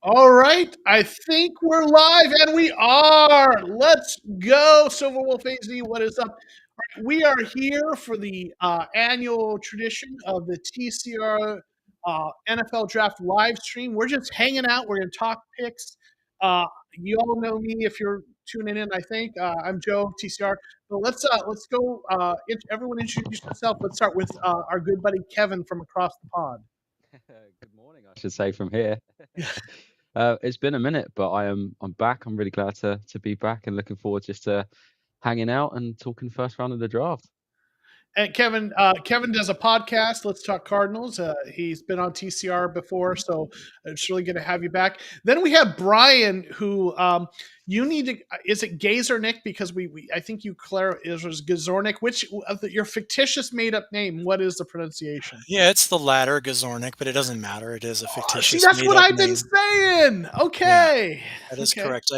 All right, I think we're live, and we are. Let's go, Silver Wolf AZ. What is up? All right, we are here for the annual tradition of the TCR NFL Draft live stream. We're just hanging out. We're going to talk picks. You all know me if you're tuning in. I think I'm Joe TCR. But let's go. Everyone introduce yourself. Let's start with our good buddy Kevin from across the pond. Good morning, I should say from here. It's been a minute, but I'm back. I'm really glad to be back and looking forward just to hanging out and talking first round of the draft. And Kevin does a podcast. Let's talk Cardinals. He's been on TCR before, so it's really good to have you back. Then we have Brian, who you need to. Is it Gazornik? Because I think you it was Gazornik. Which your fictitious made up name? What is the pronunciation? Yeah, it's the latter, Gazornik, but it doesn't matter. It is a fictitious. See, that's what I've been name. saying. Okay, that is correct.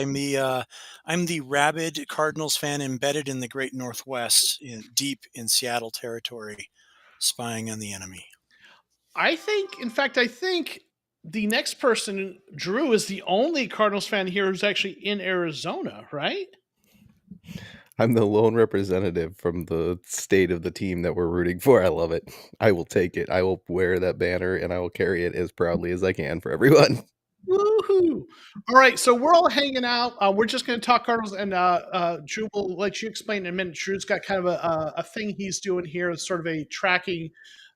I'm the rabid Cardinals fan embedded in the Great Northwest, deep in Seattle territory, spying on the enemy. I think the next person, Drew, is the only Cardinals fan here who's actually in Arizona, right? I'm the lone representative from the state of the team that we're rooting for. I love it. I will take it. I will wear that banner and I will carry it as proudly as I can for everyone. Woohoo! All right, so we're all hanging out. We're just going to talk Cardinals, and Drew will let you explain in a minute. Drew's got kind of a thing he's doing here, it's sort of a tracking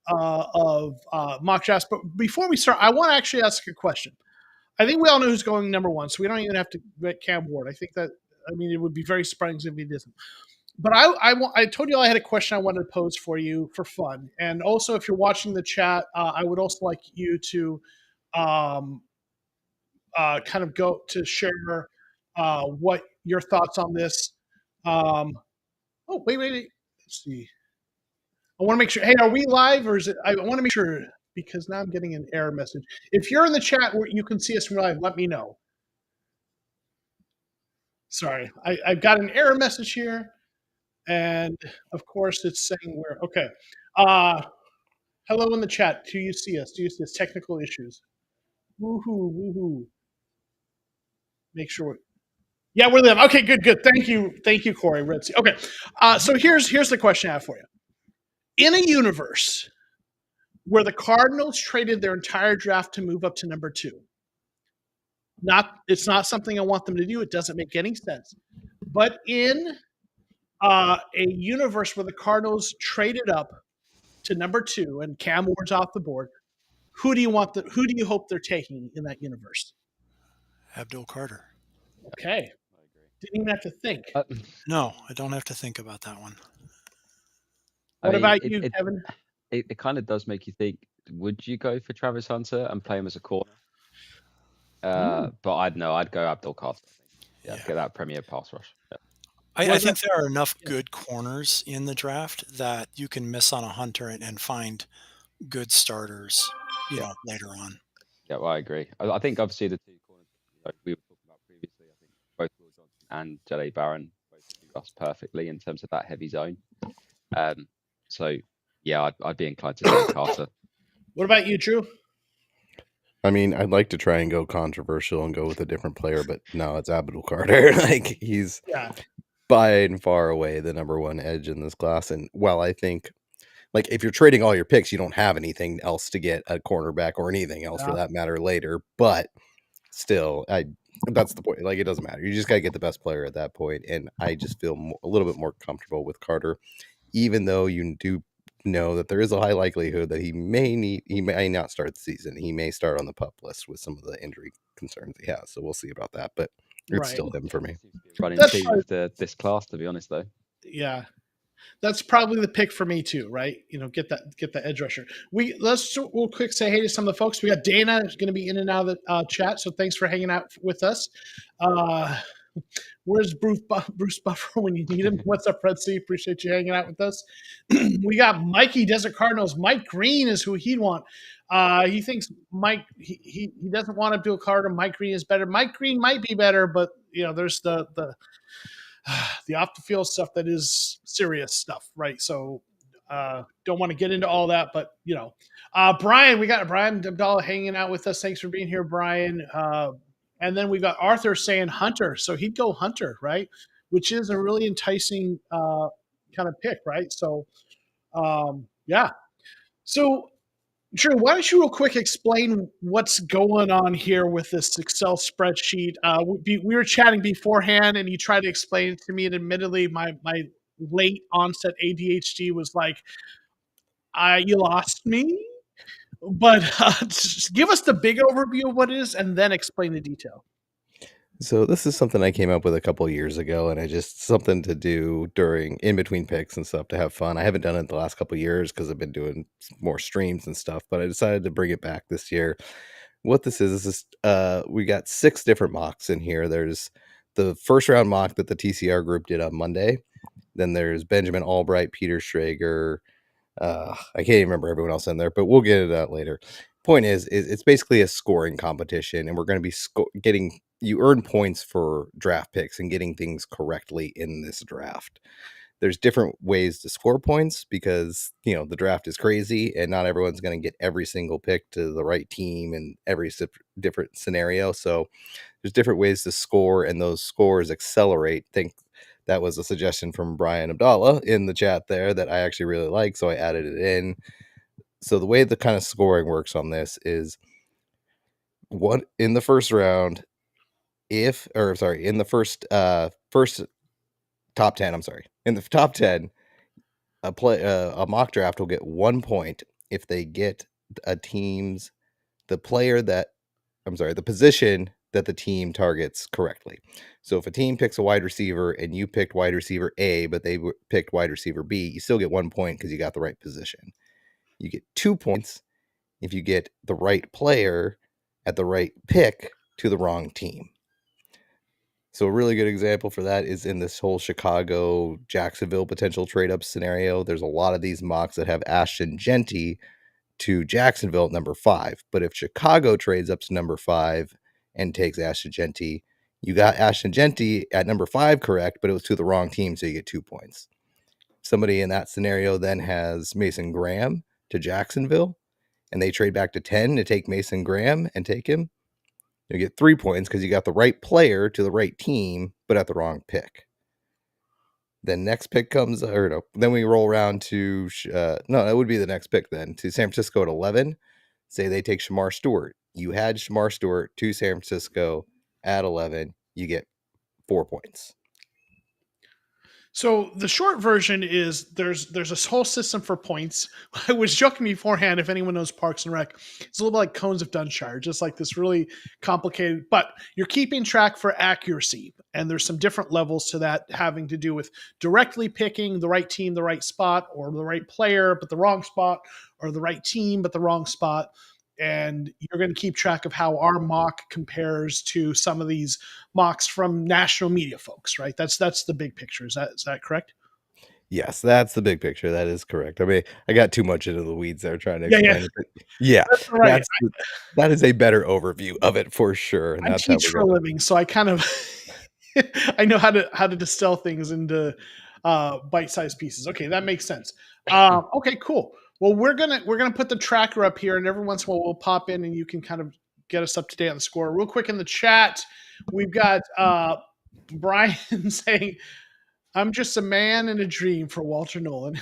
of mock drafts. But before we start, I want to actually ask a question. I think we all know who's going number one, so we don't even have to get Cam Ward. I think that, it would be very surprising if he doesn't. But I told you I had a question I wanted to pose for you for fun. And also, if you're watching the chat, I would also like you to kind of go to share what your thoughts on this. Wait. Let's see. I want to make sure. Hey, are we live or is it? I want to make sure because now I'm getting an error message. If you're in the chat where you can see us live, let me know. Sorry, I've got an error message here, and of course it's saying we're okay. Hello in the chat. Do you see us? Do you see us? Technical issues. Woohoo! Make sure. Yeah, we're live. Okay, good. Thank you, Corey Ritzy. Okay, so here's the question I have for you. In a universe where the Cardinals traded their entire draft to move up to number 2, it's not something I want them to do. It doesn't make any sense. But in a universe where the Cardinals traded up to number 2 and Cam Ward's off the board, who do you hope they're taking in that universe? Abdul Carter. Okay. Didn't even have to think. No, I don't have to think about that one. What about you, Kevin? It kind of does make you think, would you go for Travis Hunter and play him as a corner? But I'd go Abdul Carter. Yeah, get that premier pass rush. Yeah. I think there are enough good corners in the draft that you can miss on a Hunter and find good starters, later on. Yeah, well, I agree. I think obviously the two corners we were talking about previously, I think both Will Johnson and Jalen Barron both suit us perfectly in terms of that heavy zone. So yeah, I'd be inclined to say Carter. What about you, Drew? I mean, I'd like to try and go controversial and go with a different player, but no, it's Abdul Carter. Like he's by and far away the number one edge in this class. And while I think, like, if you're trading all your picks, you don't have anything else to get a cornerback or anything else for that matter later. But still, that's the point. Like, it doesn't matter. You just got to get the best player at that point. And I just feel a little bit more comfortable with Carter, even though you do know that there is a high likelihood that he may not start the season. He may start on the PUP list with some of the injury concerns he has. So we'll see about that. But it's still him for me. Running team with this class, to be honest, though. Yeah. That's probably the pick for me too, right? Get the edge rusher. We'll quick say hey to some of the folks. We got Dana who's going to be in and out of the chat, so thanks for hanging out with us. Where's Bruce Buffer when you need him? What's up, Fred C? Appreciate you hanging out with us. We got Mikey Desert Cardinals. Mike Green is who he'd want. He thinks Mike. He doesn't want Abdul Carter. Mike Green is better. Mike Green might be better, but there's the off the field stuff that is serious stuff, right? So don't want to get into all that, but Brian, we got Brian Abdallah hanging out with us. Thanks for being here, Brian. And then we got Arthur saying Hunter, so he'd go Hunter, right? Which is a really enticing kind of pick, right? So, yeah. So, Drew, why don't you real quick explain what's going on here with this Excel spreadsheet? We were chatting beforehand, and you tried to explain it to me, and admittedly, my late onset ADHD was like, you lost me. But just give us the big overview of what it is, and then explain the detail. So this is something I came up with a couple of years ago, and I just something to do in between picks and stuff to have fun. I haven't done it the last couple of years because I've been doing more streams and stuff, but I decided to bring it back this year. What this is we got 6 different mocks in here. There's the first round mock that the TCR group did on Monday. Then there's Benjamin Albright, Peter Schrager. I can't even remember everyone else in there, but we'll get into that later. Point is it's basically a scoring competition, and we're going to be you earn points for draft picks and getting things correctly in this draft. There's different ways to score points because the draft is crazy and not everyone's going to get every single pick to the right team in every different scenario. So there's different ways to score, and those scores accelerate. That was a suggestion from Brian Abdallah in the chat there that I actually really like, so I added it in. So the way the kind of scoring works on this is in the first round, in the first top 10, in the top 10, a mock draft will get 1 point if they get the position that the team targets correctly. So if a team picks a wide receiver and you picked wide receiver A, but they picked wide receiver B, you still get 1 point because you got the right position. You get 2 points if you get the right player at the right pick to the wrong team. So a really good example for that is in this whole Chicago-Jacksonville potential trade-up scenario. There's a lot of these mocks that have Ashton Genty to Jacksonville at number 5. But if Chicago trades up to number 5 and takes Ashton Genty, you got Ashton Genty at number 5 correct, but it was to the wrong team, so you get 2 points. Somebody in that scenario then has Mason Graham to Jacksonville, and they trade back to 10 to take Mason Graham and take him. You get 3 points because you got the right player to the right team, but at the wrong pick. Then next pick comes, then we roll around to, that would be the next pick then, to San Francisco at 11. Say they take Shamar Stewart. You had Shamar Stewart to San Francisco at 11. You get 4 points. So the short version is there's this whole system for points. I was joking beforehand, if anyone knows Parks and Rec, it's a little bit like Cones of Dunshire, just like this really complicated, but you're keeping track for accuracy. And there's some different levels to that having to do with directly picking the right team, the right spot, or the right player, but the wrong spot, or the right team, but the wrong spot. And you're going to keep track of how our mock compares to some of these mocks from national media folks, right? That's the big picture. Is that correct? Yes, that's the big picture. That is correct. I mean, I got too much into the weeds there trying to explain it. But yeah, that's right. That is a better overview of it for sure. And I teach for a living, so I kind of I know how to distill things into bite-sized pieces. Okay, that makes sense. Okay, cool. Well, we're gonna put the tracker up here, and every once in a while we'll pop in, and you can kind of get us up to date on the score. Real quick in the chat, we've got Brian saying, "I'm just a man in a dream for Walter Nolan."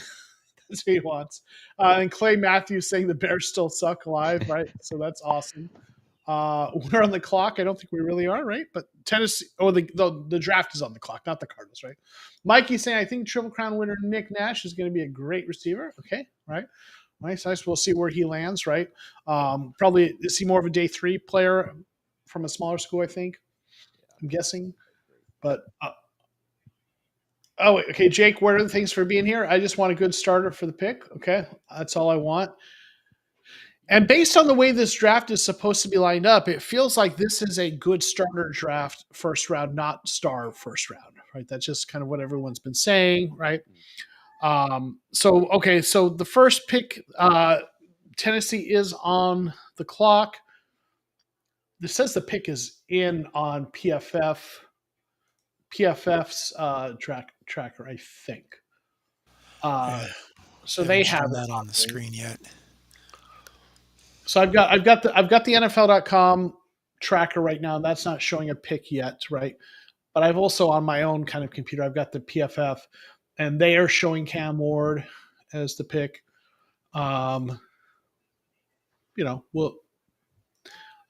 That's what he wants. And Clay Matthews saying the Bears still suck live, right? So that's awesome. We're on the clock. I don't think we really are, right? But Tennessee, the draft is on the clock, not the Cardinals, right? Mikey saying, I think Triple Crown winner Nick Nash is going to be a great receiver. Okay, right? Nice. We'll see where he lands, right? Probably is he more of a day 3 player from a smaller school, I think. I'm guessing. But okay, Jake, what are the things for being here? I just want a good starter for the pick. Okay, that's all I want. And based on the way this draft is supposed to be lined up, it feels like this is a good starter draft first round, not star first round, right? That's just kind of what everyone's been saying, right? So the first pick, Tennessee is on the clock. This says the pick is in on PFF's tracker, I think. So I they haven't have shown it that on the possibly. screen yet. So I've got the NFL.com tracker right now. That's not showing a pick yet, right? But I've also on my own kind of computer, I've got the PFF, and they are showing Cam Ward as the pick. Well,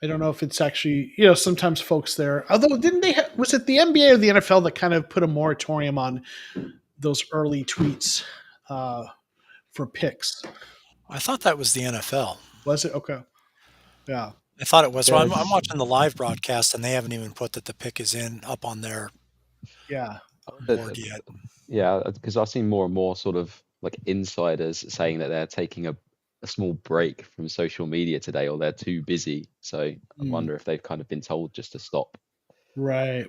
I don't know if it's actually, sometimes folks there. Although, didn't they? Was it the NBA or the NFL that kind of put a moratorium on those early tweets for picks? I thought that was the NFL. Was it okay? Yeah. I thought it was. Yeah, Well, I'm watching the live broadcast, and they haven't even put that the pick is in up on their Yeah. board yet. Yeah, because I've seen more and more sort of like insiders saying that they're taking a small break from social media today, or they're too busy. So I wonder if they've kind of been told just to stop. Right.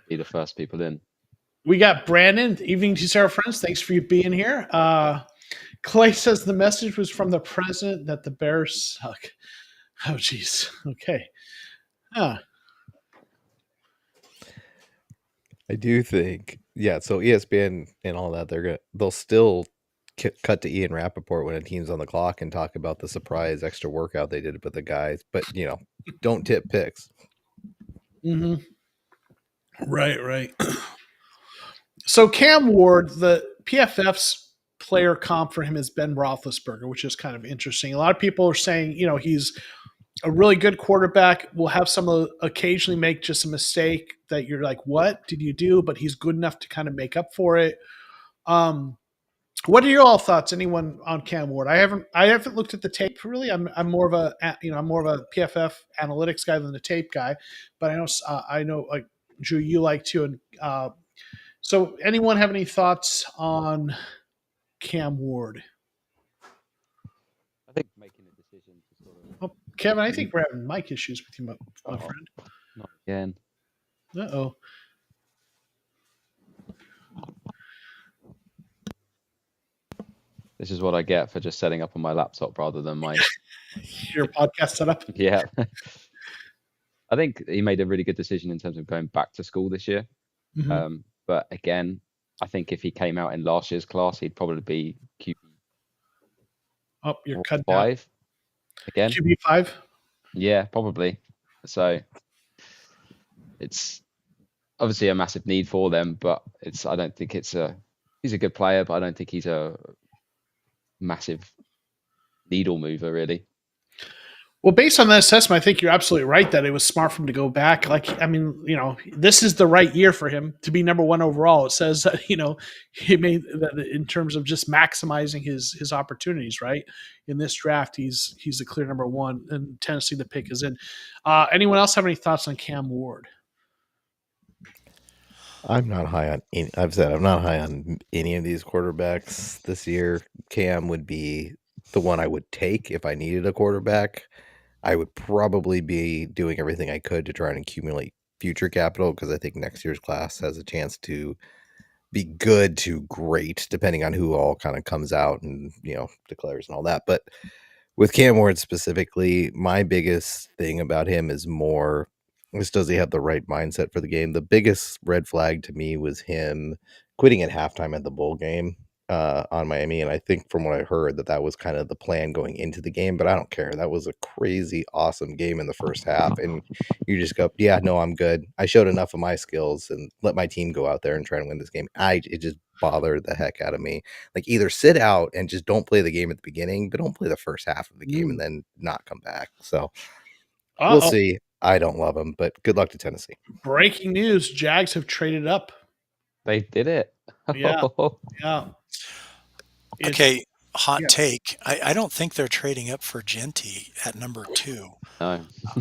Be the first people in. We got Brandon. Evening to Sarah friends. Thanks for you being here. Clay says the message was from the president that the Bears suck. Oh, geez. Okay. Huh. I do think, yeah. So ESPN and all that, they'll still cut to Ian Rappaport when a team's on the clock and talk about the surprise extra workout they did with the guys. But don't tip picks. Mm-hmm. Right. So Cam Ward, the PFF's player comp for him is Ben Roethlisberger, which is kind of interesting. A lot of people are saying, he's a really good quarterback. Will have occasionally make just a mistake that you're like, what did you do? But he's good enough to kind of make up for it. What are your all thoughts? Anyone on Cam Ward? I haven't looked at the tape really. I'm more of a PFF analytics guy than the tape guy, but I know like Drew, you like to. And so, anyone have any thoughts on Cam Ward? I think making a decision to sort of. Oh, Kevin, I think we're having mic issues with you, my friend. Not again. Uh-oh. This is what I get for just setting up on my laptop rather than my Your podcast setup. Yeah. I think he made a really good decision in terms of going back to school this year. Mm-hmm. But again, I think if he came out in last year's class, he'd probably be QB. Oh, you're cut 5 again. QB 5. Yeah, probably. So it's obviously a massive need for them, but I don't think he's a good player, but I don't think he's a massive needle mover really. Well, based on that assessment, I think you're absolutely right that it was smart for him to go back. This is the right year for him to be number 1 overall. It says that, he made that in terms of just maximizing his opportunities, right? In this draft, he's the clear number 1, and Tennessee, the pick is in. Anyone else have any thoughts on Cam Ward? I'm not high on I'm not high on any of these quarterbacks this year. Cam would be the one I would take if I needed a quarterback. I would probably be doing everything I could to try and accumulate future capital because I think next year's class has a chance to be good to great, depending on who all kind of comes out and, declares and all that. But with Cam Ward specifically, my biggest thing about him is more, does he have the right mindset for the game? The biggest red flag to me was him quitting at halftime at the bowl game on Miami. And I think from what I heard that was kind of the plan going into the game, but I don't care. That was a crazy, awesome game in the first half. And you just go, yeah, no, I'm good. I showed enough of my skills and let my team go out there and try to win this game. It just bothered the heck out of me. Like, either sit out and just don't play the game at the beginning, but don't play the first half of the game and then not come back. So we'll see. I don't love him, but good luck to Tennessee. Breaking news: Jags have traded up. They did it. Yeah. Okay, hot take. I don't think they're trading up for Genty at number 2. No.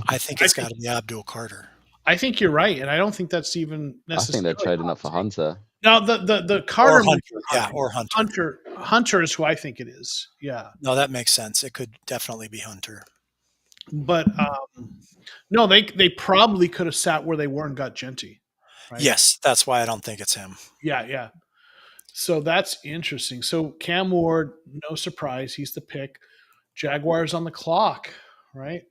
I think it's got to be Abdul Carter. I think you're right, and I don't think that's even necessarily. I think they're trading up for Hunter. No, the Carter or Hunter, or Hunter. Hunter is who I think it is. Yeah. No, that makes sense. It could definitely be Hunter. But no, they probably could have sat where they were and got Genty. Right? Yes, that's why I don't think it's him. Yeah. So that's interesting. So Cam Ward, no surprise, he's the pick. Jaguars on the clock, right?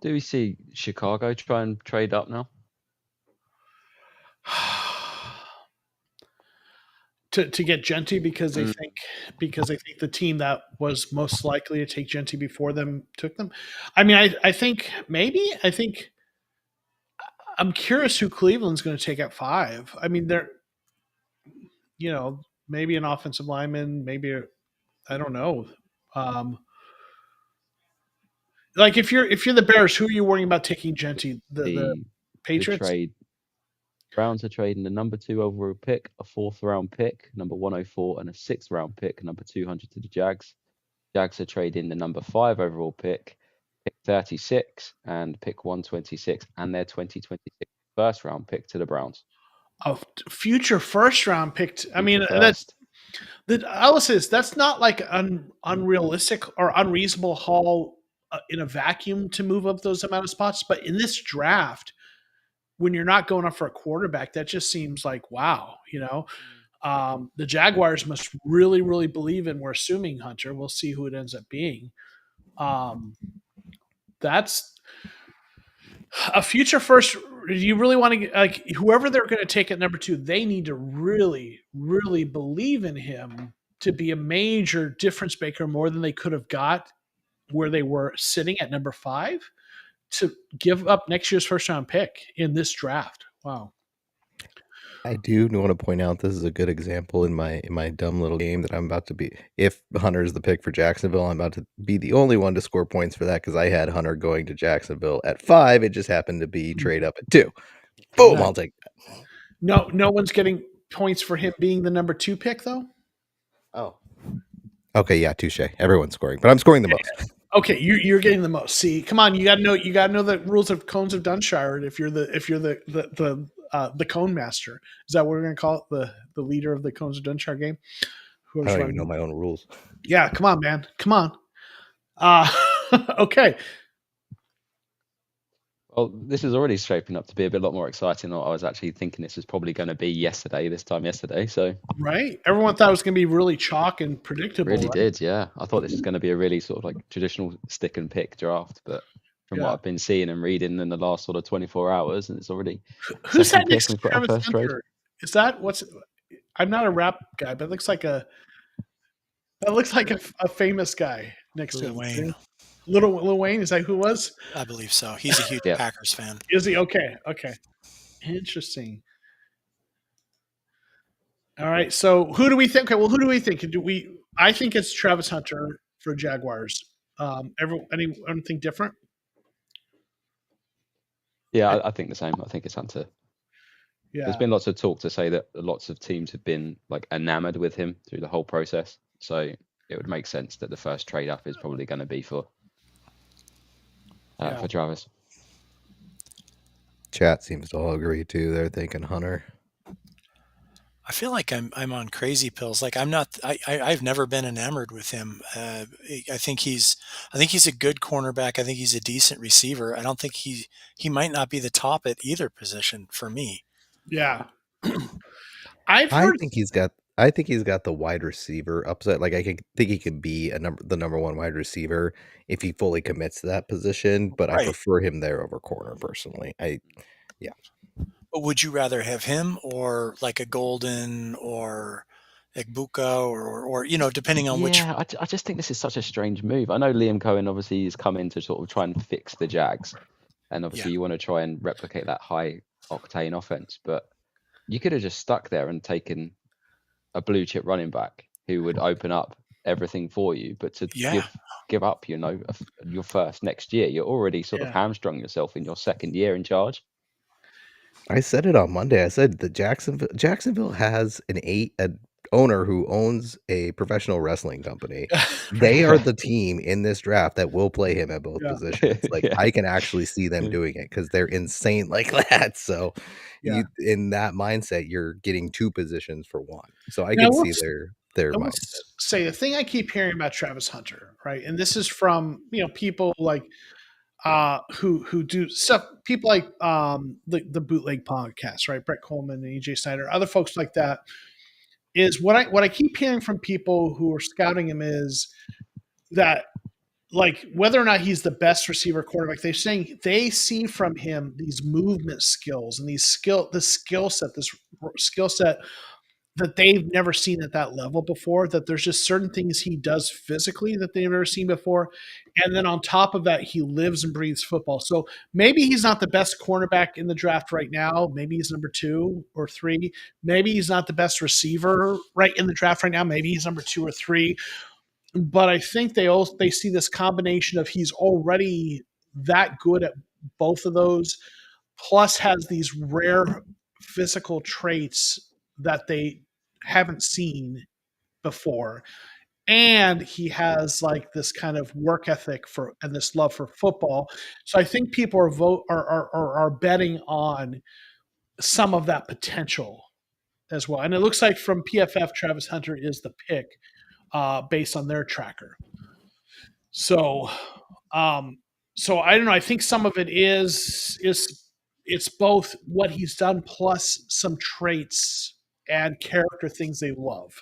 Do we see Chicago try and trade up now? to get Gentry because they think the team that was most likely to take Gentry before them took them. I mean, I think I'm curious who Cleveland's going to take at 5. I mean, they're maybe an offensive lineman, maybe I don't know. Like if you're the Bears, who are you worrying about taking Gentry? The Patriots? The trade. Browns are trading the number 2 overall pick, a 4th round pick, number 104, and a 6th round pick, number 200 to the Jags. Jags are trading the number 5 overall pick 36, and pick 126, and their 2026 first round pick to the Browns. A future first round pick. I mean, that's not like an unrealistic or unreasonable haul in a vacuum to move up those amount of spots. But in this draft, when you're not going up for a quarterback, that just seems like, wow, the Jaguars must really, really believe in, we're assuming, Hunter. We'll see who it ends up being. That's a future first. Do you really want to get, like, whoever they're going to take at number 2, they need to really, really believe in him to be a major difference maker, more than they could have got where they were sitting at number 5, to give up next year's first round pick in this draft. Wow. I do want to point out this is a good example in my dumb little game that I'm about to be. If Hunter's the pick for Jacksonville, I'm about to be the only one to score points for that, because I had Hunter going to Jacksonville at 5. It just happened to be trade up at 2. Boom! Yeah. I'll take that. No one's getting points for him being the number 2 pick, though. Oh. Okay, yeah, touche. Everyone's scoring, but I'm scoring the most. Okay, you're getting the most. See, come on, you got to know the rules of Cones of Dunshire. If you're the Cone Master, is that what we're going to call it? The leader of the Cones of Dunshire game? I don't even know my own rules. Yeah, come on, man. Come on. Okay. Well, this is already shaping up to be a lot more exciting than what I was actually thinking this was probably going to be this time yesterday. So right, everyone thought it was going to be really chalk and predictable. Really did, yeah. I thought this was going to be a really sort of like traditional stick and pick draft, but from what I've been seeing and reading in the last sort of 24 hours, and it's already who's that next to Travis Hunter? Is that what's? I'm not a rap guy, but it looks like a famous guy next to him. Wayne. Lil Wayne, is that who it was? I believe so. He's a huge Packers fan. Is he? Okay. Interesting. All right. So who do we think? Okay, well, who do we think? I think it's Travis Hunter for Jaguars. Anyone think different? Yeah, I think the same. I think it's Hunter. Yeah. There's been lots of talk to say that lots of teams have been like enamored with him through the whole process. So it would make sense that the first trade up is probably going to be for Travis. Chat seems to all agree too. They're thinking Hunter. I feel like I'm on crazy pills. Like I've never been enamored with him. I think he's a good cornerback. I think he's a decent receiver. I don't think he might not be the top at either position for me. Yeah. I think he's got the wide receiver upside. Like I think he could be the number 1 wide receiver if he fully commits to that position. But I prefer him there over corner personally. But would you rather have him or like a Golden or Egbuka or depending on which? Yeah, I just think this is such a strange move. I know Liam Cohen obviously has come in to sort of try and fix the Jags, and obviously you want to try and replicate that high octane offense, but you could have just stuck there and taken a blue chip running back who would open up everything for you. But to give up, your first next year, you're already sort of hamstrung yourself in your second year in charge. I said it on Monday. I said that Jacksonville has an owner who owns a professional wrestling company. They are the team in this draft that will play him at both positions. Like I can actually see them doing it because they're insane like that. So in that mindset, you're getting 2 positions for 1. So I can see their mindset. Say the thing I keep hearing about Travis Hunter, right? And this is from people like who do stuff, people like the Bootleg Podcast, right? Brett Coleman and EJ Snyder, other folks like that, is what I keep hearing from people who are scouting him is that, like, whether or not he's the best receiver quarterback, they're saying they see from him these movement skills and this skill set that they've never seen at that level before, that there's just certain things he does physically that they've never seen before. And then on top of that, he lives and breathes football. So maybe he's not the best cornerback in the draft right now. Maybe he's number 2 or 3. Maybe he's not the best receiver right in the draft right now. Maybe he's number 2 or 3. But I think they see this combination of he's already that good at both of those, plus has these rare physical traits that they haven't seen before, and he has like this kind of work ethic for and this love for football. So I think people are betting on some of that potential as well. And it looks like from PFF, Travis Hunter is the pick based on their tracker. So, so I don't know. I think some of it is it's both what he's done plus some traits and character things they love.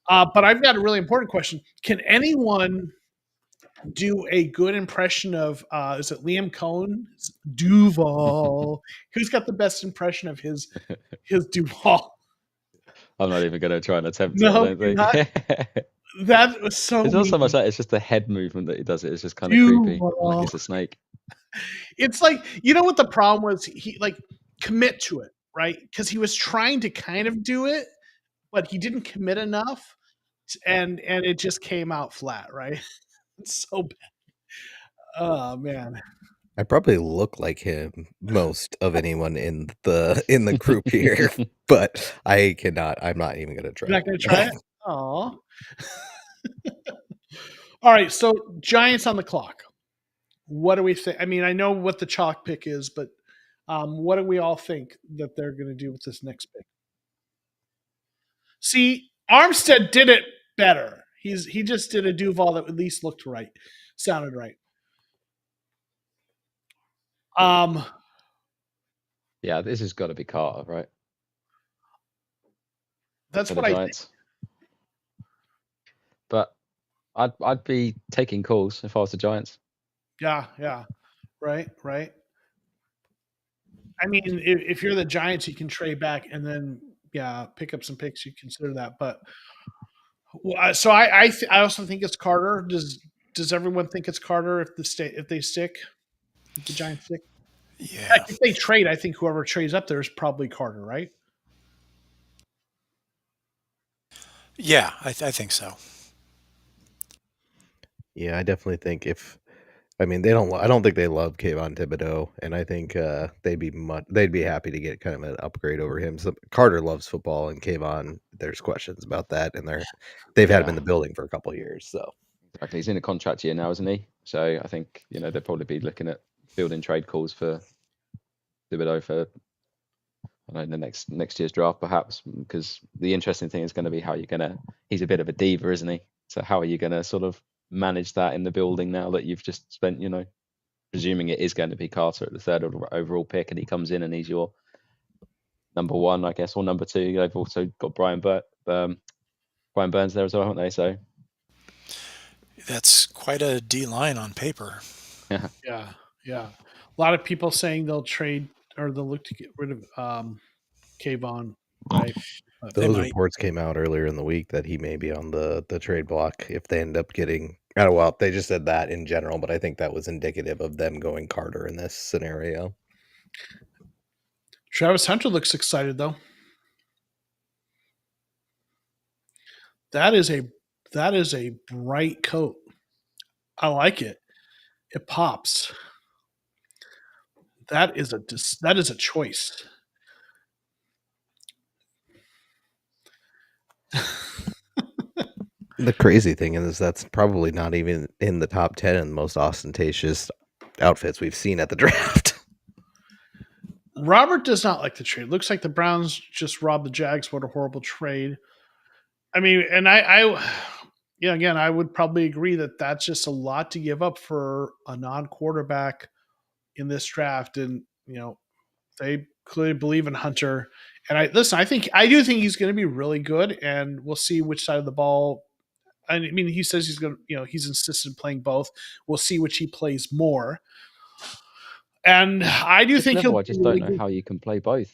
But I've got a really important question. Can anyone do a good impression of, is it Liam Cohen's Duval? Who's got the best impression of his Duval? I'm not even going to try and attempt it, No, I don't think. that was so It's not so mean. much that, it's just the head movement that he does it. It's just kind of creepy, Duval. like it's a snake. It's like, you know what the problem was? He like commit to it, right? Because he was trying to kind of do it, but he didn't commit enough, and it just came out flat, right? It's so bad. Oh man. I probably look like him most of anyone in the group here, but I cannot. I'm not even gonna try. You're not gonna try it? Aw. All right, so Giants on the clock. What do we think? I mean, I know what the chalk pick is, but what do we all think that they're going to do with this next pick? See, Armstead did it better. He just did a Duval that at least looked right, sounded right. Yeah, this has got to be Carter, right? That's For what the I Giants. But I'd be taking calls if I was the Giants. Yeah, right. I mean, if you're the Giants, you can trade back and then pick up some picks. You consider that, but so I also think it's Carter. Does everyone think it's Carter if they stick? If the Giants stick? Yeah. If they trade, I think whoever trades up there is probably Carter, right? Yeah, I think so. Yeah, I definitely think I don't think they love Kayvon Thibodeau, and I think they'd be happy to get kind of an upgrade over him. So Carter loves football, and Kayvon, there's questions about that, and they've had him in the building for a couple of years. So exactly, he's in a contract year now, isn't he? So I think they'll probably be looking at fielding trade calls for Thibodeau for the next year's draft, perhaps, because the interesting thing is going to be how he's a bit of a diva, isn't he? So how are you going to sort of manage that in the building now that you've just spent, presuming it is going to be Carter at the 3rd overall pick, and he comes in and he's your number 1, I guess, or number 2. They've also got Brian Burns there as well, haven't they? So that's quite a D line on paper. Yeah. A lot of people saying they'll trade or they'll look to get rid of Kayvon, right? Those reports came out earlier in the week that he may be on the trade block if they end up getting. Well, they just said that in general, but I think that was indicative of them going Carter in this scenario. Travis Hunter looks excited though. That is a bright coat. I like it. It pops. That is a choice. The crazy thing is that's probably not even in the top 10 in the most ostentatious outfits we've seen at the draft. Robert does not like the trade. Looks like the Browns just robbed the Jags. What a horrible trade. I mean, and again, I would probably agree that that's just a lot to give up for a non-quarterback in this draft. And, they clearly believe in Hunter. And I do think he's going to be really good, and we'll see which side of the ball. I mean, he says he's going to, he's insisted in playing both. We'll see which he plays more. And I do think I just don't know how you can play both.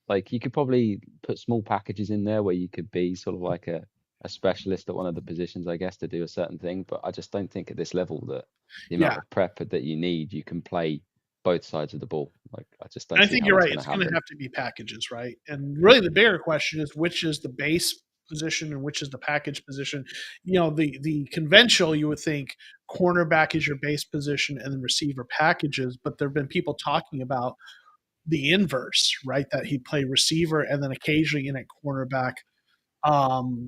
Like you could probably put small packages in there where you could be sort of like a specialist at one of the positions, I guess, to do a certain thing. But I just don't think at this level that the amount of prep that you need, you can play both sides of the ball. Like I just don't I see think how you're that's right. going It's to going to happen. have to be packages, right? And really, the bigger question is which is the base position and which is the package position. You know, the conventional, you would think cornerback is your base position and then receiver packages, but there have been people talking about the inverse, right? That he play receiver and then occasionally in at cornerback.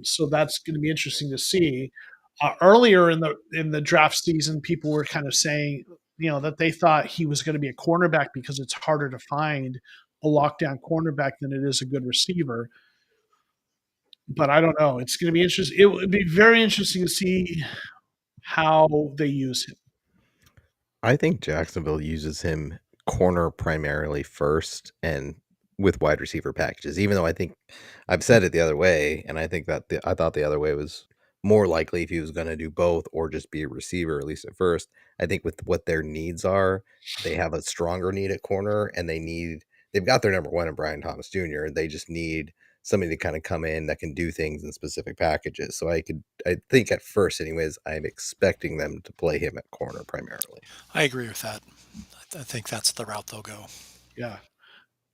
So that's going to be interesting to see. Earlier in the draft season, people were kind of saying, you know, that they thought he was going to be a cornerback because it's harder to find a lockdown cornerback than it is a good receiver. But I don't know. It's going to be interesting. It would be very interesting to see how they use him. I think Jacksonville uses him corner primarily first and with wide receiver packages, even though I think I've said it the other way. And I think that I thought the other way was more likely if he was going to do both or just be a receiver, at least at first. I think with what their needs are, they have a stronger need at corner and they've got their number one in Brian Thomas Jr. They just need somebody to kind of come in that can do things in specific packages. So I think at first anyways, I'm expecting them to play him at corner primarily. I agree with that. I think that's the route they'll go. Yeah.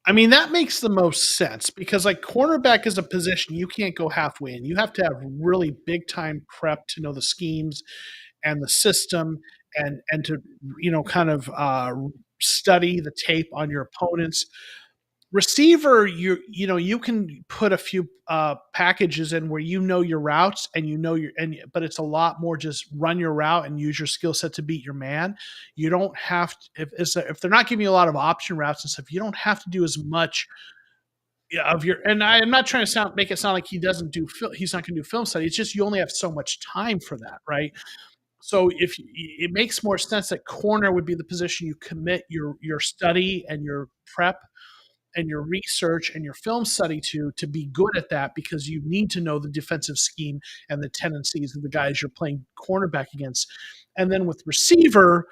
I mean, that makes the most sense because like cornerback is a position you can't go halfway in. You have to have really big time prep to know the schemes and the system and to, you know, kind of study the tape on your opponents. Receiver, you know, you can put a few packages in where you know your routes and you know but it's a lot more just run your route and use your skill set to beat your man. You don't have to, if they're not giving you a lot of option routes and stuff, you don't have to do as much of your. And I'm not trying to make it sound like he doesn't do he's not going to do film study. It's just you only have so much time for that, right? So if it makes more sense that corner would be the position you commit your study and your prep and your research and your film study to be good at that because you need to know the defensive scheme and the tendencies of the guys you're playing cornerback against. And then with receiver,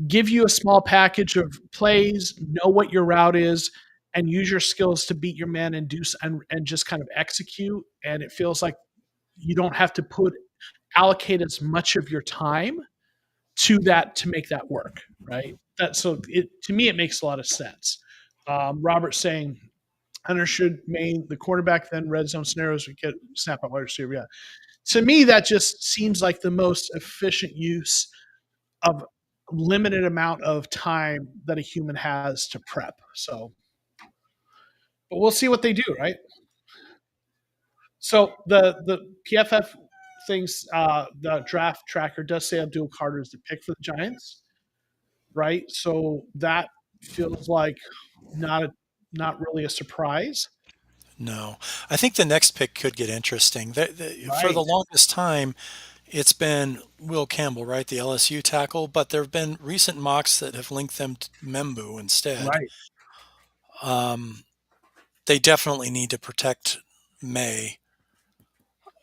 give you a small package of plays, know what your route is, and use your skills to beat your man and and just kind of execute. And it feels like you don't have to allocate as much of your time to that to make that work, right? To me, it makes a lot of sense. Robert saying Hunter should main the quarterback, then red zone scenarios we get snap out wide receiver. Yeah, to me that just seems like the most efficient use of limited amount of time that a human has to prep. So, but we'll see what they do, right? So the PFF thinks the draft tracker does say Abdul Carter is the pick for the Giants, right? So that feels like not really a surprise. No, I think the next pick could get interesting. For the Right. longest time, it's been Will Campbell, right, the LSU tackle, but there have been recent mocks that have linked them to Membu instead. Right. They definitely need to protect May.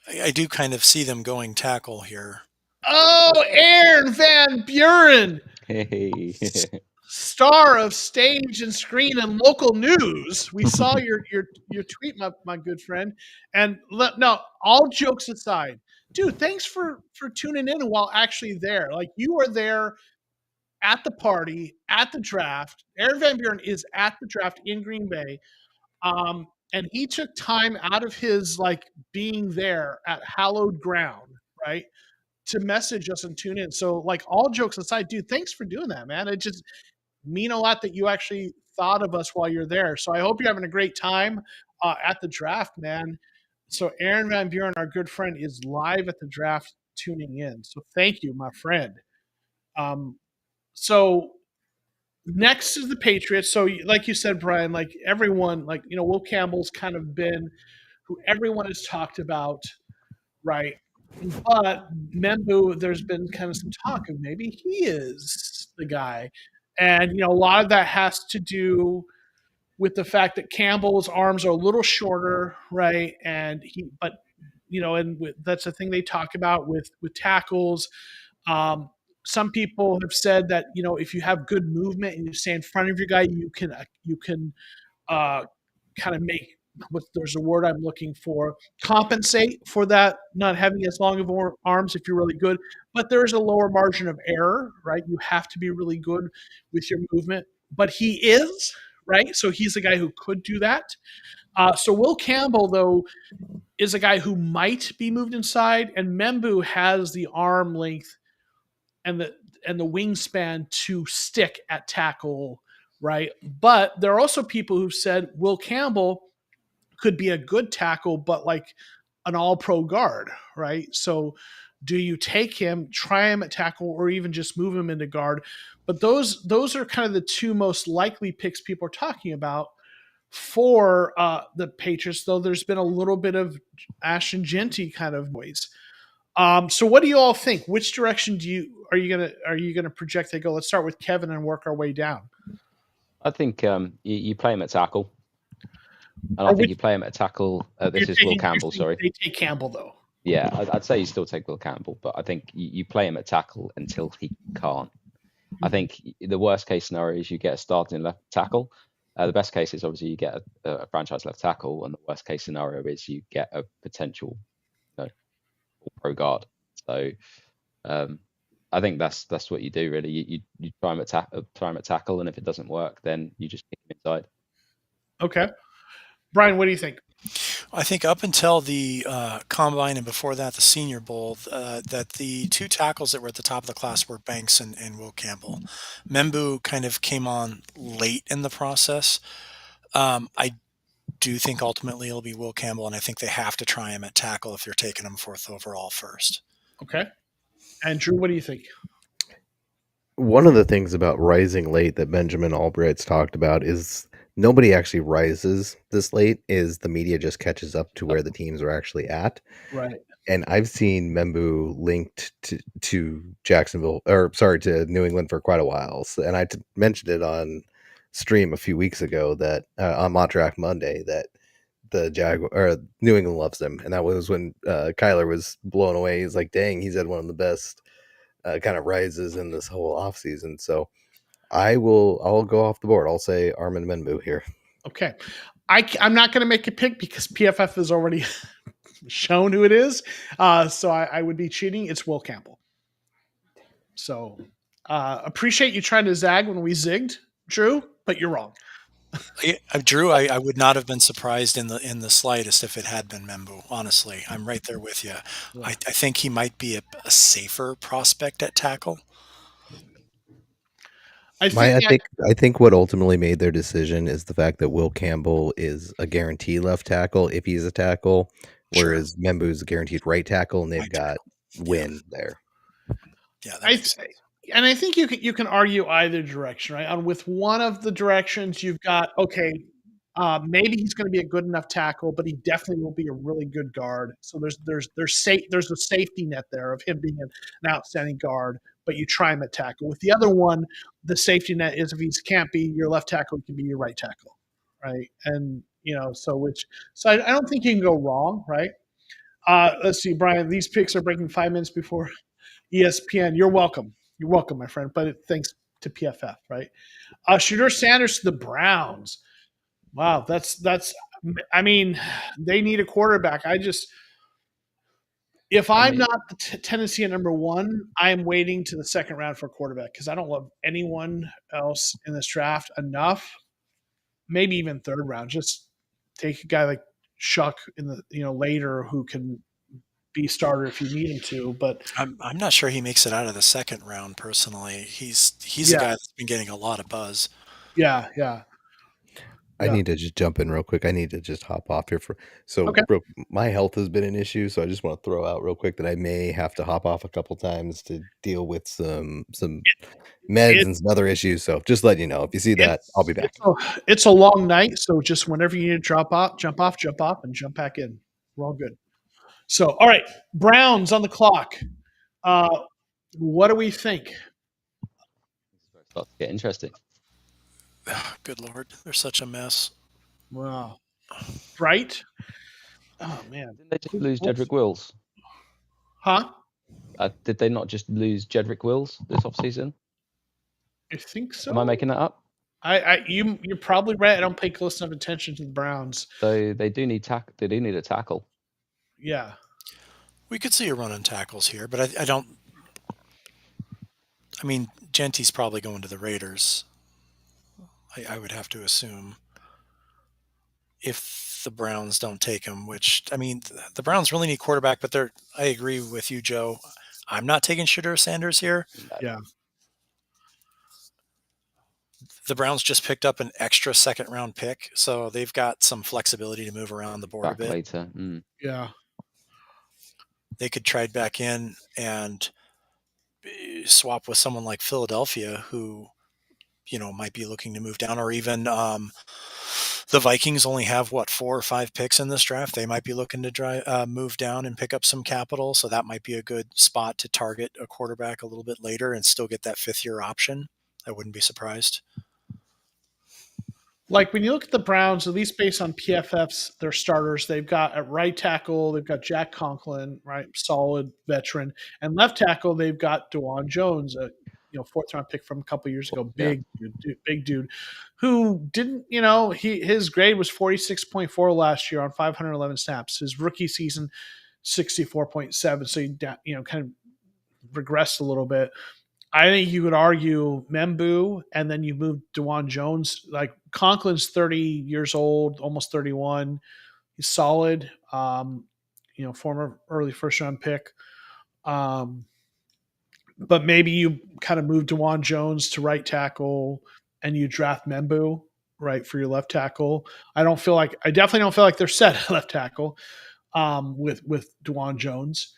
I do kind of see them going tackle here. Oh, Aaron Van Buren, Hey. star of stage and screen and local news. We saw your tweet, my good friend. And no, all jokes aside, dude, thanks for tuning in while actually there. Like you were there at the party, at the draft. Aaron Van Buren is at the draft in Green Bay. And he took time out of his like being there at hallowed ground, right? To message us and tune in. So, like, all jokes aside, dude, thanks for doing that, man. It just mean a lot that you actually thought of us while you're there. So, I hope you're having a great time at the draft, man. So, Aaron Van Buren, our good friend, is live at the draft tuning in. So, thank you, my friend. So, next is the Patriots. So, like you said, Brian, like everyone, like, you know, Will Campbell's kind of been who everyone has talked about, right? But Membu, there's been kind of some talk of maybe he is the guy. And, you know, a lot of that has to do with the fact that Campbell's arms are a little shorter, right? But, you know, that's the thing they talk about with tackles. Some people have said that, you know, if you have good movement and you stay in front of your guy, you can kind of make there's a word I'm looking for, compensate for that not having as long of arms if you're really good. But there is a lower margin of error, right? You have to be really good with your movement. But he is, right? So he's a guy who could do that. So Will Campbell, though, is a guy who might be moved inside, and Membu has the arm length and the wingspan to stick at tackle, right? But there are also people who've said Will Campbell could be a good tackle, but like an all-pro guard, right? So do you take him, try him at tackle, or even just move him into guard? But those are kind of the two most likely picks people are talking about for the Patriots, though there's been a little bit of Ashton Genty kind of noise. So what do you all think? Which direction are you gonna project they go? Let's start with Kevin and work our way down. I think you play him at tackle. And I think you play him at tackle. This is Will Campbell, sorry. They take Campbell, though. Yeah, I'd say you still take Will Campbell, but I think you play him at tackle until he can't. I think the worst case scenario is you get a starting left tackle. The best case is obviously you get a franchise left tackle, and the worst case scenario is you get a potential pro guard. So I think that's what you do really. You try him at tackle, and if it doesn't work, then you just kick him inside. Okay, Brian, what do you think? I think up until the combine and before that, the Senior Bowl, that the two tackles that were at the top of the class were Banks and Will Campbell. Membu kind of came on late in the process. I do think ultimately it'll be Will Campbell, and I think they have to try him at tackle if they're taking him 4th overall first. Okay. And Drew, what do you think? One of the things about rising late that Benjamin Albright's talked about is nobody actually rises this late, is the media just catches up to where the teams are actually at. Right. And I've seen Membu linked to to New England for quite a while. So, and I mentioned it on stream a few weeks ago that on Montreal Monday that the New England loves him. And that was when Kyler was blown away. He's like, dang, he's had one of the best kind of rises in this whole offseason. So I'll go off the board. I'll say Armin Membu here. Okay. I'm not going to make a pick because PFF has already shown who it is. So I would be cheating. It's Will Campbell. So appreciate you trying to zag when we zigged, Drew, but you're wrong. Drew, I would not have been surprised in the slightest if it had been Membu. Honestly, I'm right there with you. Yeah. I think he might be a safer prospect at tackle. I think what ultimately made their decision is the fact that Will Campbell is a guaranteed left tackle if he's a tackle, whereas Membu's a guaranteed right tackle, and they've got win there. Yeah, and I think you can argue either direction, right? With one of the directions, you've got maybe he's going to be a good enough tackle, but he definitely will be a really good guard. So there's a safety net there of him being an outstanding guard, but you try him at tackle. With the other one, the safety net is if he can't be your left tackle, he can be your right tackle, right? And so I don't think you can go wrong, right? Let's see, Brian. These picks are breaking 5 minutes before ESPN. You're welcome. You're welcome, my friend. But thanks to PFF, right? Shedeur Sanders to the Browns. Wow, that's. I mean, they need a quarterback. If I'm not the Tennessee at number 1, I am waiting to the second round for a quarterback because I don't love anyone else in this draft enough. Maybe even third round. Just take a guy like Shuck in the later who can be starter if you need him to. But I'm not sure he makes it out of the second round. Personally, he's a guy that's been getting a lot of buzz. Yeah. I need to just jump in real quick. I need to just hop off here my health has been an issue, so I just want to throw out real quick that I may have to hop off a couple times to deal with some meds and some other issues. So just letting you know, if you see that, I'll be back. It's a long night, so just whenever you need to jump off, and jump back in. We're all good. So, all right, Browns on the clock. What do we think? It's about to get interesting. Good Lord, they're such a mess. Wow. Right? Oh, man. Didn't they just lose Jedrick Wills? Huh? Did they not just lose Jedrick Wills this offseason? I think so. Am I making that up? You're probably right. I don't pay close enough attention to the Browns. So they do need They do need a tackle. Yeah. We could see a run on tackles here, but I don't. I mean, Genty's probably going to the Raiders. I would have to assume if the Browns don't take him. Which I mean, the Browns really need quarterback, but they're. I agree with you, Joe. I'm not taking Shadur Sanders here. No. Yeah. The Browns just picked up an extra second round pick, so they've got some flexibility to move around the board Back a bit. later. Yeah. They could trade back in and swap with someone like Philadelphia, who might be looking to move down, or even the Vikings only have 4 or 5 picks in this draft. They might be looking to move down and pick up some capital, so that might be a good spot to target a quarterback a little bit later and still get that 5th-year option. I wouldn't be surprised. Like when you look at the Browns, at least based on PFF's their starters, they've got at right tackle, they've got Jack Conklin, right, solid veteran, and left tackle they've got DeJuan Jones, a 4th-round pick from a couple years ago, big dude, who didn't, his grade was 46.4 last year on 511 snaps. His rookie season, 64.7. So he kind of regressed a little bit. I think you could argue Membu, and then you move DeJuan Jones. Like Conklin's 30 years old, almost 31. He's solid. Former early 1st-round pick. But maybe you kind of move DeJuan Jones to right tackle, and you draft Membu right for your left tackle. I definitely don't feel like they're set at left tackle with DeJuan Jones.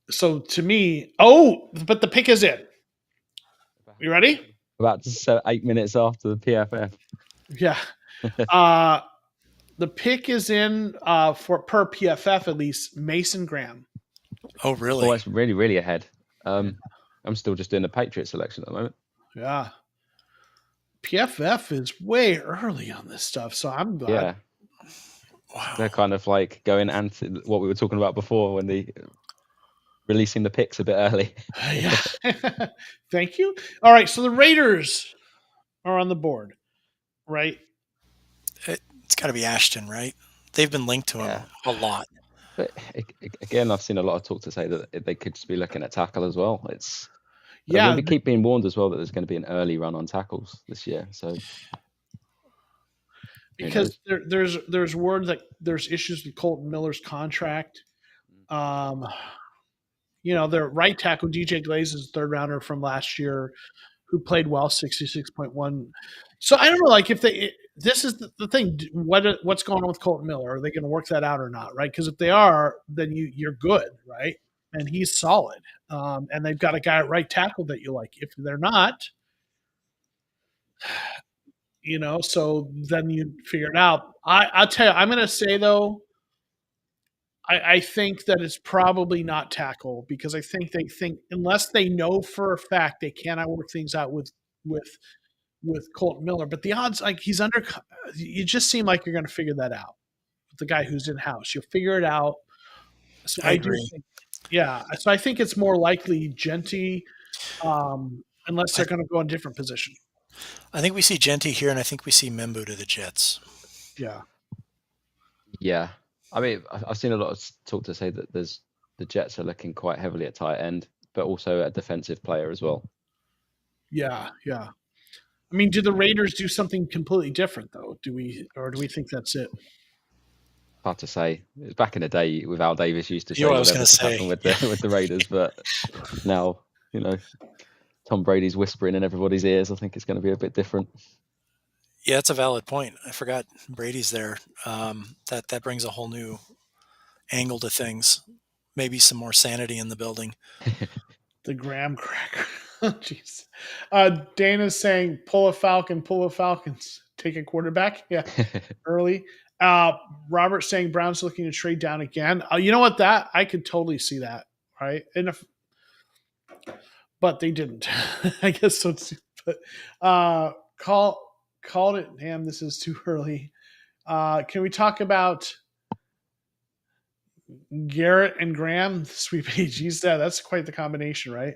So to me, but the pick is in. You ready? About 8 minutes after the PFF. Yeah. The pick is in for per PFF at least, Mason Graham. Oh, really? Oh, that's really, really ahead. I'm still just doing the Patriot selection at the moment. Yeah. PFF is way early on this stuff, so I'm glad. Yeah. Wow. They're kind of like going anti what we were talking about before when they releasing the picks a bit early. Yeah. Thank you. All right, so the Raiders are on the board, right? It's got to be Ashton, right? They've been linked to him a lot. But again, I've seen a lot of talk to say that they could just be looking at tackle as well. We keep being warned as well that there's going to be an early run on tackles this year. So because there's word that there's issues with Colton Miller's contract. Their right tackle DJ Glaze is a 3rd-rounder from last year, who played well, 66.1. So I don't know, like if this is the thing. What's going on with Colton Miller? Are they going to work that out or not? Right? Because if they are, then you're good, right? And he's solid, and they've got a guy at right tackle that you like. If they're not, so then you figure it out. I'll tell you, I'm going to say though, I think that it's probably not tackle, because I think they think, unless they know for a fact they cannot work things out with Colton Miller, but the odds, like you just seem like you're going to figure that out with the guy who's in house. You'll figure it out. So I agree. So I think it's more likely Genty, unless they're going to go in a different position. I think we see Genty here, and I think we see Membu to the Jets. Yeah. Yeah. I mean, I've seen a lot of talk to say that the Jets are looking quite heavily at tight end, but also a defensive player as well. Yeah. I mean, do the Raiders do something completely different though? Do we think that's it? Hard to say. It was back in the day with Al Davis used to say whatever could happen with the Raiders, but now Tom Brady's whispering in everybody's ears. I think it's going to be a bit different. Yeah, it's a valid point. I forgot Brady's there. That brings a whole new angle to things. Maybe some more sanity in the building. The graham cracker. Jeez. Dana's saying, pull a Falcons. Take a quarterback. Yeah, early. Robert saying Brown's looking to trade down again. You know what? That I could totally see that, right? But they didn't. I guess so. But called it. Damn, this is too early. Can we talk about Garrett and Graham? Sweet AG's that's quite the combination, right?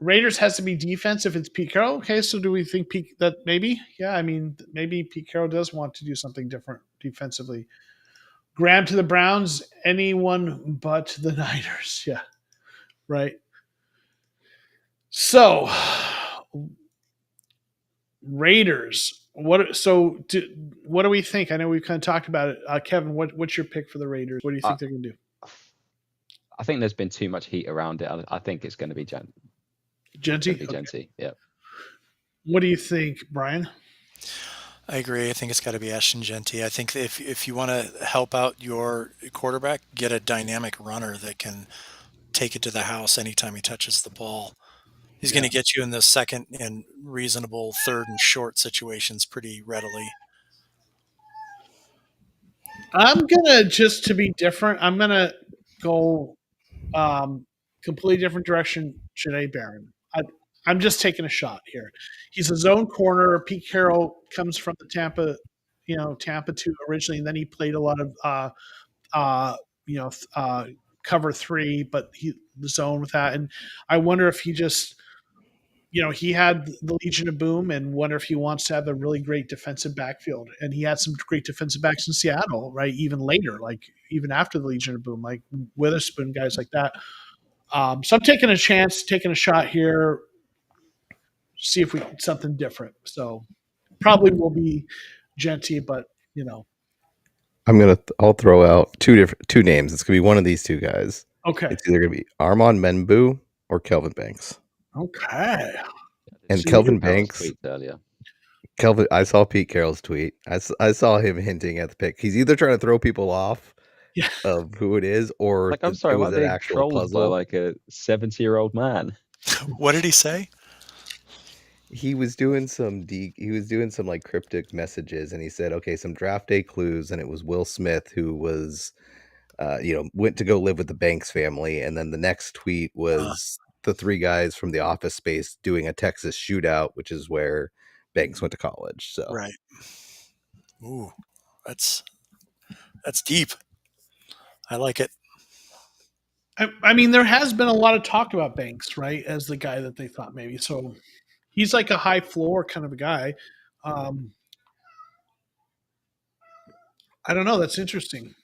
Raiders has to be defense if it's Pete Carroll. Okay, so do we think that maybe? Yeah, I mean, maybe Pete Carroll does want to do something different defensively. Graham to the Browns, anyone but the Niners. Yeah, right. So, Raiders. What do we think? I know we've kind of talked about it. Kevin, what's your pick for the Raiders? What do you think they're going to do? I think there's been too much heat around it. I think it's going to be Genty. Genty. Yeah. What do you think, Brian? I agree. I think it's got to be Ashton Genty. I think if you want to help out your quarterback, get a dynamic runner that can take it to the house anytime he touches the ball. He's going to get you in the second and reasonable third and short situations pretty readily. I'm gonna, just to be different, I'm gonna go completely different direction. Janae Barron. I'm just taking a shot here. He's a zone corner. Pete Carroll comes from the Tampa 2 originally, and then he played a lot of cover 3, but he zone with that. And I wonder if he just, he had the Legion of Boom, and wonder if he wants to have a really great defensive backfield. And he had some great defensive backs in Seattle, right? Even later, like even after the Legion of Boom, like Witherspoon, guys like that. So I'm taking a chance, taking a shot here, see if we can something different. So probably will be Genty, but I'll throw out two names. It's gonna be one of these two guys. Okay. It's either gonna be Armand Menbu or Kelvin Banks. Okay. And Kelvin Banks. I saw Pete Carroll's tweet. I saw him hinting at the pick. He's either trying to throw people off of who it is, or I'm sorry, it was an actual puzzle. By like a 70-year-old man. What did he say? He was doing some like cryptic messages, and he said, okay, some draft day clues, and it was Will Smith who was went to go live with the Banks family, and then the next tweet was the 3 guys from the Office Space doing a Texas shootout, which is where Banks went to college. So right. Ooh, that's deep. I like it. I mean, there has been a lot of talk about Banks, right, as the guy that they thought maybe. So he's like a high floor kind of a guy. I don't know. That's interesting.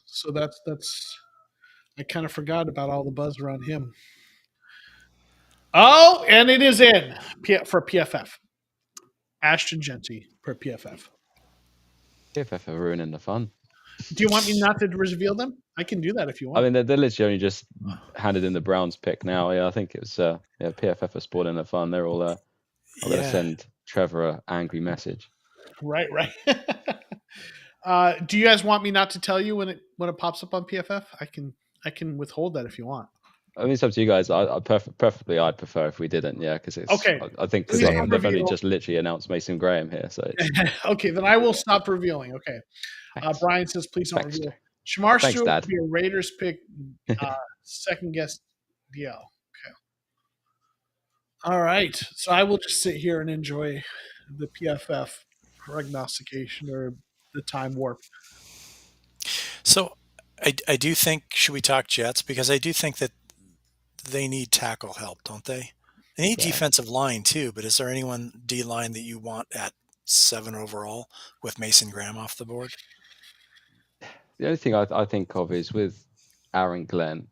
So that's I kind of forgot about all the buzz around him. Oh, and it is in for PFF. Ashton Genty per PFF. PFF are ruining the fun. Do you want me not to reveal them? I can do that if you want. I mean, they're literally only just handed in the Browns pick now. Yeah, I think it was PFF are spoiling the fun. They're all I'm going to send Trevor an angry message. Right. Do you guys want me not to tell you when it pops up on PFF? I can withhold that if you want. I mean, it's up to you guys. Preferably, I'd prefer if we didn't. Yeah, because it's okay. I think they've only just literally announced Mason Graham here. So okay, then I will stop revealing. Okay, Brian says please don't reveal. Shamar Stewart will be a Raiders pick, second guest DL. Okay. All right, so I will just sit here and enjoy the PFF prognostication or the time warp. So I do think, should we talk Jets? Because I do think that they need tackle help, don't they? They need defensive line too, but is there anyone D-line that you want at 7 overall with Mason Graham off the board? The only thing I think of is with Aaron Glenn,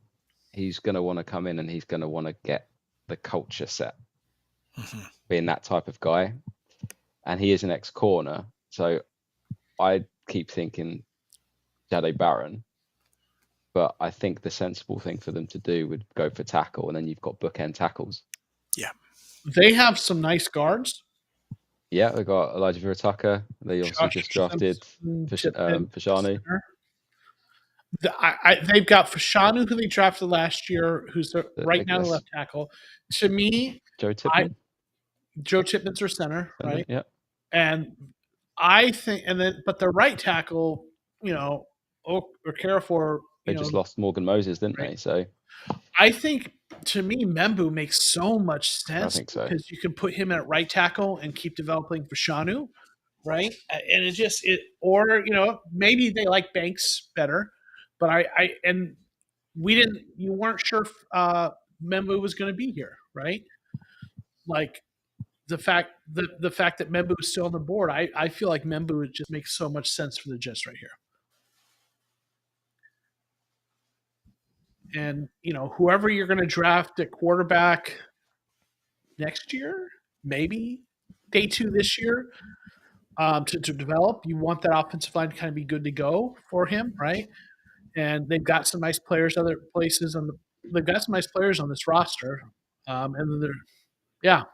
he's going to want to come in and he's going to want to get the culture set, being that type of guy. And he is an ex-corner, so I keep thinking Jade Barron, but I think the sensible thing for them to do would go for tackle, and then you've got bookend tackles. Yeah. They have some nice guards. Yeah, they've got Elijah Vera-Tucker. They also just drafted Fashanu. They've got Fashanu, who they drafted last year, who's right now the left tackle. To me, Joe Tippmann. Joe Tippmann's their center, right? Yeah. And I think, but the right tackle, Okafor. They just lost Morgan Moses, didn't they? So I think, to me, Membu makes so much sense. I think so. Because you can put him at right tackle and keep developing Fashanu, right? And maybe they like Banks better, but you weren't sure if Membu was going to be here, right? Like the fact that Membu is still on the board, I feel like Membu would just make so much sense for the Jets right here. And whoever you're going to draft at quarterback next year, maybe day 2 this year, to develop, you want that offensive line to kind of be good to go for him, right? And they've got some nice players other places they've got some nice players on this roster, and then yeah.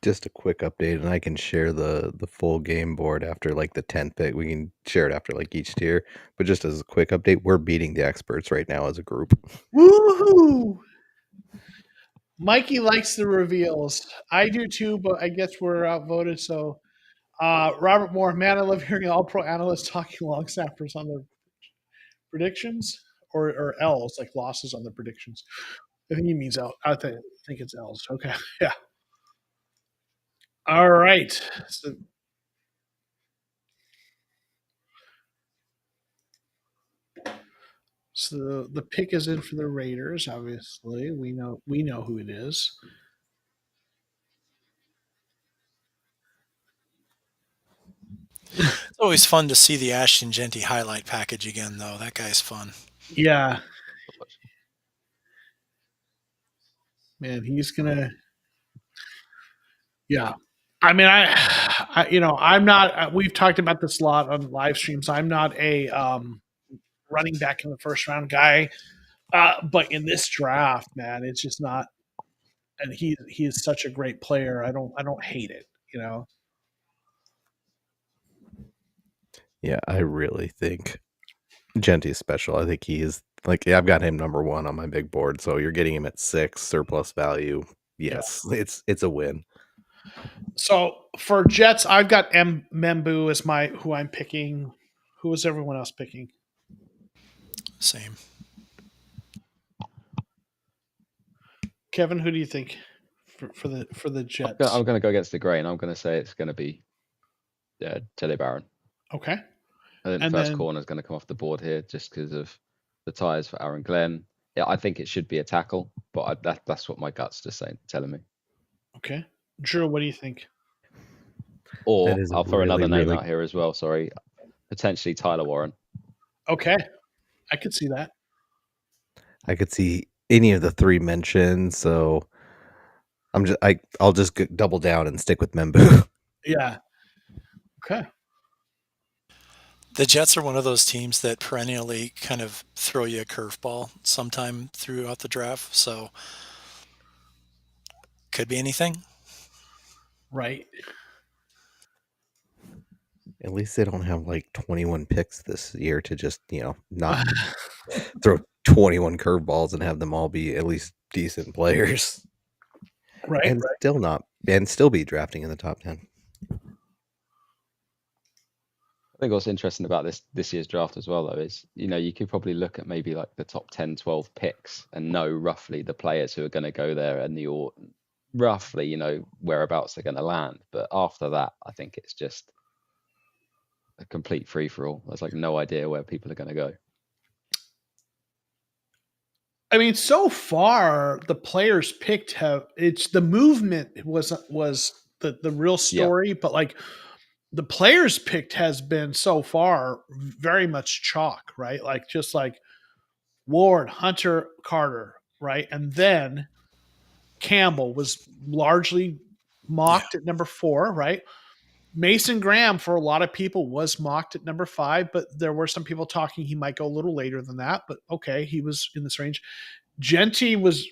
Just a quick update, and I can share the full game board after like the 10th pick. We can share it after like each tier, but just as a quick update, we're beating the experts right now as a group. Woohoo! Mikey likes the reveals. I do too, but I guess we're outvoted. So, Robert Moore, man, I love hearing all pro analysts talking long snappers on their predictions, or L's, like losses on the predictions. I think he means L. I think it's L's. Okay, yeah. All right. So the pick is in for the Raiders. Obviously, we know who it is. It's always fun to see the Ashton Genty highlight package again, though. That guy's fun. Yeah. Man, he's gonna. Yeah. I mean, I'm not. We've talked about this a lot on live streams. I'm not a running back in the first round guy, but in this draft, man, it's just not. And he is such a great player. I don't hate it. Yeah, I really think Genty's special. I think he is I've got him number 1 on my big board. So you're getting him at 6 surplus value. Yes, yeah. It's a win. So for Jets, I've got Membu as who I'm picking. Who is everyone else picking? Same. Kevin, who do you think for the Jets? I'm going to go against the grain. I'm going to say it's going to be Teddy Barron. Okay. I think the first corner is going to come off the board here just because of the ties for Aaron Glenn. Yeah, I think it should be a tackle, but that's what my gut's just telling me. Okay. Drew, what do you think? Or I'll throw another name out here as well. Sorry. Potentially Tyler Warren. Okay. I could see that. I could see any of the 3 mentioned, so I'll just double down and stick with Membu. Yeah. Okay. The Jets are one of those teams that perennially kind of throw you a curveball sometime throughout the draft, so could be anything. Right. At least they don't have like 21 picks this year to just, not throw 21 curveballs and have them all be at least decent players. Right. And still be drafting in the top 10. I think what's interesting about this year's draft as well, though, is, you could probably look at maybe like the top 10, 12 picks and know roughly the players who are going to go there and roughly, whereabouts they're going to land. But after that, I think it's just a complete free-for-all. There's like no idea where people are going to go. I mean, so far the players picked the movement was the real story, but like the players picked has been so far very much chalk, right? Like just like Ward, Hunter, Carter, right? And then Campbell was largely mocked at number 4, right? Mason Graham, for a lot of people, was mocked at number 5, but there were some people talking he might go a little later than that. But okay, he was in this range. Genty was,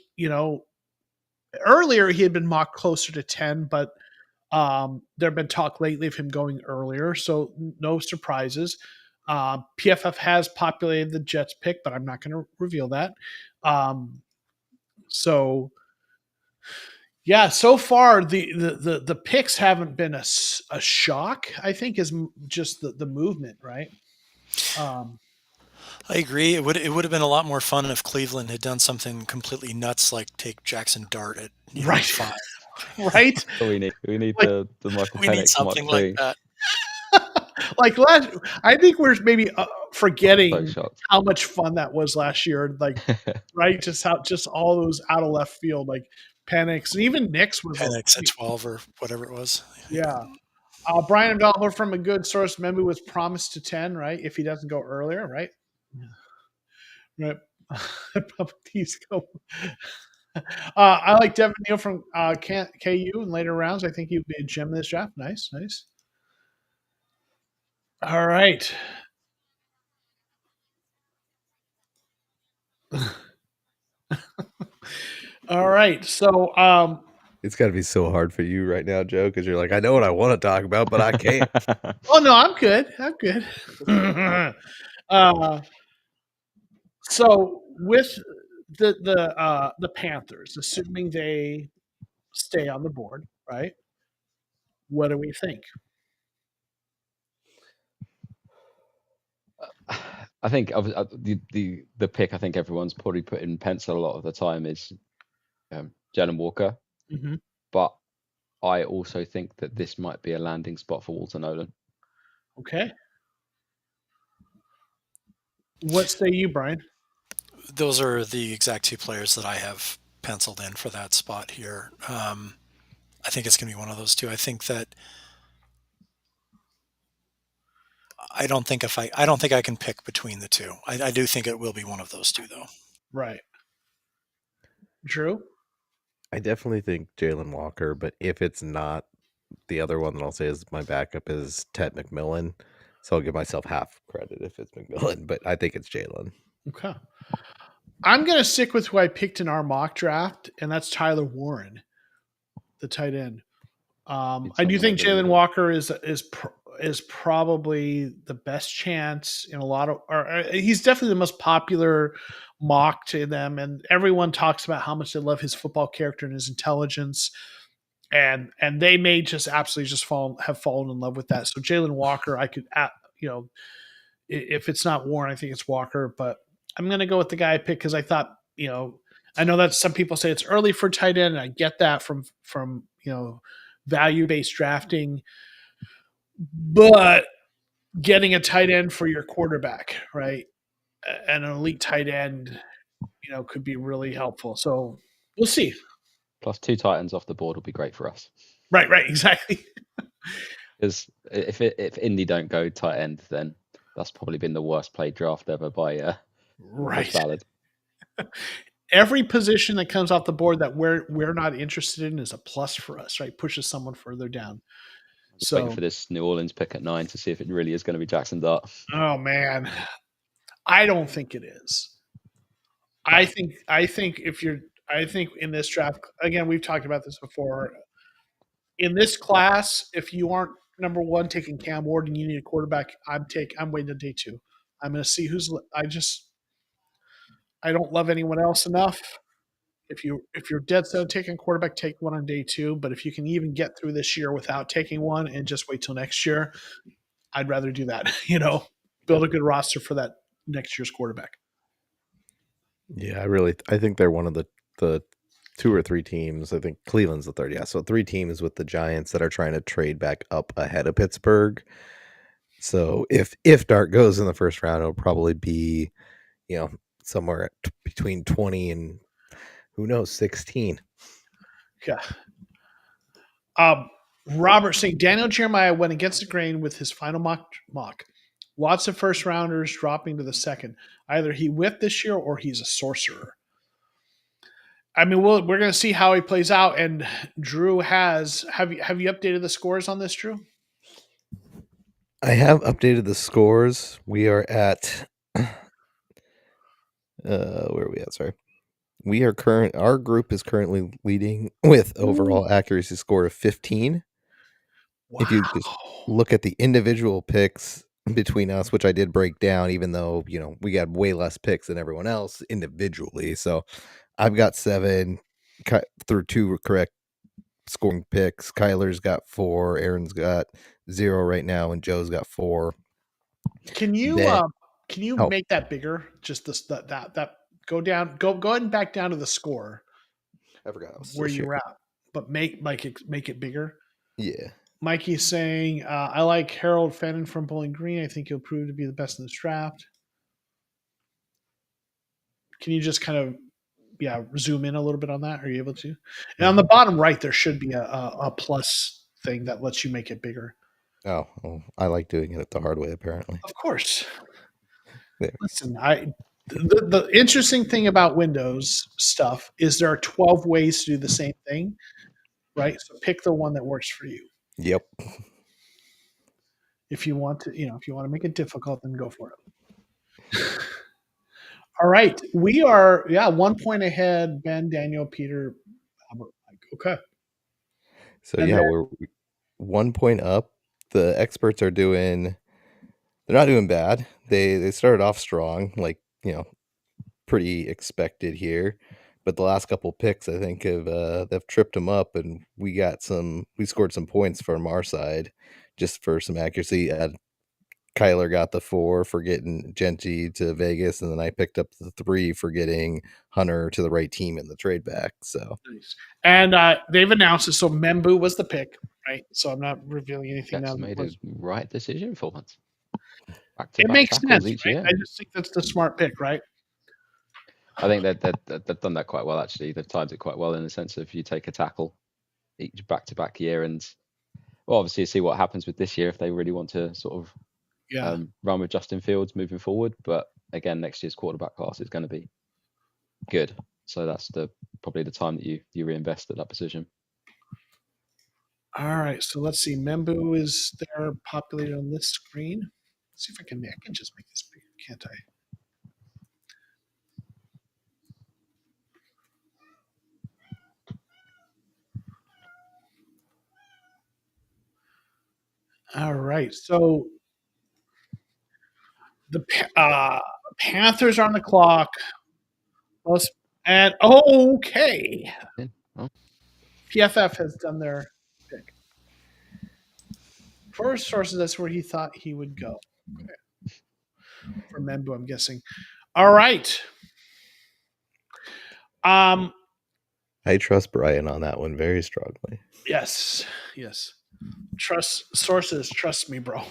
earlier he had been mocked closer to 10, but there have been talk lately of him going earlier, so no surprises. PFF has populated the Jets pick, but I'm not going to reveal that. So yeah, so far the picks haven't been a shock. I think is just the movement, right? I agree. It would have been a lot more fun if Cleveland had done something completely nuts, like take Jackson Dart at 5. Right? So we need the Michael Penix something like that. Like I think we're maybe forgetting So how much fun that was last year. Like, right, just all those out of left field like Penix and even Nick's was Penix at 12 or whatever it was. yeah. Brian Valhor from a good source, Membu was promised to 10, right? If he doesn't go earlier, right? Right. Please go. I like Devin Neal from KU in later rounds. I think he would be a gem in this draft. Nice, nice. All right. All right. So it's got to be so hard for you right now, Joe, because you're like, I know what I want to talk about, but I can't. oh no, I'm good. I'm good. So with the Panthers, assuming they stay on the board, right? What do we think? I think the pick I think everyone's probably put in pencil a lot of the time is Jalen Walker, but I also think that this might be a landing spot for Walter Nolan. Okay. What say you, Brian? Those are the exact two players that I have penciled in for that spot here. I think it's going to be one of those two. I think that I don't think I can pick between the two. I do think it will be one of those two, though. Right. Drew? I definitely think Jalen Walker, but if it's not, the other one that I'll say is my backup is Ted McMillan. So I'll give myself half credit if it's McMillan, but I think it's Jalen. Okay. I'm going to stick with who I picked in our mock draft, and that's Tyler Warren, the tight end. I do think Jalen Walker is probably the best chance in a lot of, or he's definitely the most popular mock to them, and everyone talks about how much they love his football character and his intelligence, and they may just absolutely just have fallen in love with that. So Jalen Walker, I could, if it's not Warren, I think it's Walker, but I'm going to go with the guy I picked because I thought, I know that some people say it's early for tight end, and I get that from value-based drafting, but getting a tight end for your quarterback, right, and an elite tight end, could be really helpful. So we'll see. Plus 2 tight ends off the board will be great for us. Right, exactly. Because if Indy don't go tight end, then that's probably been the worst played draft ever by right. Ballard. Every position that comes off the board that we're not interested in is a plus for us, right? Pushes someone further down. So waiting for this New Orleans pick at 9 to see if it really is going to be Jackson Dart. Oh man, I don't think it is. I think in this draft, again, we've talked about this before. In this class, if you aren't number one taking Cam Ward and you need a quarterback, I'm waiting on day 2. I'm going to see I don't love anyone else enough. If you're dead set on taking a quarterback, take one on day 2. But if you can even get through this year without taking one and just wait till next year, I'd rather do that. Build a good roster for that next year's quarterback. Yeah, I think they're one of the 2 or 3 teams. I think Cleveland's the third. Yeah, so 3 teams with the Giants that are trying to trade back up ahead of Pittsburgh. So if Dart goes in the first round, it'll probably be, somewhere between 20 and who knows, 16. Yeah. Robert saying Daniel Jeremiah went against the grain with his final mock. Lots of first rounders dropping to the second. Either he whipped this year or he's a sorcerer. I mean, we're going to see how he plays out. And Drew have you updated the scores on this, Drew? I have updated the scores. We are at where are we at? Sorry. Our group is currently leading with overall accuracy score of 15. Wow. If you just look at the individual picks between us, which I did break down, even though, we got way less picks than everyone else individually. So I've got 7 through 2 correct scoring picks. Kyler's got 4. Aaron's got 0 right now. And Joe's got 4. Can you make that bigger? Just that go down, go ahead and back down to the score. I forgot where you were at, but make it bigger. Yeah. Mikey's saying, I like Harold Fenton from Bowling Green. I think he'll prove to be the best in this draft. Can you just kind of, zoom in a little bit on that? Are you able to? And on the bottom right, there should be a plus thing that lets you make it bigger. Oh, well, I like doing it the hard way, apparently. Of course. There. Listen, the interesting thing about Windows stuff is there are 12 ways to do the same thing, right? So pick the one that works for you. Yep. If you want to, if you want to make it difficult, then go for it. All right, we are 1 point ahead. Ben, Daniel, Peter, Albert, Mike. Okay. So we're 1 point up. The experts are they're not doing bad. They started off strong, like, pretty expected here. But the last couple picks, I think, they've tripped them up, and we scored some points from our side just for some accuracy. Kyler got the 4 for getting Genty to Vegas, and then I picked up the 3 for getting Hunter to the right team in the trade back. So nice. And they've announced it. So Membu was the pick, right? So I'm not revealing anything now. Made a right decision for once. It makes sense. Each year. I just think that's the smart pick, right? I think they've done that quite well, actually. They've timed it quite well in the sense of you take a tackle each back-to-back year, and obviously see what happens with this year if they really want to sort of run with Justin Fields moving forward. But again, next year's quarterback class is going to be good, so that's probably the time that you reinvest at that position. All right, so let's see. Membu is there populated on this screen. Let's see if I can just make this bigger, can't I? All right, so the Panthers are on the clock. And okay, PFF has done their pick. First sources, that's where he thought he would go. Okay. For Membu, I'm guessing. All right. I trust Brian on that one very strongly. Yes. Trust sources. Trust me, bro.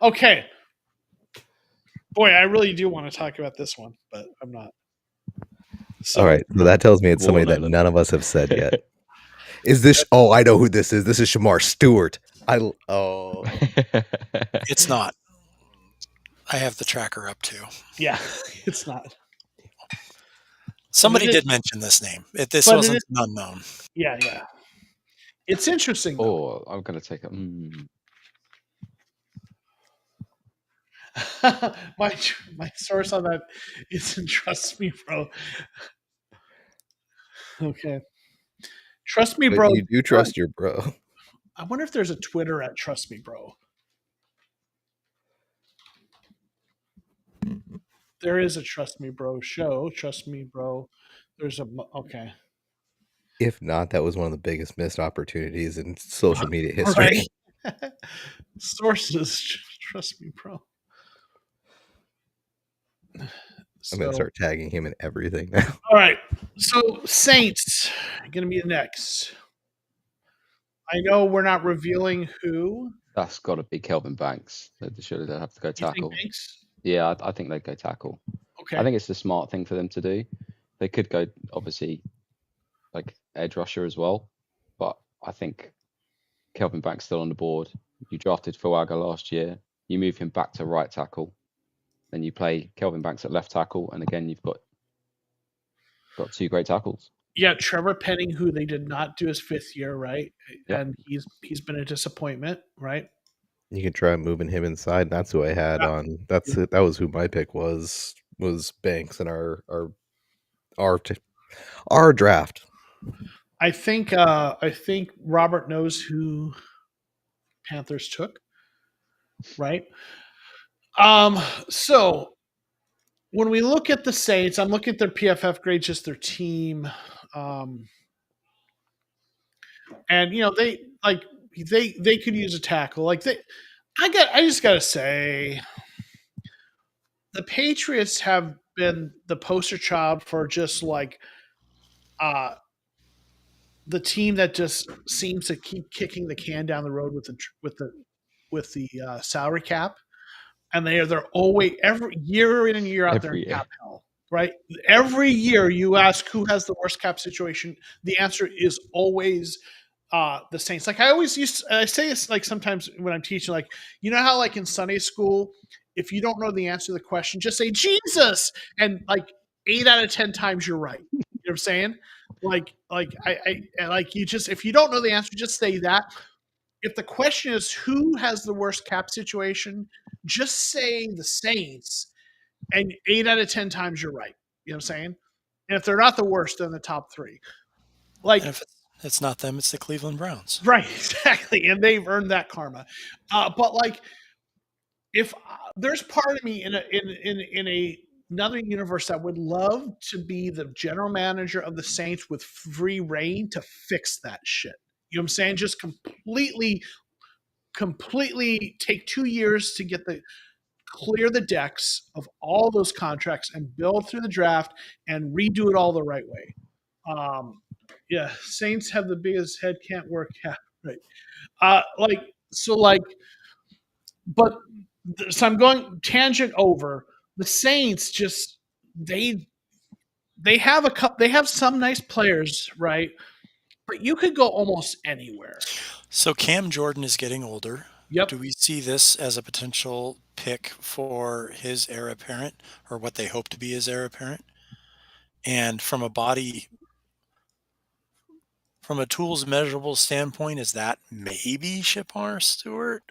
Okay. Boy, I really do want to talk about this one, but I'm not. So, all right. So that tells me it's somebody that none of us have said yet. Is this? Oh, I know who this is. This is Shamar Stewart. It's not. I have the tracker up too. Yeah, it's not. Somebody did mention this name. This wasn't an unknown. Yeah. It's interesting. Oh, I'm going to take it. My source on that isn't trust me, bro. Okay. Trust me, bro. You do trust your bro. I wonder if there's a Twitter at Trust Me, Bro. There is a Trust Me, Bro show. Trust Me, Bro. There's okay. If not, that was one of the biggest missed opportunities in social media history. Right. Sources, Trust Me, Bro. I'm going to start tagging him in everything now. All right. So Saints going to be the next. I know we're not revealing who. That's got to be Kelvin Banks. They should have to go tackle. Yeah, I think they'd go tackle. Okay. I think it's the smart thing for them to do. They could go, obviously, like edge rusher as well. But I think Kelvin Banks still on the board. You drafted Fuaga last year. You move him back to right tackle. Then you play Kelvin Banks at left tackle. And again, you've got 2 great tackles. Yeah, Trevor Penning, who they did not do his 5th year, right? Yep. And he's been a disappointment, right? You can try moving him inside. That's who I had on. That was who my pick was Banks in our draft. I think Robert knows who Panthers took, right? So when we look at the Saints, I'm looking at their PFF grade, just their team. And they could use a tackle. I just gotta say, the Patriots have been the poster child for just the team that just seems to keep kicking the can down the road with the salary cap, and they're always every year in and year out there in Every year. cap hell, right? Every year you ask who has the worst cap situation, the answer is always the Saints. Like I say this like sometimes when I'm teaching, like you know how like in Sunday school, if you don't know the answer to the question, just say Jesus, and like 8 out of 10 times you're right. You know what I'm saying? Like I like you just if you don't know the answer, just say that. If the question is who has the worst cap situation, just say the Saints, and 8 out of 10 times you're right. You know what I'm saying? And if they're not the worst, then the top 3. Like, and if it's not them, it's the Cleveland Browns. Right, exactly, and they've earned that karma. But like, if there's part of me in another universe that would love to be the general manager of the Saints with free reign to fix that shit. You know what I'm saying? Just completely take 2 years to get clear the decks of all those contracts and build through the draft and redo it all the right way. Yeah, Saints have the biggest head can't work. Yeah, right. But so I'm going tangent over. The Saints just they have they have some nice players, right? But you could go almost anywhere. So Cam Jordan is getting older. Yep. Do we see this as a potential pick for his heir apparent, or what they hope to be his heir apparent? And from a tools measurable standpoint, is that maybe Shapar Stewart?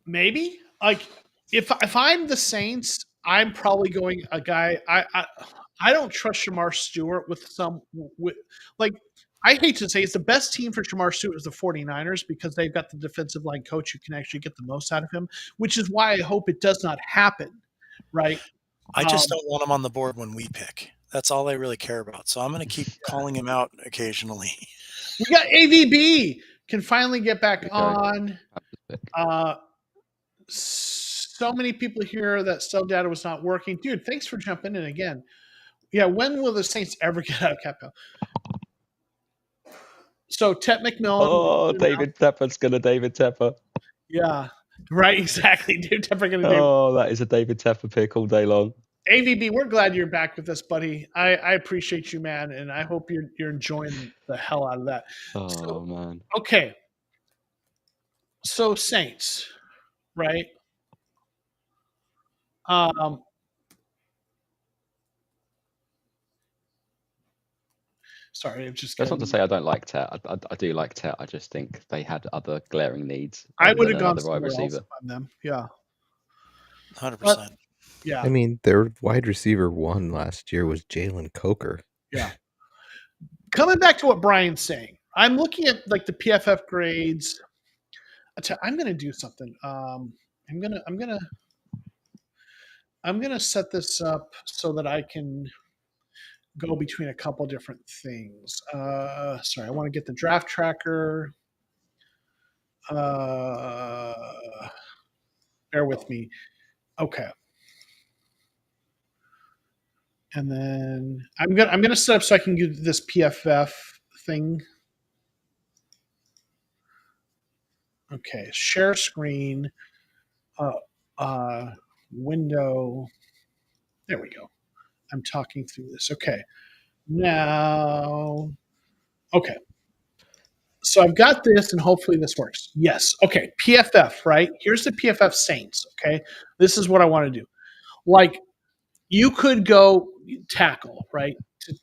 Maybe. Like if I'm the Saints, I'm probably going a guy. I don't trust Shamar Stewart with like I hate to say it's the best team for Shamar Stewart is the 49ers because they've got the defensive line coach who can actually get the most out of him, which is why I hope it does not happen. Right. I just don't want him on the board when we pick. That's all I really care about. So I'm going to keep calling him out occasionally. We got AVB can finally get back on. So many people here that sub data was not working. Dude, thanks for jumping in again. Yeah, when will the Saints ever get out of cap hell? So Ted McMillan. Oh, David Tepper's gonna David Tepper. Yeah, right, exactly. David Tepper gonna that is a David Tepper pick all day long. AVB, we're glad you're back with us, buddy. I appreciate you, man, and I hope you're enjoying the hell out of that. Oh, man. Okay. So Saints, right? Sorry, I'm just. That's not to say I don't like Tet. I do like Tet. I just think they had other glaring needs. I would have gone somewhere else on them. Yeah, 100%. Yeah. I mean, their wide receiver 1 last year was Jalen Coker. Yeah. Coming back to what Brian's saying, I'm looking at like the PFF grades. I'm going to do something. I'm going to set this up so that I can go between a couple different things. Sorry, I want to get the draft tracker. Bear with me. Okay. And then I'm gonna set up so I can do this PFF thing. Okay, share screen. Window. There we go. I'm talking through this. Okay. Now, okay. So I've got this, and hopefully this works. Yes. Okay. PFF, right? Here's the PFF Saints. Okay. This is what I want to do. Like, you could go tackle, right, to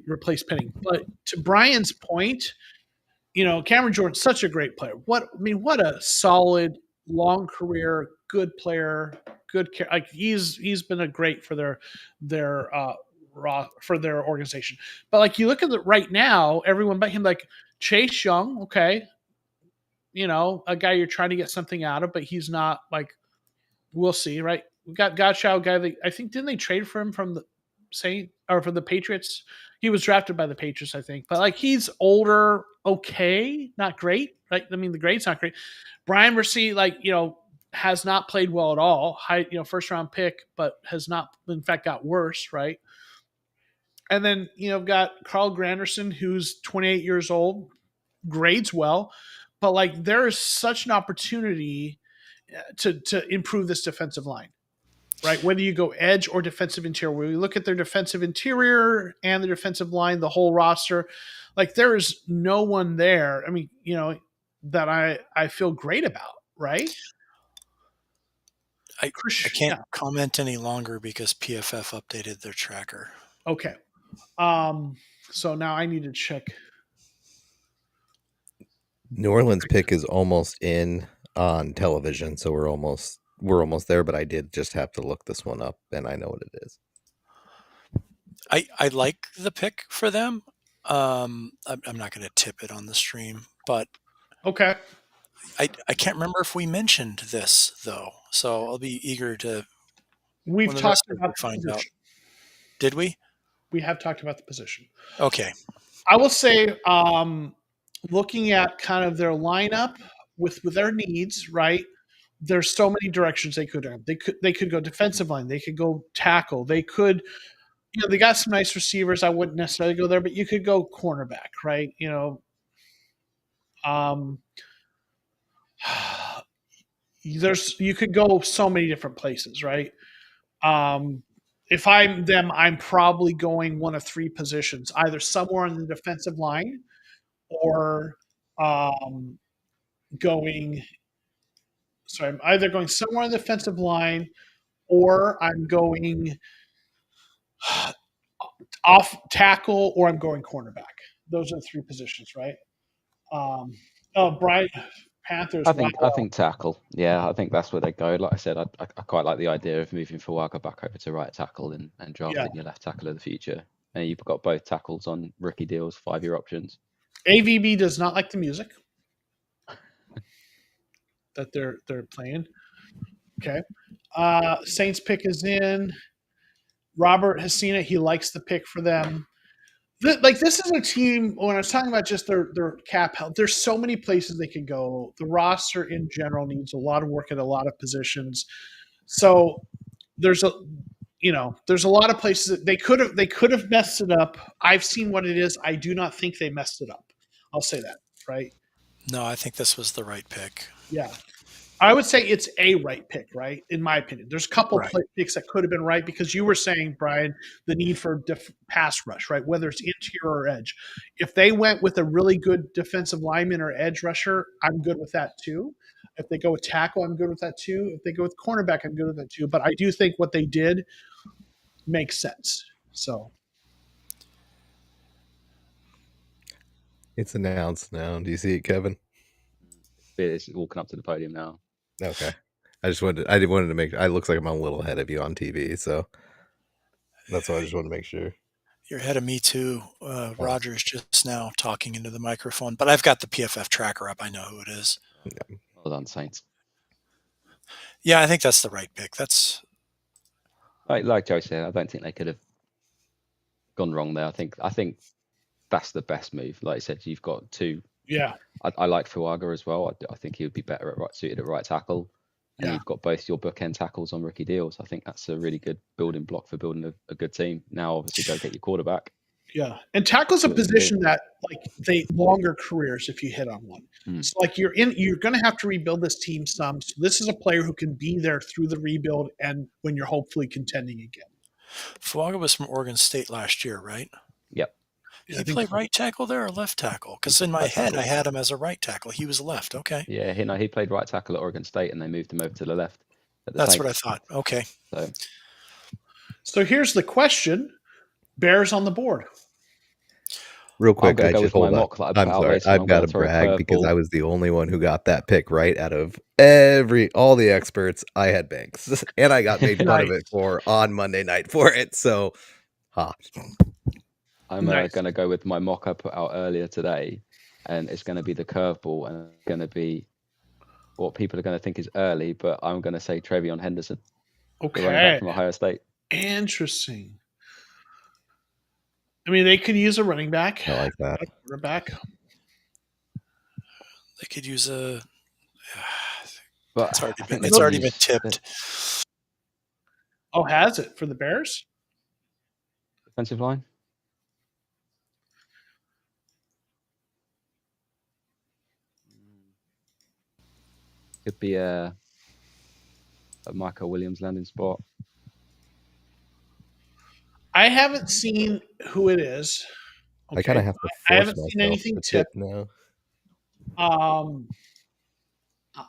replace Penning. But to Brian's point, you know, Cameron Jordan's such a great player. What a solid, long career, good player, good care. Like he's been a great for their for their organization. But like you look at it right now, everyone but him, like Chase Young, okay, you know, a guy you're trying to get something out of, but he's not like. We'll see, right? We got Gottschall, guy that I think didn't they trade for him from the from the Patriots? He was drafted by the Patriots, I think. But like he's older, okay, not great. Right? I mean, the grade's not great. Brian Versey, like, you know, has not played well at all. High, you know, first round pick, but has not in fact got worse, right? And then, got Carl Granderson, who's 28 years old, grades well, but like there is such an opportunity to improve this defensive line, right? Whether you go edge or defensive interior, when we look at their defensive interior and the defensive line, the whole roster, like there is no one there. I mean, that I feel great about, right? I can't comment any longer because PFF updated their tracker. Okay. So now I need to check. New Orleans pick is almost in on television, so we're almost there, but I did just have to look this one up and I know what it is. I like the pick for them. I'm not going to tip it on the stream, but okay. I can't remember if we mentioned this though, so I'll be eager to. We've talked about the find position. out. Did we? We have talked about the position. Okay. I will say, looking at kind of their lineup with their needs, right? There's so many directions they could have. They could go defensive line. They could go tackle. They could, they got some nice receivers. I wouldn't necessarily go there, but you could go cornerback, right? You could go so many different places, right? If I'm them, I'm probably going one of three positions, either somewhere on the defensive line or going. So I'm either going somewhere on the defensive line or I'm going off tackle or I'm going cornerback. Those are the three positions, right? Brian Panthers. I think tackle. Yeah, I think that's where they go. Like I said, I quite like the idea of moving Fuaga back over to right tackle and drafting your left tackle of the future. And you've got both tackles on rookie deals, 5-year options. AVB does not like the music that they're playing. Okay. Saints pick is in. Robert has seen it. He likes the pick for them. This is a team, when I was talking about just their cap health, there's so many places they can go. The roster in general needs a lot of work at a lot of positions. So there's a lot of places that they could have messed it up. I've seen what it is. I do not think they messed it up. I'll say that, right? No, I think this was the right pick. Yeah. I would say it's a right pick, right? In my opinion, there's a couple picks that could have been right because you were saying, Brian, the need for pass rush, right? Whether it's interior or edge. If they went with a really good defensive lineman or edge rusher, I'm good with that too. If they go with tackle, I'm good with that too. If they go with cornerback, I'm good with that too. But I do think what they did makes sense. So it's announced now. Do you see it, Kevin? It's walking up to the podium now. Okay. I wanted to make. It looks like I'm a little ahead of you on TV, so that's why I just want to make sure. You're ahead of me too. Roger's just now talking into the microphone, but I've got the PFF tracker up. I know who it is. Yeah. Well done, Saints. Yeah, I think that's the right pick. That's like Joe said. I don't think they could have gone wrong there. I think that's the best move. Like I said, you've got two. Yeah. I like Fuaga as well. I think he would be better suited at right tackle. And you've got both your bookend tackles on rookie deals. I think that's a really good building block for building a good team. Now, obviously, go get your quarterback. Yeah, and tackle's a position that they longer careers if you hit on one. So you're going to have to rebuild this team some. So this is a player who can be there through the rebuild and when you're hopefully contending again. Fuaga was from Oregon State last year, right? Yep. Did he play right tackle there or left tackle? Because in my head, I had him as a right tackle. He was left. Okay. Yeah, he played right tackle at Oregon State, and they moved him over to the left. That's what I thought. Okay. So here's the question: Bears on the board. Real quick, I'm sorry. I've got to brag because I was the only one who got that pick right out of all the experts. I had Banks, and I got made fun of it on Monday night for it. So, I'm going to go with my mock I put out earlier today, and it's going to be the curveball, and it's going to be what people are going to think is early, but I'm going to say Trevion Henderson. Okay. The running back from Ohio State. Interesting. I mean, they could use a running back. I like that. A quarterback. They could use a. But it's already been tipped. Oh, has it for the Bears? Defensive line? Could be a Michael Williams landing spot. I haven't seen who it is. Okay. I kind of have to I force haven't seen myself anything to tip. tip now.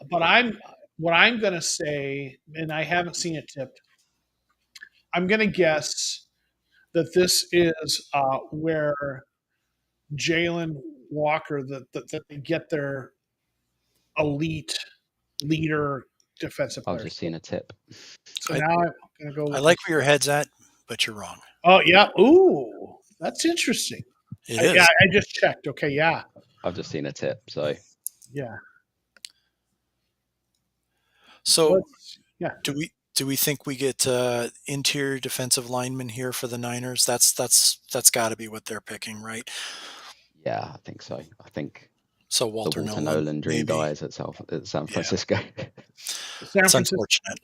But what I'm going to say, and I haven't seen it tipped, I'm going to guess that this is where Jalen Walker, that they get their elite leader defensive I player. was just seeing a tip. So now I'm going to go with I like where your head's at, but you're wrong. Oh, yeah. Ooh, that's interesting. It is. Yeah, I just checked. Okay, yeah. I've just seen a tip, so. Yeah. So, yeah. Do we think we get interior defensive linemen here for the Niners? That's got to be what they're picking, right? Yeah, I think so. I think so. Walter Nolan dream maybe. dies at San Francisco. It's unfortunate.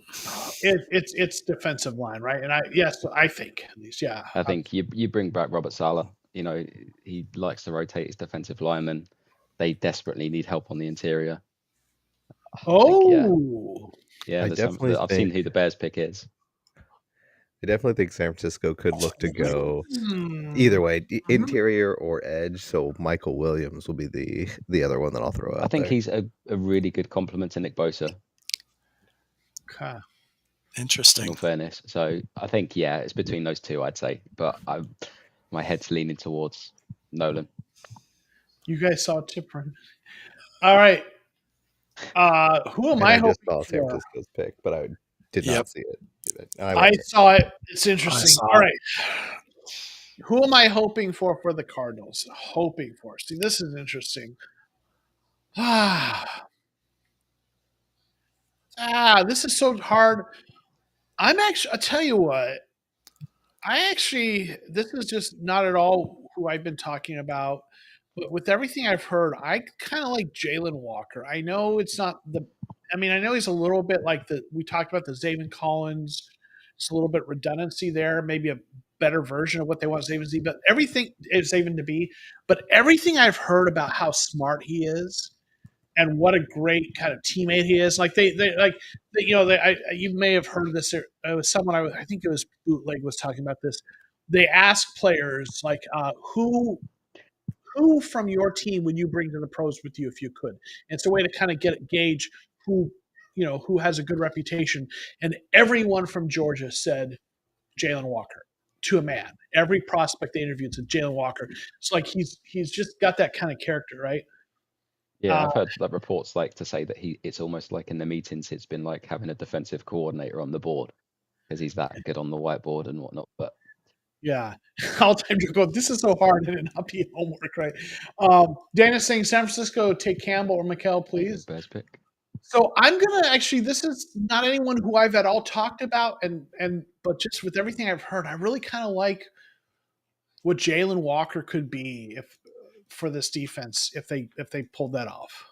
It's defensive line, right? And I think at least, yeah. I think you bring back Robert Saleh. You know, he likes to rotate his defensive linemen. They desperately need help on the interior. I've seen who the Bears pick is. I definitely think San Francisco could look to go either way, interior or edge. So Michael Williams will be the other one that I'll throw out. I think he's a really good complement to Nick Bosa. Okay. Interesting. In all fairness, so I think it's between those two, I'd say. But my head's leaning towards Nolan. You guys saw Tiprin. All right. Who am I hoping just saw San Francisco's pick, but I did not see it. I saw it. It's interesting. All right. Who am I hoping for the Cardinals? Hoping for. See, this is interesting. This is so hard. I'll tell you what. This is just not at all who I've been talking about. But with everything I've heard, I kind of like Jalen Walker. I know it's not I know he's a little bit like we talked about the Zaven Collins. It's a little bit redundancy there, maybe a better version of what they want Zaven to be, but everything is Zaven to be. But everything I've heard about how smart he is and what a great kind of teammate he is, like you may have heard this. It was someone I think it was Bootleg was talking about this. They ask players like who from your team would you bring to the pros with you if you could? And it's a way to kind of gauge who has a good reputation. And everyone from Georgia said Jalen Walker to a man. Every prospect they interviewed said Jalen Walker. It's like he's just got that kind of character, right? Yeah, I've heard that reports like to say that it's almost like in the meetings it's been like having a defensive coordinator on the board because he's that good on the whiteboard and whatnot. But yeah, all time to go. This is so hard and it not be homework, right? Dana's saying San Francisco take Campbell or McHale, please. Best pick. So I'm gonna this is not anyone who I've at all talked about, but just with everything I've heard, I really kind of like what Jalen Walker could be for this defense if they pulled that off.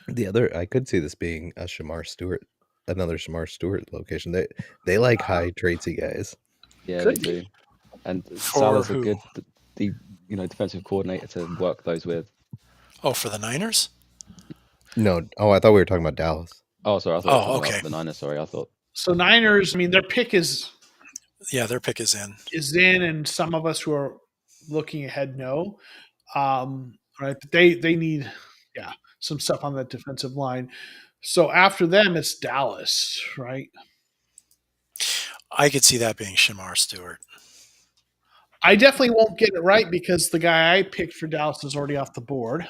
I could see this being a Shamar Stewart, another Shamar Stewart location. They like high traitsy guys. Yeah, they do. And Salah's a good defensive coordinator to work those with. Oh, for the Niners? No. Oh, I thought we were talking about Dallas. Oh, sorry. I thought we were talking about the Niners. Sorry, I thought. So Niners, their pick is. Yeah, their pick is in. And some of us who are looking ahead know. Right. But they need, some stuff on that defensive line. So after them, it's Dallas, right? I could see that being Shamar Stewart. I definitely won't get it right because the guy I picked for Dallas is already off the board.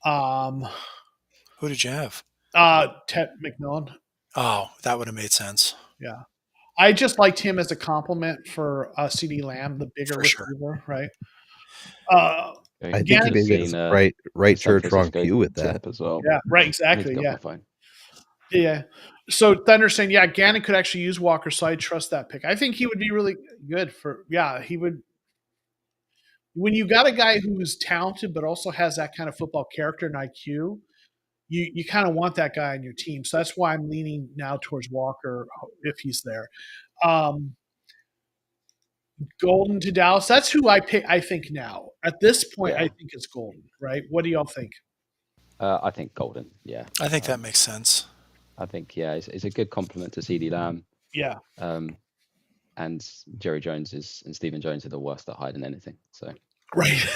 Who did you have? Ted McMillan. Oh, that would have made sense. Yeah. I just liked him as a compliment for CeeDee Lamb, the bigger receiver, right? I think he maybe is right church, wrong pew with that as well. Yeah, right, exactly. Yeah. So Thunder saying, Gannon could actually use Walker, so I trust that pick. I think he would be really good he would. When you got a guy who's talented but also has that kind of football character and IQ, you kind of want that guy on your team. So that's why I'm leaning now towards Walker if he's there. Golden to Dallas. That's who I pick. I think now at this point, I think it's Golden. Right? What do y'all think? I think Golden. Yeah, I think that makes sense. I think it's a good compliment to CD Lamb. Yeah. And Jerry Jones and Stephen Jones are the worst at hiding anything. So right.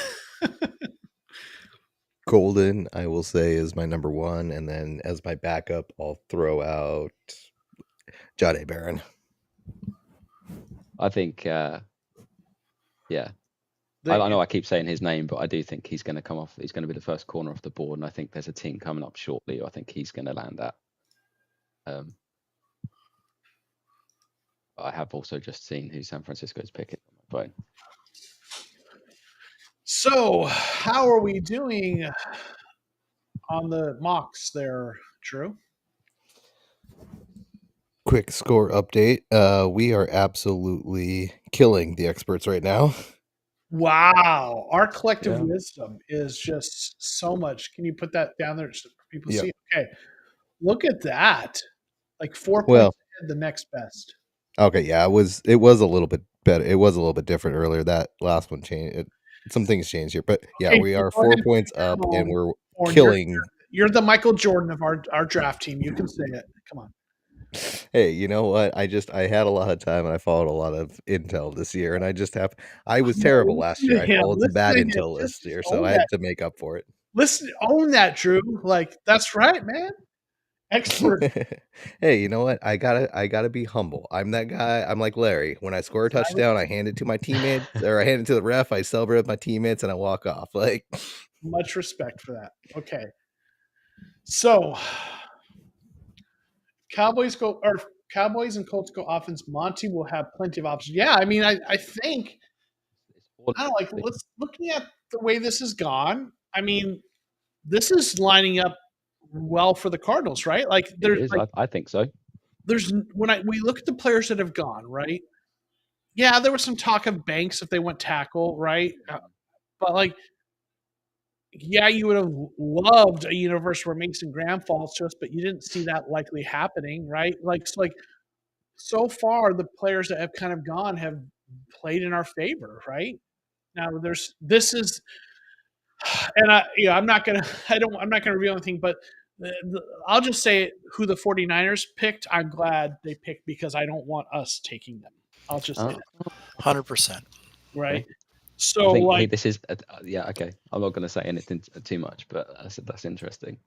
Golden, I will say, is my number one, and then as my backup, I'll throw out Jade Baron. I think, I know I keep saying his name, but I do think he's going to come off. He's going to be the first corner off the board, and I think there's a team coming up shortly. I think he's going to land that. I have also just seen who San Francisco's picking on my phone. So, how are we doing on the mocks there, Drew? Quick score update. We are absolutely killing the experts right now. Wow. Our collective wisdom is just so much. Can you put that down there so people see? Okay. Look at that. Like 4 points ahead, the next best. Okay, yeah, it was a little bit better. It was a little bit different earlier. That last one changed. Some things changed here, but yeah, we are 4 points up, and we're killing. You're the Michael Jordan of our draft team. You can say it. Come on. Hey, you know what? I had a lot of time, and I followed a lot of intel this year, and I was terrible last year. I followed the bad intel list year, so I had to make up for it. Listen, own that, Drew. Like, that's right, man. Expert. Hey, you know what? I gotta be humble. I'm that guy. I'm like Larry. When I score a touchdown, I hand it to my teammates, or I hand it to the ref. I celebrate with my teammates, and I walk off. Like, much respect for that. Okay, so Cowboys and Colts go offense. Monty will have plenty of options. Yeah, I mean, I think I don't like. Let's looking at the way this has gone. I mean, this is lining up well for the Cardinals, right? Like, there's, I think so. There's we look at the players that have gone, right? Yeah, there was some talk of Banks if they went tackle, right? But like, yeah, you would have loved a universe where Mason Graham falls to us, but you didn't see that likely happening, right? So far, the players that have kind of gone have played in our favor, right? Now I'm not gonna reveal anything, but I'll just say who the 49ers picked. I'm glad they picked because I don't want us taking them. I'll just say that. 100%. Right. Okay. So this is okay. I'm not going to say anything too much, but that's interesting.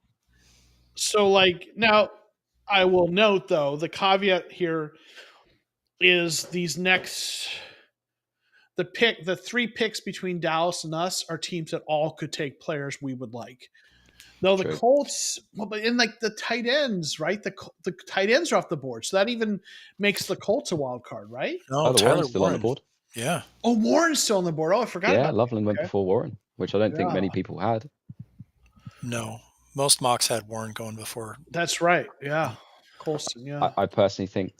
So now, I will note though the caveat here is these next. The 3 picks between Dallas and us are teams that all could take players we would like. Though the Colts, but in the tight ends, right? The tight ends are off the board, so that even makes the Colts a wild card, right? No, Warren's still on the board. Yeah. Oh, Warren's still on the board. Oh, I forgot. Yeah, Loveland went before Warren, which I don't think many people had. No, most mocks had Warren going before. That's right. Yeah, Colson. Yeah. I personally think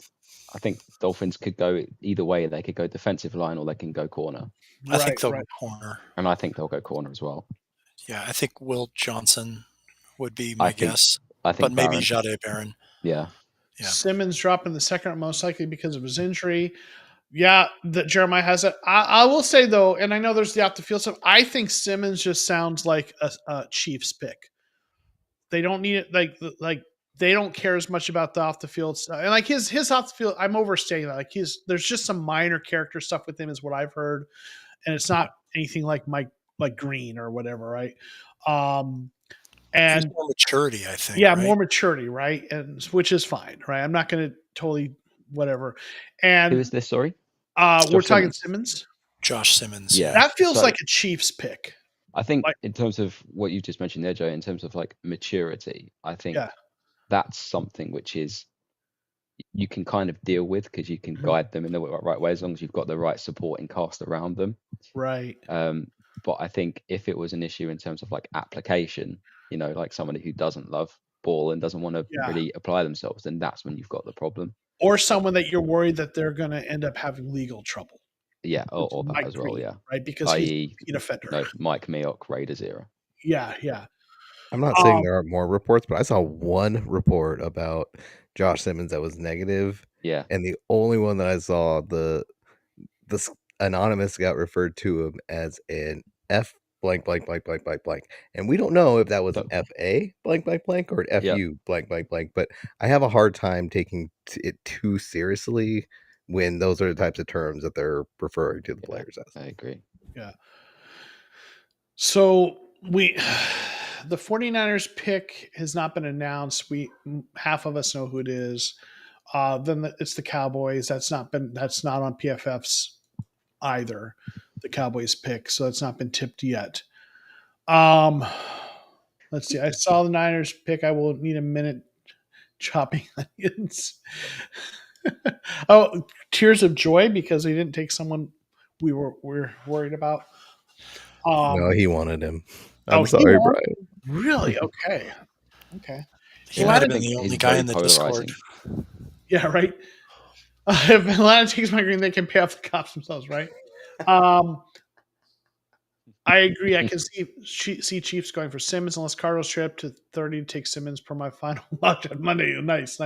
Dolphins could go either way. They could go defensive line or they can go corner. I think they'll go corner. And I think they'll go corner as well. Yeah, I think Will Johnson would be my guess. I think but maybe Jade Baron. Yeah. Simmons dropping the second most likely because of his injury. Yeah, that Jeremiah has it. I will say though, and I know there's the off the field stuff. I think Simmons just sounds like a Chiefs pick. They don't need it like they don't care as much about the off the field stuff. And like his off the field, I'm overstating that. Like there's just some minor character stuff with him, is what I've heard, and it's not anything like like Green or whatever, right? And more maturity, I think. Yeah, right? more maturity, right? And which is fine, right? I'm not going to totally whatever. And who is this? Sorry, we're talking Simmons. Josh Simmons. Yeah, that feels like a Chiefs pick. I think in terms of what you just mentioned there, Joe, in terms of like maturity, I think that's something which is you can kind of deal with because you can guide them in the right way as long as you've got the right supporting cast around them. Right. But I think if it was an issue in terms of like application, like somebody who doesn't love ball and doesn't want to really apply themselves, then that's when you've got the problem. Or someone that you're worried that they're going to end up having legal trouble. Yeah, or that as well, right? Because he's a repeat offender. Mike Mayock, Raiders era. Yeah. I'm not saying there aren't more reports, but I saw one report about Josh Simmons that was negative. Yeah. And the only one that I saw, the anonymous got referred to him as an blank, blank, blank, blank, blank, blank. And we don't know if that was an But- FA blank, blank, blank, or an Yep. FU blank, blank, blank. But I have a hard time taking it too seriously when those are the types of terms that they're referring to the players as. I agree. Yeah. So the 49ers pick has not been announced. Half of us know who it is. Then it's the Cowboys. That's not on PFF's either. The Cowboys pick, so that's not been tipped yet. Let's see. I saw the Niners pick. I will need a minute chopping onions. Oh, tears of joy because they didn't take someone we're worried about. No, he wanted him. I'm sorry, Brian. Really? Okay. He might have been the only guy in the Discord. Yeah, right. If Atlanta takes my green, they can pay off the cops themselves, right? I agree. I can see Chiefs going for Simmons unless Cardinals trip to 30 to take Simmons per my final watch on Monday. Nice.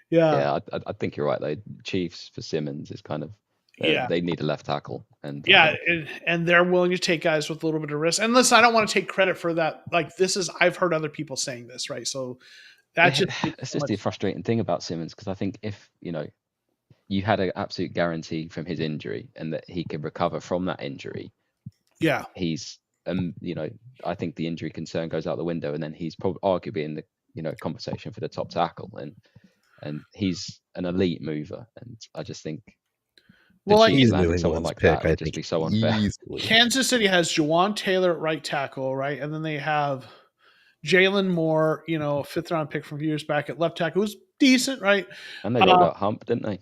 Yeah, I think you're right though. Chiefs for Simmons is kind of they need a left tackle, and and they're willing to take guys with a little bit of risk. And listen, I don't want to take credit for that. Like I've heard other people saying this, right? So that's it's just the frustrating thing about Simmons because I think if you had an absolute guarantee from his injury and that he could recover from that injury. Yeah, he's I think the injury concern goes out the window, and then he's probably arguably in the conversation for the top tackle, and he's an elite mover, and I just think he's landing someone like that would just be so unfair. Easily. Kansas City has Juwan Taylor at right tackle, right, and then they have Jalen Moore, a 5th round pick from years back at left tackle, who's decent, right? And they got Hump, didn't they?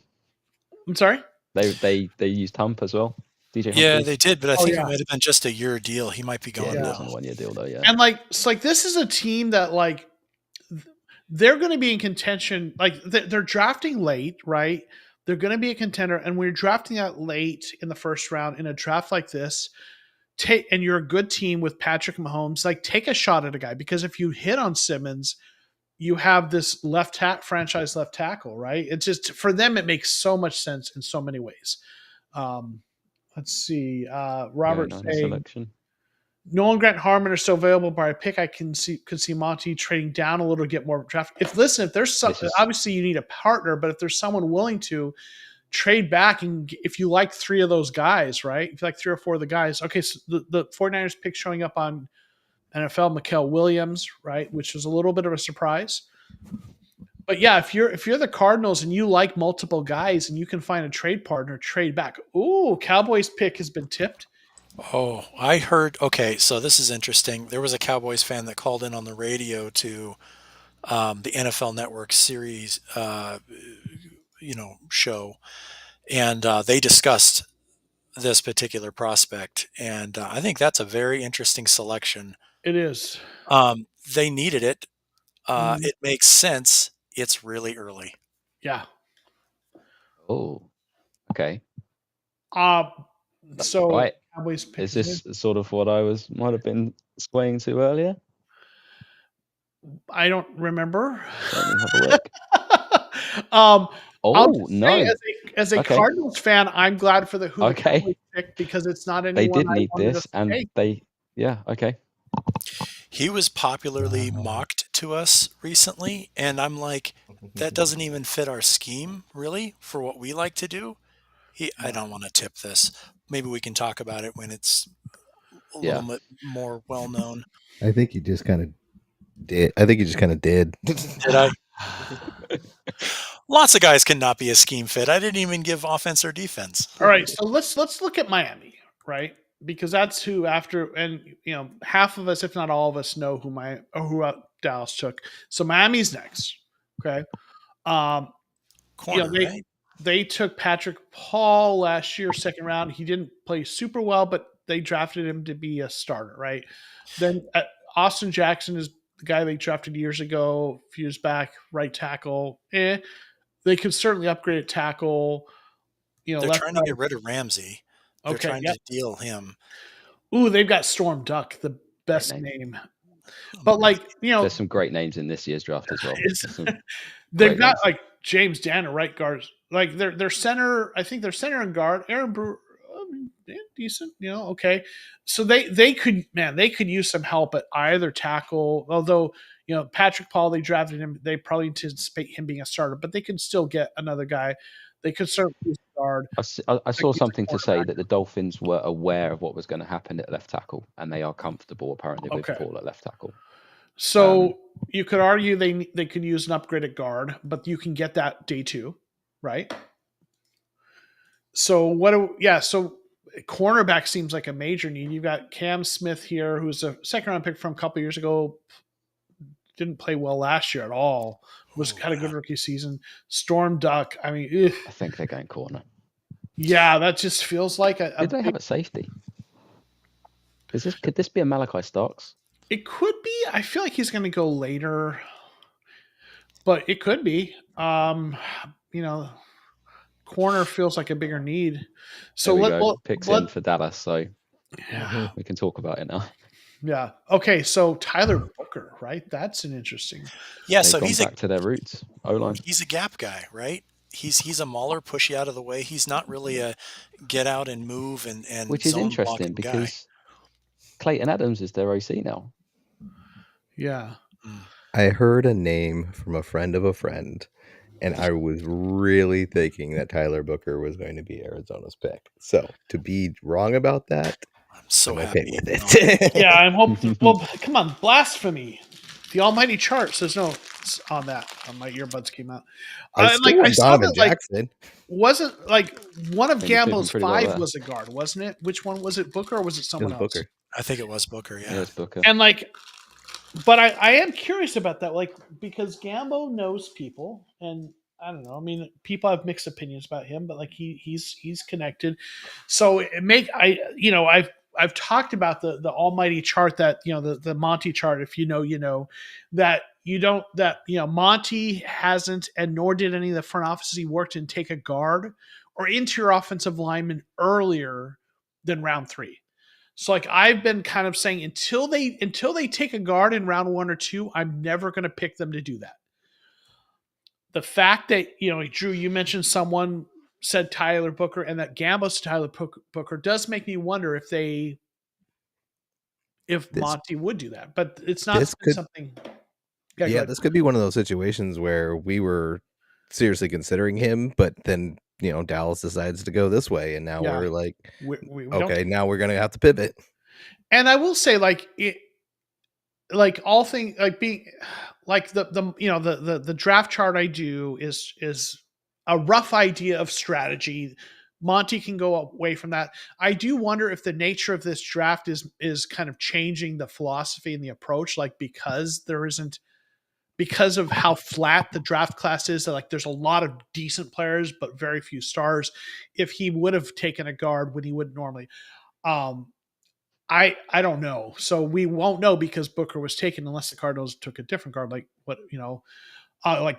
I'm sorry. They used Hump as well. DJ Humphries. Yeah, they did, but I think it might have been just a year deal. He might be gone now. It wasn't a 1 year deal though. Yeah, and it's like this is a team that they're going to be in contention. Like they're drafting late, right? They're going to be a contender, and we're drafting out late in the first round in a draft like this. And you're a good team with Patrick Mahomes. Take a shot at a guy because if you hit on Simmons, you have this franchise left tackle, right? It's just for them, it makes so much sense in so many ways. Let's see. Robert saying Nolan Grant Harmon are still available by a pick. I could see Monty trading down a little to get more draft. If there's obviously you need a partner, but if there's someone willing to trade back, and if you like 3 of those guys, right? If you like 3 or 4 of the guys, okay. So the 49ers pick showing up on NFL, Mikael Williams, right, which was a little bit of a surprise. But yeah, if you're the Cardinals and you like multiple guys and you can find a trade partner, trade back. Ooh, Cowboys pick has been tipped. Oh, I heard. Okay, so this is interesting. There was a Cowboys fan that called in on the radio to the NFL Network series, show, and they discussed this particular prospect, and I think that's a very interesting selection. It is. They needed it. It makes sense. It's really early. Yeah. Oh, okay. So right. Cowboys pick is this sort of what I might have been swaying to earlier? I don't remember. Let me have a look. No! As a Cardinals fan, I'm glad for the Cowboys pick because it's not anyone. They did need this, and okay. He was popularly mocked to us recently, and I'm like, that doesn't even fit our scheme, really, for what we like to do. I don't want to tip this. Maybe we can talk about it when it's a little bit more well known. I think he just kind of did. Did I? Lots of guys cannot be a scheme fit. I didn't even give offense or defense. All right, so let's look at Miami, right? Because that's who half of us, if not all of us, know who Dallas took. So Miami's next. Okay. Corner, right? They took Patrick Paul last year, 2nd round. He didn't play super well, but they drafted him to be a starter, right? Then Austin Jackson is the guy they drafted years ago, a few years back, right tackle. They could certainly upgrade at tackle. They're trying to get rid of Ramsey. They're trying to deal him. Ooh, they've got Storm Duck, the best name. But there's some great names in this year's draft as well. They've got James Danner, right guard. Their center, I think their center and guard, Aaron Brewer, decent, okay. So they could use some help at either tackle. Although Patrick Paul, they drafted him, they probably anticipate him being a starter, but they could still get another guy. They could certainly use a guard. I saw something to say that the Dolphins were aware of what was going to happen at left tackle, and they are comfortable apparently with Paul at left tackle. So you could argue they could use an upgraded guard, but you can get that day 2, right? So so cornerback seems like a major need. You've got Cam Smith here, who's a second-round pick from a couple years ago. Didn't play well last year at all. Had a good rookie season. Storm Duck. I mean, I think they're going corner. Yeah, that just feels like a. Did they have a safety? Could this be a Malachi Starks? It could be. I feel like he's going to go later, but it could be. Corner feels like a bigger need. So picks in for Dallas, so yeah, we can talk about it now. Yeah. Okay. So Tyler Booker, right? That's an interesting. Yeah. They've so gone he's back to their roots. O-line. He's a gap guy, right? He's a mauler, push you out of the way. He's not really a get out and move and which is interesting because Clayton Adams is their OC now. Yeah. I heard a name from a friend of a friend, and I was really thinking that Tyler Booker was going to be Arizona's pick. So to be wrong about that, I'm so I'm happy okay with it. Yeah, I'm hoping. Well, come on, blasphemy! The almighty chart says no on that. My earbuds came out. I saw that. Jackson. Wasn't one of Gamble's 5 was a guard, wasn't it? Which one was it? Booker or was it someone else? Booker. I think it was Booker. Yeah, it was Booker. And but I am curious about that, because Gambo knows people, and I don't know. I mean, people have mixed opinions about him, but he's connected. So I've talked about the almighty chart that the Monty chart. If you know, that Monty hasn't, and nor did any of the front offices he worked in, take a guard or interior offensive lineman earlier than round 3. So I've been kind of saying until they take a guard in round 1 or 2, I'm never going to pick them to do that. The fact that Drew, you mentioned someone said Tyler Booker, and that Gambo's Tyler Booker does make me wonder if Monty would do that, but it's not something. Yeah, this could be one of those situations where we were seriously considering him, but then Dallas decides to go this way, and now we're like, okay, now we're gonna have to pivot. And I will say, all things being the draft chart I do is a rough idea of strategy. Monty can go away from that. I do wonder if the nature of this draft is kind of changing the philosophy and the approach, because of how flat the draft class is, that there's a lot of decent players but very few stars. If he would have taken a guard when he would normally, I don't know. So we won't know because Booker was taken unless the Cardinals took a different guard, like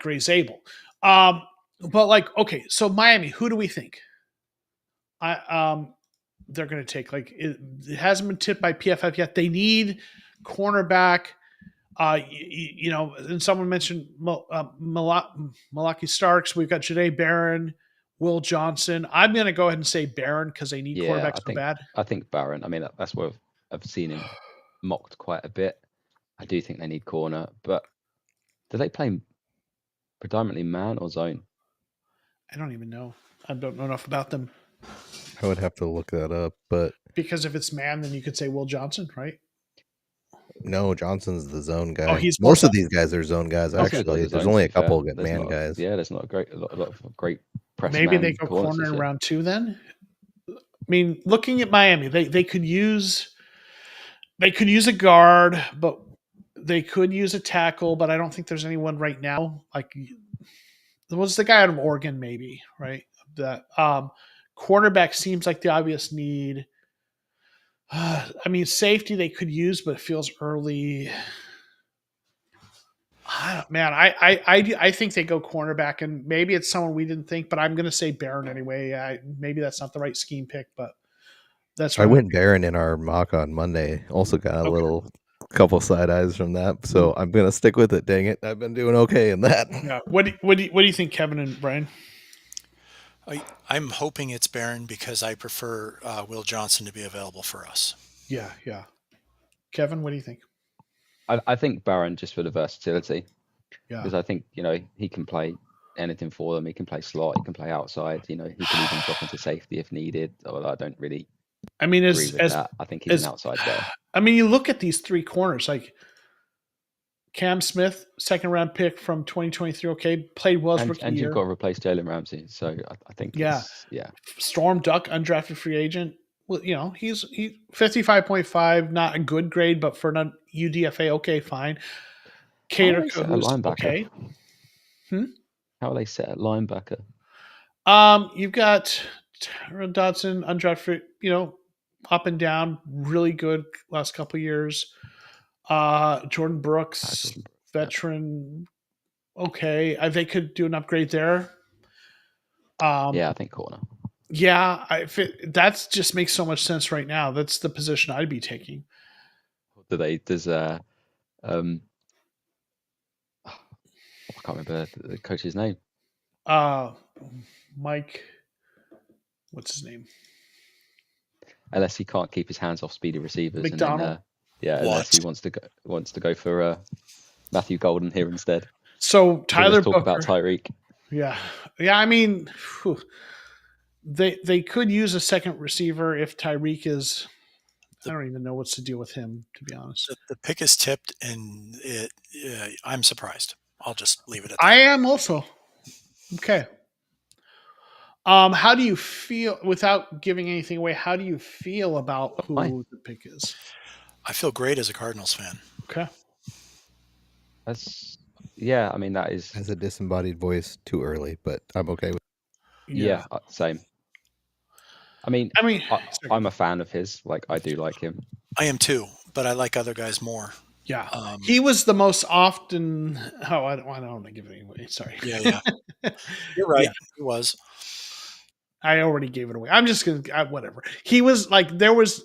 Gray Zabel. But okay, so Miami, who do we think? They're going to take. It hasn't been tipped by PFF yet. They need cornerback. And someone mentioned Malachi Starks. We've got Janae Barron, Will Johnson. I'm going to go ahead and say Barron because they need quarterbacks so bad. I think Barron. I mean, that's where I've seen him mocked quite a bit. I do think they need corner, but do they play predominantly man or zone? I don't even know. I don't know enough about them. I would have to look that up, but because if it's man, then you could say Will Johnson, right? No, Johnson's the zone guy. Oh, most of these guys are zone guys. Actually, there's only a couple of man guys. Yeah, there's not a lot of great press. Maybe they go corner in round 2 then. I mean, looking at Miami, they could use a guard, but they could use a tackle. But I don't think there's anyone right now. There was the guy out of Oregon, maybe, right? That cornerback seems like the obvious need. I mean, safety they could use, but it feels early. I think they go cornerback, and maybe it's someone we didn't think, but I'm going to say Barron anyway. Maybe that's not the right scheme pick, but that's. I went Barron in our mock on Monday. Also got a couple side eyes from that, so I'm going to stick with it. Dang it, I've been doing okay in that. Yeah. What do you think, Kevin and Brian? I'm hoping it's Barron because I prefer Will Johnson to be available for us. Yeah. Kevin, what do you think? I think Barron just for the versatility, Yeah. because I think he can play anything for them. He can play slot. He can play outside. He can even drop into safety if needed. Although I don't really agree with that. I think he's an outside guy. I mean, you look at these three corners, like Cam Smith, second round pick from 2023. Okay, played well as rookie and year. You've got to replace Jalen Ramsey, so I think Storm Duck, undrafted free agent. Well, he's 55.5, not a good grade, but for an UDFA, okay, fine. Cater, who's linebacker. Okay. How are they set at linebacker? You've got Tyrone Dodson, undrafted, up and down, really good last couple of years. Jordan Brooks, veteran, okay. They could do an upgrade there. I think corner. Yeah, that just makes so much sense right now. That's the position I'd be taking. Does I can't remember the coach's name. Mike, what's his name? Unless he can't keep his hands off speedy receivers, McDonald. Unless he wants to go for Matthew Golden here instead. So Tyler Booker. Talk about Tyreek. Yeah. I mean, they could use a second receiver if Tyreek is. I don't even know what's the deal with him, to be honest. The pick is tipped, and I'm surprised. I'll just leave it at that. I am also. Okay. How do you feel, without giving anything away, how do you feel about who the pick is? I feel great as a Cardinals fan. Okay. I mean, that is... As a disembodied voice, too early, but I'm okay with it. Yeah, same. I mean, I'm a fan of his. Like, I do like him. I am too, but I like other guys more. Yeah. He was the most often... Oh, I don't want to give it away. Sorry. Yeah. You're right. Yeah. He was. I already gave it away. I'm just going to... Whatever. He was like... There was...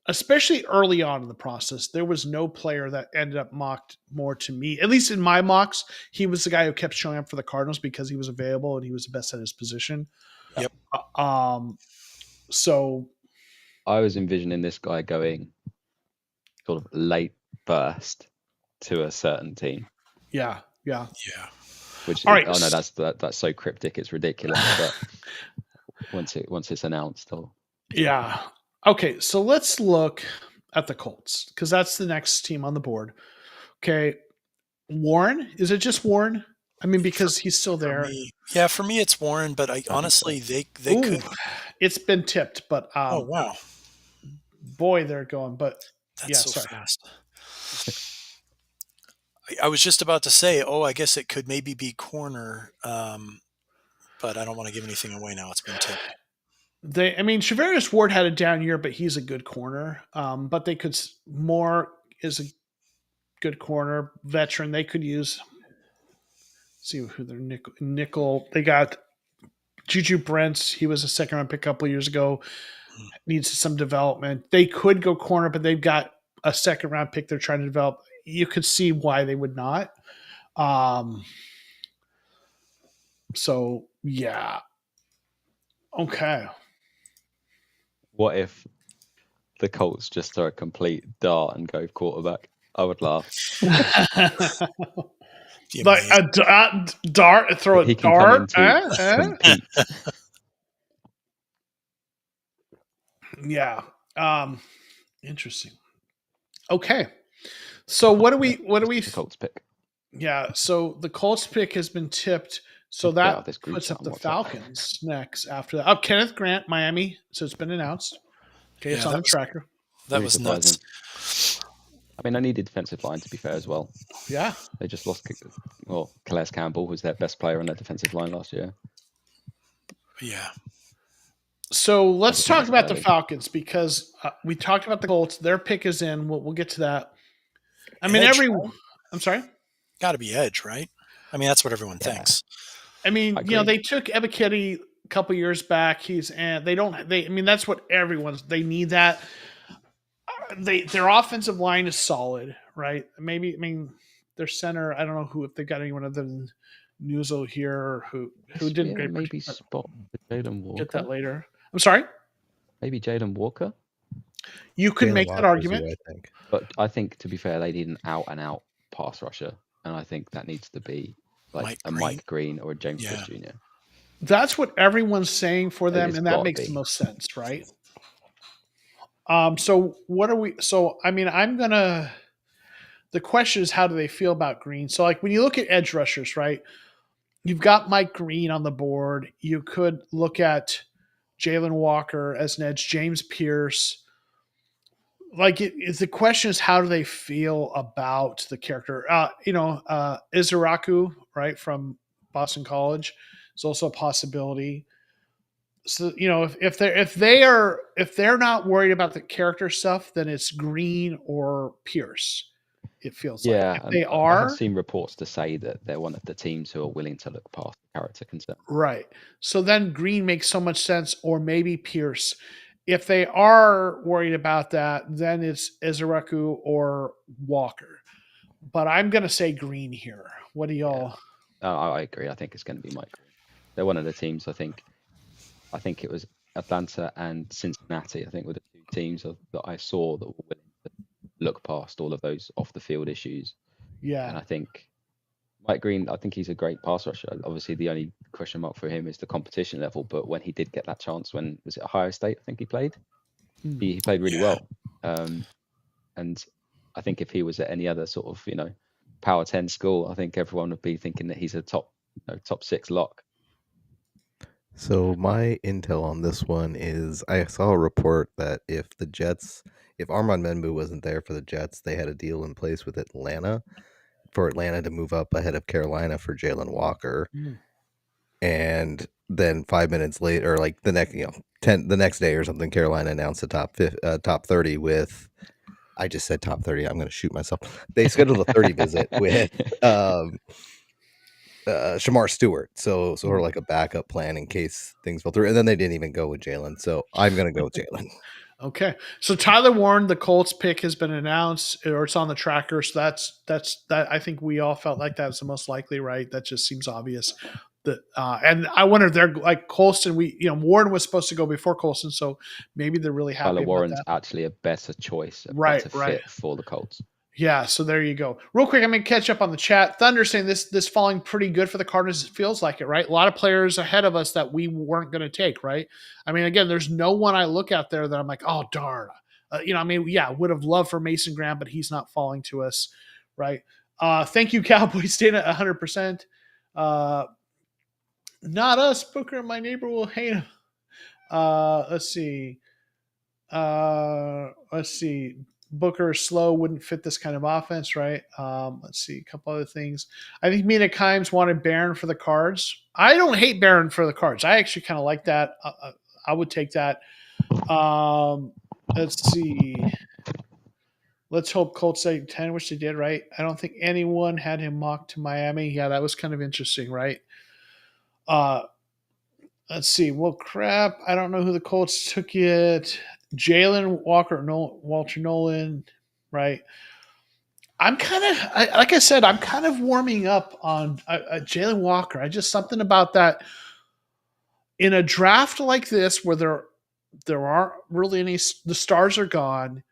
Especially early on in the process, there was no player that ended up mocked more to me. At least in my mocks, he was the guy who kept showing up for the Cardinals because he was available and he was the best at his position. Yep. So I was envisioning this guy going sort of late burst to a certain team. Yeah. Which all right. I know that's so cryptic, it's ridiculous. But once it's announced, yeah. Okay, so let's look at the Colts because that's the next team on the board. Okay, Warren, is it just Warren? I mean, because he's still there. For me, it's Warren. But honestly, they could. It's been tipped, but oh wow, boy, they're going. But that's so fast. I was just about to say, I guess it could maybe be corner, but I don't want to give anything away now. It's been tipped. Shavarius Ward had a down year, but he's a good corner. But they could is a good corner veteran. They could use. See who their nickel. They got Juju Brents. He was a second round pick a couple years ago. Needs some development. They could go corner, but they've got a second round pick they're trying to develop. You could see why they would not. So yeah. Okay. What if the Colts just throw a complete dart and go quarterback? I would laugh. Like a dart, throw a dart. Yeah. Interesting. Okay. So what do we the Colts pick? Yeah, so the Colts pick has been tipped. So that puts up the Falcons next after that. Oh, Kenneth Grant, Miami. So it's been announced. Okay, it's on the tracker. That was nuts. I mean, I needed defensive line, to be fair, as well. Yeah. They just lost. Well, Calais Campbell was their best player on their defensive line last year. Yeah. So let's talk about the Falcons because we talked about the Colts. Their pick is in. We'll get to that. I mean, I'm sorry? Got to be edge, right? I mean, that's what everyone thinks. I mean, they took Ebiketie a couple years back. That's what they need that. Their offensive line is solid, right? Maybe, their center, I don't know if they've got anyone other than Newsel here who did great. Maybe spot for Jalen Walker. Get that later. I'm sorry. Maybe Jalen Walker. You could make that argument. I think. But I think, to be fair, they need an out-and-out pass rusher, and I think that needs to be like Mike Green or a James Pierce Jr. That's what everyone's saying for them, and that makes the most sense, right? So what are we? So I mean, the question is, how do they feel about Green? So like when you look at edge rushers, right? You've got Mike Green on the board. You could look at Jalen Walker as an edge, James Pierce. Like the question is, how do they feel about the character? Izaraku, right, from Boston College, is also a possibility. So if they're not worried about the character stuff, then it's Green or Pierce. It feels like if they are. I have seen reports to say that they're one of the teams who are willing to look past character concern. Right. So then Green makes so much sense, or maybe Pierce. If they are worried about that, then it's Izaraku or Walker. But I'm going to say Green here. What do y'all? I agree. I think it's going to be Mike Green. They're one of the teams. I think it was Atlanta and Cincinnati. I think were the two teams that I saw that were willing to look past all of those off the field issues. Yeah. And I think Mike Green, I think he's a great pass rusher. Obviously, the only question mark for him is the competition level. But when he did get that chance, when was it Ohio State? I think he played. He played really well. And I think if he was at any other sort of Power 10 school, I think everyone would be thinking that he's a top 6 lock. So my intel on this one is I saw a report that if Armand Menbu wasn't there for the Jets, they had a deal in place with Atlanta for Atlanta to move up ahead of Carolina for Jalen Walker. And then 5 minutes later, or like the next day or something, Carolina announced a top 30 with, I just said top 30. I'm going to shoot myself. They scheduled a 30 visit with Shamar Stewart. So sort of like a backup plan in case things fell through. And then they didn't even go with Jalen. So I'm going to go with Jalen. Okay. So Tyler Warren, the Colts pick has been announced, or it's on the tracker. So that's I think we all felt like that was the most likely, right? That just seems obvious. And I wonder if they're like Colston. Warren was supposed to go before Colston, so maybe they're really happy. Tyler Warren's about that. actually a better choice, right? Fit for the Colts. Yeah, so there you go. Real quick, I'm going to catch up on the chat. Thunder saying this falling pretty good for the Cardinals. It feels like it, right? A lot of players ahead of us that we weren't going to take, right? I mean, again, there's no one I look out there that I'm like, oh, darn. Would have loved for Mason Graham, but he's not falling to us, right? Thank you, Cowboys, staying at 100%. Not us, Booker. My neighbor will hate him. Let's see. Booker slow wouldn't fit this kind of offense, right? Let's see a couple other things. I think Mina Kimes wanted Barron for the Cards. I don't hate Barron for the Cards. I actually kind of like that. I would take that. Let's see. Let's hope Colts say 10, which they did, right? I don't think anyone had him mocked to Miami. Yeah, that was kind of interesting, right? Let's see. Well, crap. I don't know who the Colts took yet. Jalen Walker, Walter Nolan, right? I'm kind of, like I said, I'm kind of warming up on Jalen Walker. I just something about that in a draft like this where there aren't really any. The stars are gone,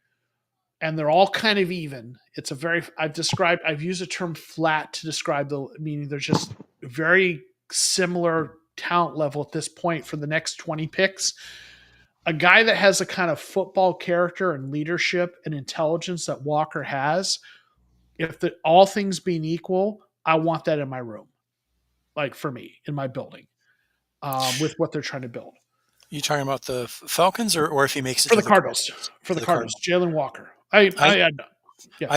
and they're all kind of even. It's I've used the term flat to describe meaning they're just very similar talent level at this point for the next 20 picks. A guy that has a kind of football character and leadership and intelligence that Walker has, if all things being equal, I want that in my room, like for me, in my building, with what they're trying to build. You talking about the Falcons or if he makes it for the Cardinals? For the Cardinals, Jalen Walker. I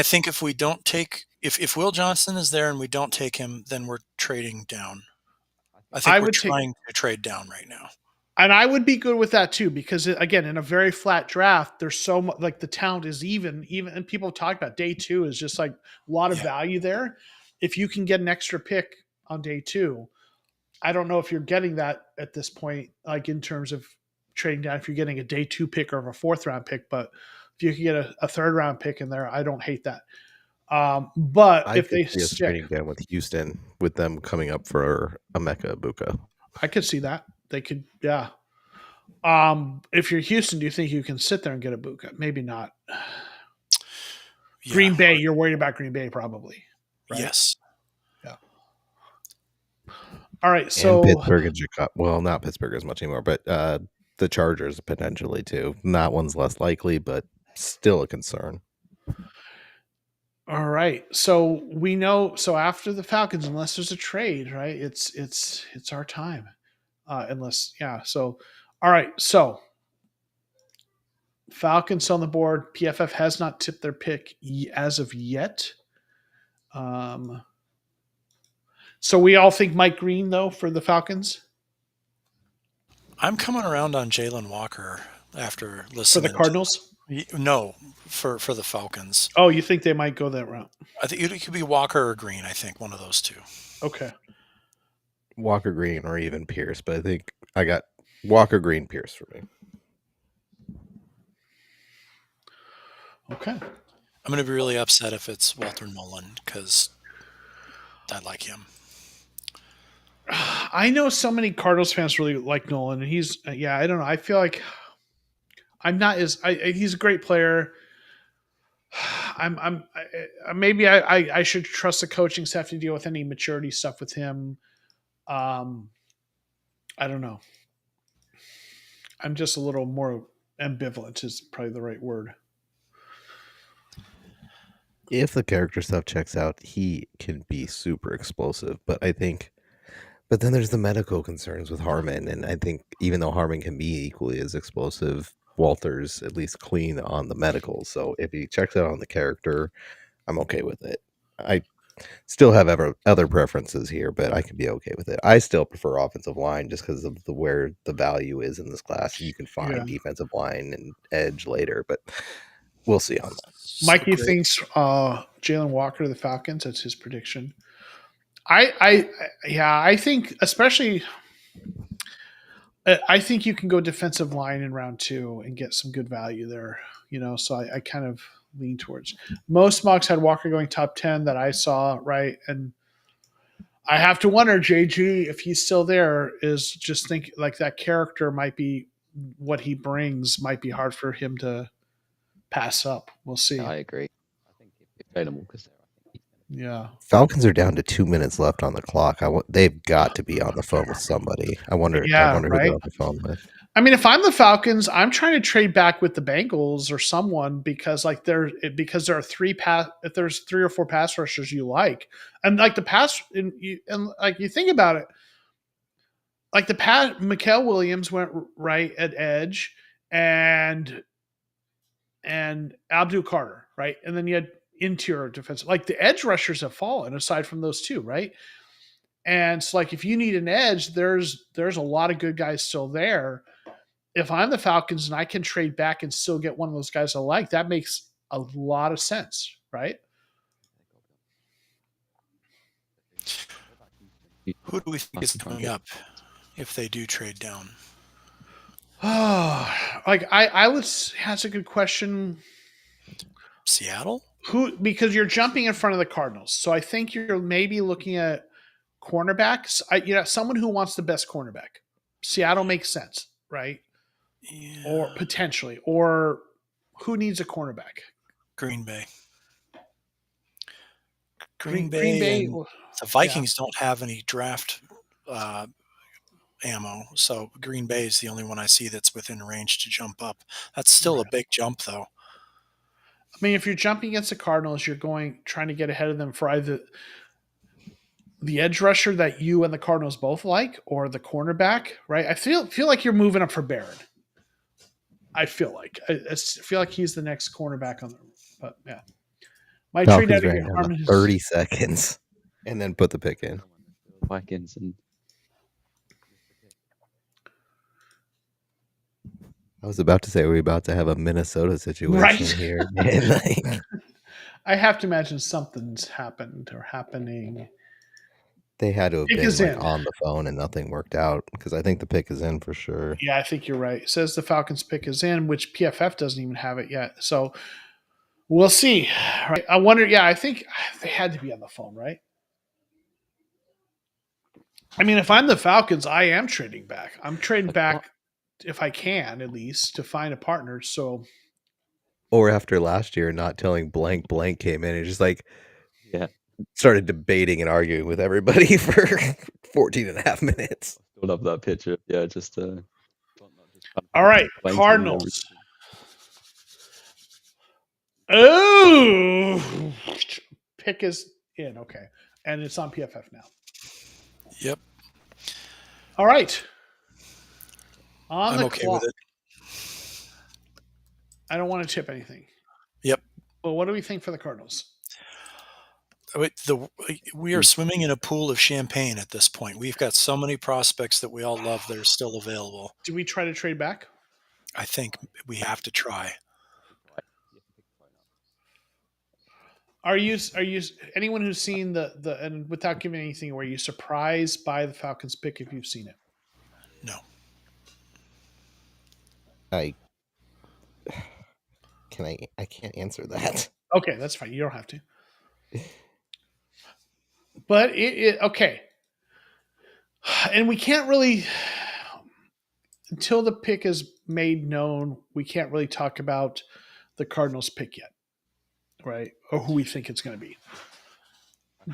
think if we don't take if Will Johnson is there and we don't take him, then we're trading down. I think we're trying to trade down right now. And I would be good with that too, because again, in a very flat draft, there's so much, like the talent is even, and people talk about day 2 is just like a lot of value there. If you can get an extra pick on day 2, I don't know if you're getting that at this point, like in terms of trading down, if you're getting a day 2 pick or a 4th round pick, but if you can get a 3rd round pick in there, I don't hate that. But I if could they see us stick, trading down with Houston, with them coming up for a Mecha Ibuka. I could see that they could. Yeah. If you're Houston, do you think you can sit there and get a Buka? Maybe not. Yeah. Green Bay, you're worried about Green Bay, probably. Right? Yes. Yeah. All right. So and Pittsburgh and Chicago. Well, not Pittsburgh as much anymore, but the Chargers potentially too. That one's less likely, but still a concern. All right. So we know. So after the Falcons, unless there's a trade, right? It's our time. Unless, yeah. So, all right. So Falcons on the board. PFF has not tipped their pick as of yet. So we all think Mike Green though for the Falcons I'm coming around on Jalen Walker after for listening. the Cardinals. No, for the Falcons. Oh, you think they might go that route? I think it could be Walker or Green. I think one of those two. Okay. Walker Green or even Pierce, but I think I got Walker Green Pierce for me. Okay. I'm going to be really upset if it's Walter Nolan because I like him. I know so many Cardinals fans really like Nolan, and he's I don't know. I feel like I'm not as he's a great player. Maybe I should trust the coaching staff to deal with any maturity stuff with him. I don't know. I'm just a little more ambivalent is probably the right word. If the character stuff checks out, he can be super explosive, but then there's the medical concerns with Harmon, and I think even though Harmon can be equally as explosive, Walter's at least clean on the medical. So if he checks out on the character, I'm okay with it. I still have other preferences here, but I can be okay with it. I still prefer offensive line just because of where the value is in this class. You can find defensive line and edge later, but we'll see on that. Mikey thinks Jalen Walker to the Falcons. That's his prediction. I think especially. I think you can go defensive line in round 2 and get some good value there. So I kind of lean towards. Most mocks had Walker going top 10 that I saw, right? And I have to wonder, JG, if he's still there, is just think like that character might be what he brings might be hard for him to pass up. We'll see. I agree. I think if Jalen Walker's there, yeah. Falcons are down to 2 minutes left on the clock. They've got to be on the phone with somebody. I wonder who they're on the phone with. I mean, if I'm the Falcons, I'm trying to trade back with the Bengals or someone because there are if there's 3 or 4 pass rushers you like, and like the pass and like you think about it, like Mikael Williams went right at edge and Abdul Carter, right, and then you had interior defense. Like the edge rushers have fallen aside from those two, right? And it's like if you need an edge, there's a lot of good guys still there. If I'm the Falcons and I can trade back and still get one of those guys I like, that makes a lot of sense, right? Who do we think is coming up if they do trade down? Oh, like I would. That's a good question. Seattle? Because you're jumping in front of the Cardinals, so I think you're maybe looking at cornerbacks. Someone who wants the best cornerback. Seattle makes sense, right? Yeah. Or potentially, or who needs a cornerback? Green Bay. Green Bay. The Vikings don't have any draft ammo, so Green Bay is the only one I see that's within range to jump up. That's still a big jump, though. I mean, if you're jumping against the Cardinals, you're trying to get ahead of them for either the edge rusher that you and the Cardinals both like, or the cornerback, right? I feel like you're moving up for Barron. I feel like he's the next cornerback on the. But yeah, my trade out of here, 30 seconds, and then put the pick in. Vikings and. I was about to say we're about to have a Minnesota situation here. I have to imagine something's happened or happening. They had to have been on the phone and nothing worked out because I think the pick is in for sure. Yeah, I think you're right. It says the Falcons pick is in, which PFF doesn't even have it yet. So We'll see. Right. I wonder. Yeah, I think they had to be on the phone, right? I mean, if I'm the Falcons, I am trading back. I'm trading back if I can, at least, to find a partner. So, or after last year, not telling blank came in and just like Yeah. started debating and arguing with everybody for 14 and a half minutes. I still love that picture. Yeah, just all right, Cardinals. Oh, pick is in. Okay, and it's on PFF now. Yep. All right. On I'm the okay clock. with it. I don't want to tip anything. Yep. Well, what do we think for the Cardinals? We are swimming in a pool of champagne at this point. We've got so many prospects that we all love that are still available. Do we try to trade back? I think we have to try. Are you anyone who's seen the and without giving anything, were you surprised by the Falcons pick if you've seen it? No. I can't answer that. Okay, that's fine. You don't have to. But okay. And we can't really, until the pick is made known, we can't really talk about the Cardinals pick yet, right? Or who we think it's going to be.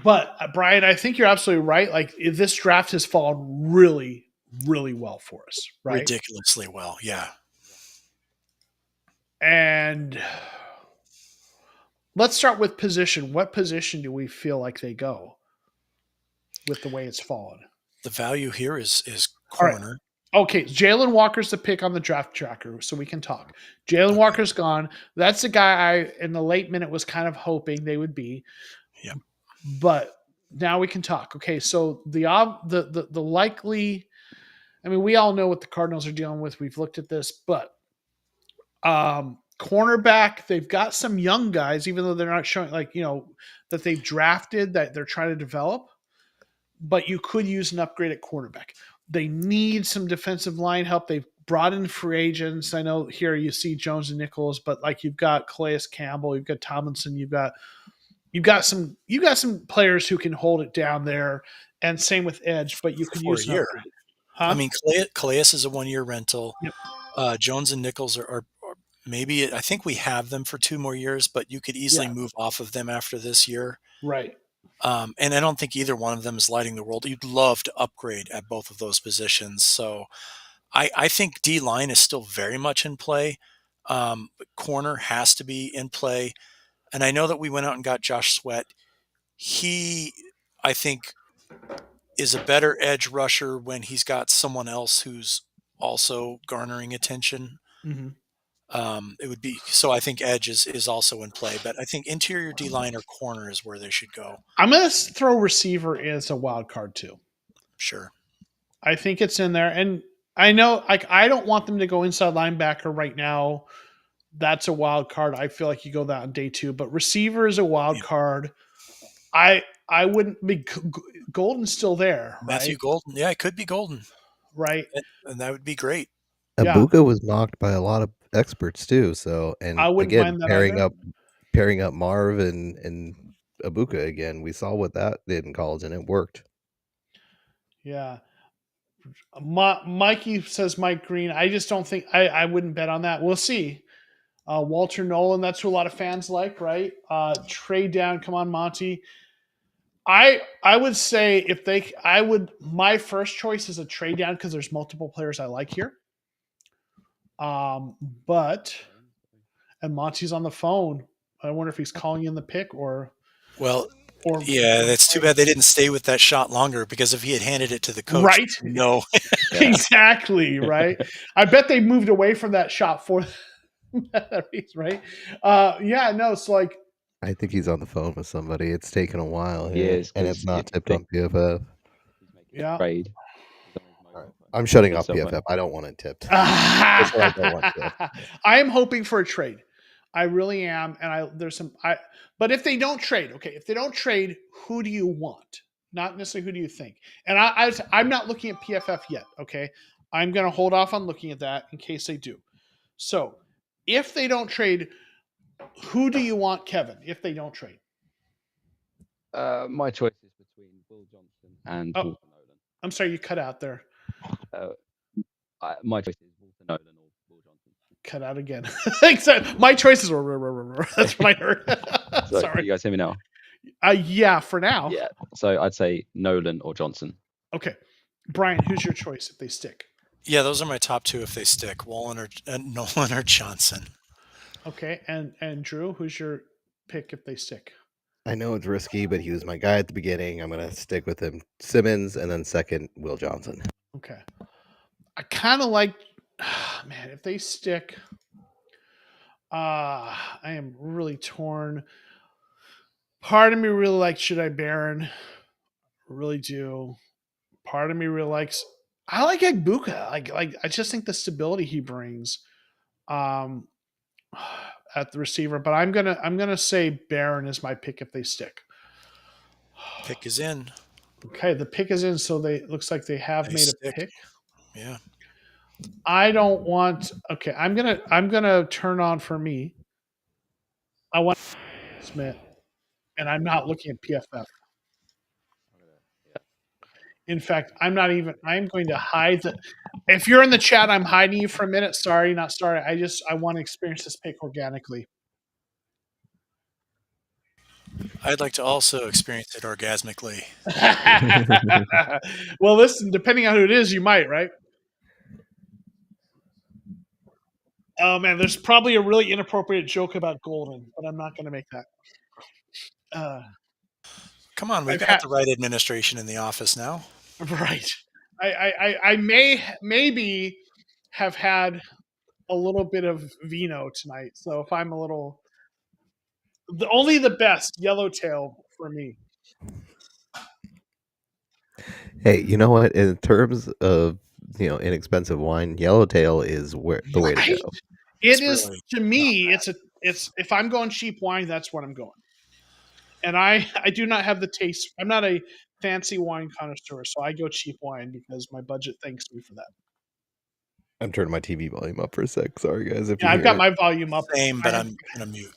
But Brian, I think you're absolutely right. Like this draft has fallen really, really well for us, right? Ridiculously well, yeah. And let's start with position. What position do we feel like they go with the way it's fallen? The value here is corner. Right. Okay, Jalen Walker's the pick on the draft tracker, so we can talk. Jalen Walker's gone. That's the guy I, in the late minute, was kind of hoping they would be. Yeah. But now we can talk. Okay, so the likely, I mean, we all know what the Cardinals are dealing with. We've looked at this, but cornerback, they've got some young guys, even though they're not showing that they've drafted that they're trying to develop. But you could use an upgrade at cornerback. They need some defensive line help. They've brought in free agents. I know here you see Jones and Nichols, but like you've got Calais Campbell, you've got Tomlinson, you've got some players who can hold it down there, and same with edge. But you could use a year. Huh? I mean, Calais is a 1-year rental. Yep. Jones and Nichols are maybe, I think we have them for 2 more years, but you could easily move off of them after this year. Right. And I don't think either one of them is lighting the world. You'd love to upgrade at both of those positions. So I think D-line is still very much in play. Corner has to be in play. And I know that we went out and got Josh Sweat. He, I think, is a better edge rusher when he's got someone else who's also garnering attention. Mm-hmm. It would be so. I think edge is also in play, but I think interior D line or corner is where they should go. I'm going to throw receiver as a wild card too. Sure, I think it's in there, and I know I don't want them to go inside linebacker right now. That's a wild card. I feel like you go that on day 2, but receiver is a wild card. I wouldn't be Golden's still there. Matthew right? Golden, yeah, it could be Golden, right? And that would be great. Ibuka was mocked by a lot of experts too. So, and I wouldn't mind that pairing up Marv and Ibuka again, we saw what that did in college, and it worked. Yeah. Mikey says Mike Green. I just don't think I wouldn't bet on that. We'll see. Walter Nolan, that's who a lot of fans like, right? Trade down. Come on, Monty. I would say my first choice is a trade down because there's multiple players I like here. But Monty's on the phone. I wonder if he's calling in the pick or yeah, that's too bad they didn't stay with that shot longer, because if he had handed it to the coach, right? No, exactly, right. I bet they moved away from that shot for that reason, right? Yeah, no, it's like I think he's on the phone with somebody. It's taken a while here, and it's not tipped on PFF. Yeah. Trade. I'm shutting off PFF. I don't want it tipped. I don't want tipped. I am hoping for a trade. I really am, and but if they don't trade, okay, if they don't trade, who do you want? Not necessarily who do you think. And I'm not looking at PFF yet, okay? I'm going to hold off on looking at that in case they do. So if they don't trade, Who do you want, Kevin, if they don't trade? My choice is between Will Johnson and Walter Nolan. I'm sorry, you cut out there. My choice is Walter Nolan or Will Johnson. Cut out again. My choices were. That's what I heard. So, sorry. Can you guys hear me now? Yeah, for now. Yeah. So I'd say Nolan or Johnson. Okay. Brian, who's your choice if they stick? Yeah, those are my top two if they stick. Nolan or Johnson. Okay, and Drew, who's your pick if they stick? I know it's risky, but he was my guy at the beginning. I'm going to stick with him. Simmons, and then second, Will Johnson. Okay. I kind of like, man, if they stick, I am really torn. Part of me really likes Should Barron. Really do. Part of me really likes, I like Egbuka. Like I just think the stability he brings at the receiver, but I'm gonna say Barron is my pick if they stick. Pick is in. Okay, the pick is in, so looks like they made stick. a pick. Yeah. I don't want. Okay, I'm gonna turn on for me. I want Smith, and I'm not looking at PFF. In fact, I'm not even. I'm going to hide the. If you're in the chat, I'm hiding you for a minute. Sorry, not sorry. I want to experience this pick organically. I'd like to also experience it orgasmically. Well, listen, depending on who it is, you might, right? Oh man, there's probably a really inappropriate joke about Golden, but I'm not going to make that. Come on, we've got the right administration in the office now. Right. I maybe have had a little bit of vino tonight, so if I'm a little, only the best Yellowtail for me. Hey, you know what? In terms of inexpensive wine, Yellowtail is the way to go. It is really, to me. It's if I'm going cheap wine, that's what I'm going. And I do not have the taste. I'm not a fancy wine connoisseur, so I go cheap wine because my budget thanks me for that. I'm turning my TV volume up for a sec. Sorry, guys. If I've got my volume up. Same, but I'm going to mute.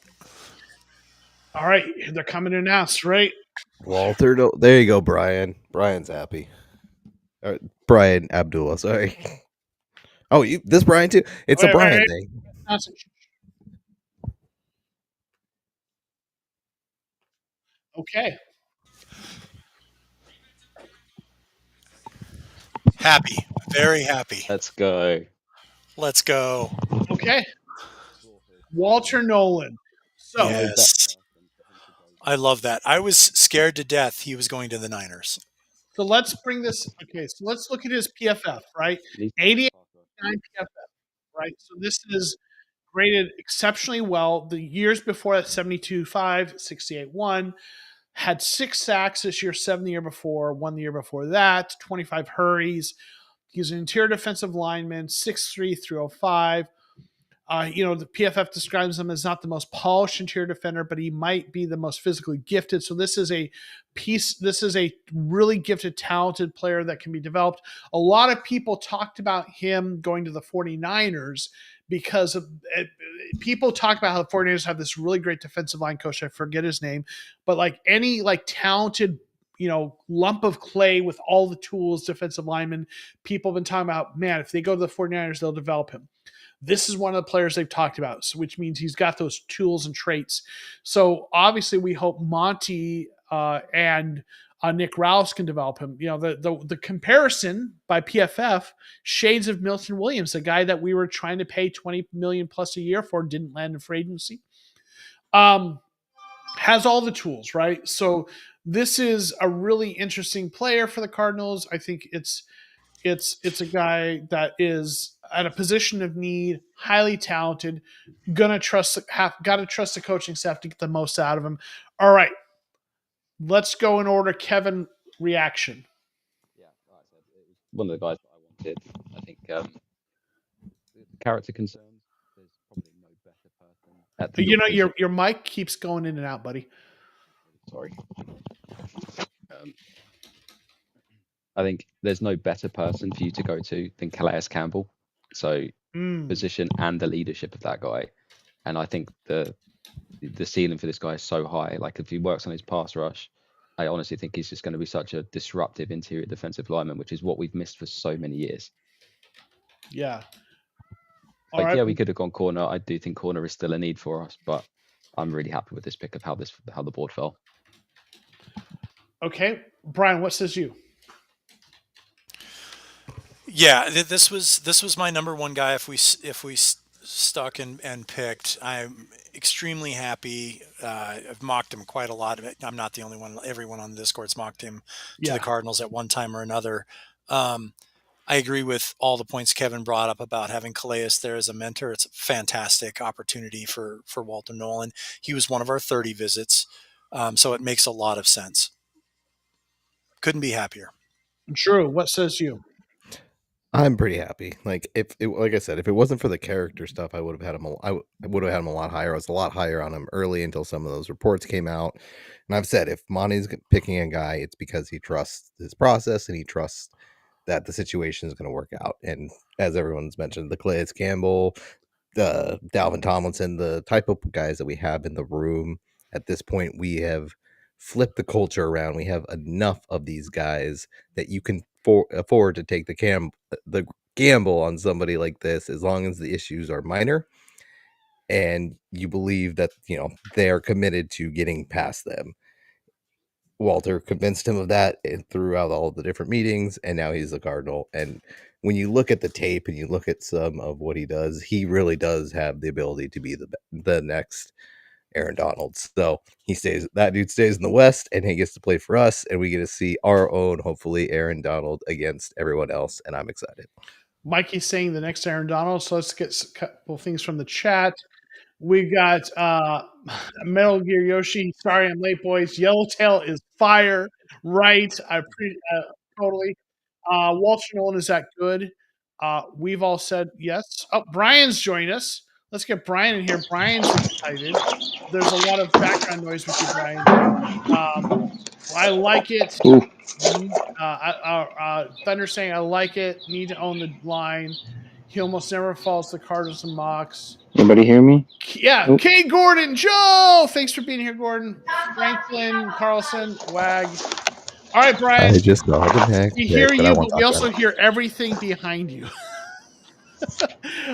All right, they're coming in now, right? Walter, there you go, Brian. Brian's happy. Brian Abdullah, sorry. Oh, this Brian too? It's a Brian thing. Okay. Happy. Very happy. Let's go. Let's go. Okay. Walter Nolan. So yes. I love that. I was scared to death he was going to the Niners. So let's bring this. Okay, so let's look at his PFF, right? 88.9 PFF, right? So this is graded exceptionally well. The years before that, 72.5, 68.1, had 6 sacks this year, 7 the year before, 1 the year before that, 25 hurries. He's an interior defensive lineman, 6'3", 305. The PFF describes him as not the most polished interior defender, but he might be the most physically gifted. So this is a really gifted, talented player that can be developed. A lot of people talked about him going to the 49ers because people talk about how the 49ers have this really great defensive line coach. I forget his name, but like any talented, lump of clay with all the tools, defensive lineman, people have been talking about, man, if they go to the 49ers, they'll develop him. This is one of the players they've talked about, which means he's got those tools and traits. So obviously we hope Monty and Nick Rouse can develop him. The comparison by PFF, shades of Milton Williams, the guy that we were trying to pay $20 million plus a year for, didn't land in free agency. Has all the tools, right? So this is a really interesting player for the Cardinals. I think it's a guy that is at a position of need, highly talented, got to trust the coaching staff to get the most out of him. All right, let's go in order. Kevin, reaction. Yeah, like I said, it was one of the guys that I wanted. I think character concerns. There's probably no better person at the. Your mic keeps going in and out, buddy. Sorry. I think there's no better person for you to go to than Calais Campbell. So position and the leadership of that guy. And I think the the ceiling for this guy is so high. Like if he works on his pass rush, I honestly think he's just going to be such a disruptive interior defensive lineman, which is what we've missed for so many years. Yeah. Like, right. Yeah, we could have gone corner. I do think corner is still a need for us, but I'm really happy with this pick of how the board fell. Okay, Brian, what says you? Yeah, this was my number one guy. If we stuck and picked, I'm extremely happy. I've mocked him quite a lot. I'm not the only one. Everyone on the Discord's mocked him to the Cardinals at one time or another. I agree with all the points Kevin brought up about having Calais there as a mentor. It's a fantastic opportunity for Walter Nolan. He was one of our 30 visits, so it makes a lot of sense. Couldn't be happier. Drew, what says you? I'm pretty happy. Like like I said, if it wasn't for the character stuff, I would have had him. I would have had him a lot higher. I was a lot higher on him early until some of those reports came out. And I've said if Monty's picking a guy, it's because he trusts his process and he trusts that the situation is going to work out. And as everyone's mentioned, the Calais Campbell, the Dalvin Tomlinson, the type of guys that we have in the room at this point, we have flipped the culture around. We have enough of these guys that you can afford to take the gamble on somebody like this, as long as the issues are minor and you believe that, you know, they are committed to getting past them. Walter convinced him of that throughout all the different meetings, and now he's a Cardinal. And when you look at the tape and you look at some of what he does, he really does have the ability to be the next Aaron Donald. So that dude stays in the West, and he gets to play for us, and we get to see our own, hopefully, Aaron Donald against everyone else, and I'm excited. Mikey's saying the next Aaron Donald, so let's get a couple things from the chat. We got Metal Gear Yoshi. Sorry, I'm late, boys. Yellowtail is fire. Right. I appreciate totally. Walter Nolan, is that good? We've all said yes. Oh, Brian's joined us. Let's get Brian in here. Brian's excited. There's a lot of background noise with you, Brian. I like it. Thunder saying, I like it. Need to own the line. He almost never falls to Cardinals and mocks. Anybody hear me? Yeah. Nope. Kate Gordon, Joe. Thanks for being here, Gordon. Franklin, Carlson, Wag. All right, Brian. I just got we hear you, but we also hear everything behind you.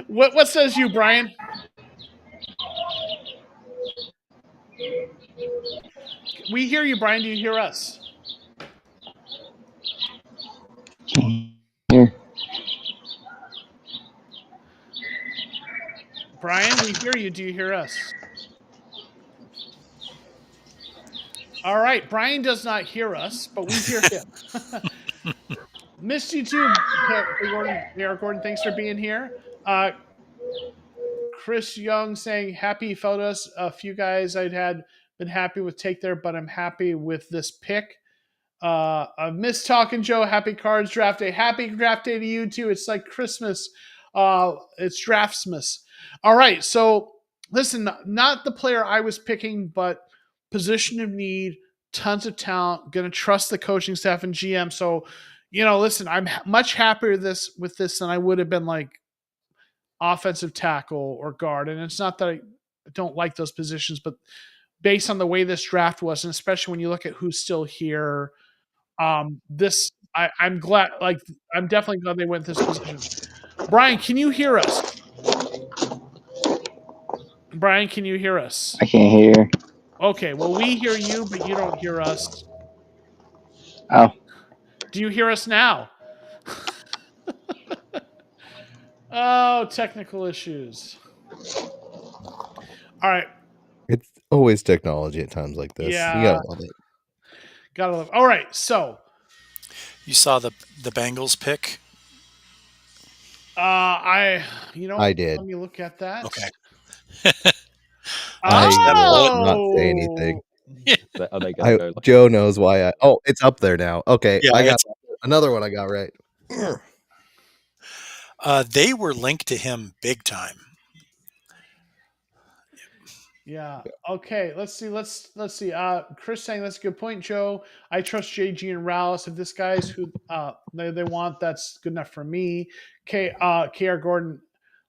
What says you, Brian? We hear you, Brian. Do you hear us? Here. Brian, we hear you. Do you hear us? All right. Brian does not hear us, but we hear him. Missed you too, Eric Gordon. Thanks for being here. Chris Young saying happy felt us. A few guys I'd been happy with take there, but I'm happy with this pick. I miss talking, Joe. Happy Cards Draft Day. Happy Draft Day to you too. It's like Christmas. It's Draftsmas. All right. So listen, not the player I was picking, but position of need, tons of talent. Going to trust the coaching staff and GM. So, you know, listen, I'm much happier with this than I would have been like offensive tackle or guard. And it's not that I don't like those positions, but based on the way this draft was, and especially when you look at who's still here, I'm glad. Like, I'm definitely glad they went this position. Brian, can you hear us? Brian, can you hear us? I can't hear. Okay, well, we hear you, but you don't hear us. Oh. Do you hear us now? Oh, technical issues. All right. It's always technology at times like this. Yeah. You gotta love it. Gotta love it. All right, so. You saw the Bengals pick? I did. Let me look at that. Okay. I will not say anything. Joe knows why it's up there now. Okay. Yeah, I got another one I got right. They were linked to him big time. Yeah. Okay. Let's see. Chris saying that's a good point, Joe. I trust JG and Rallis. If this guy's who they want, that's good enough for me. KR Gordon,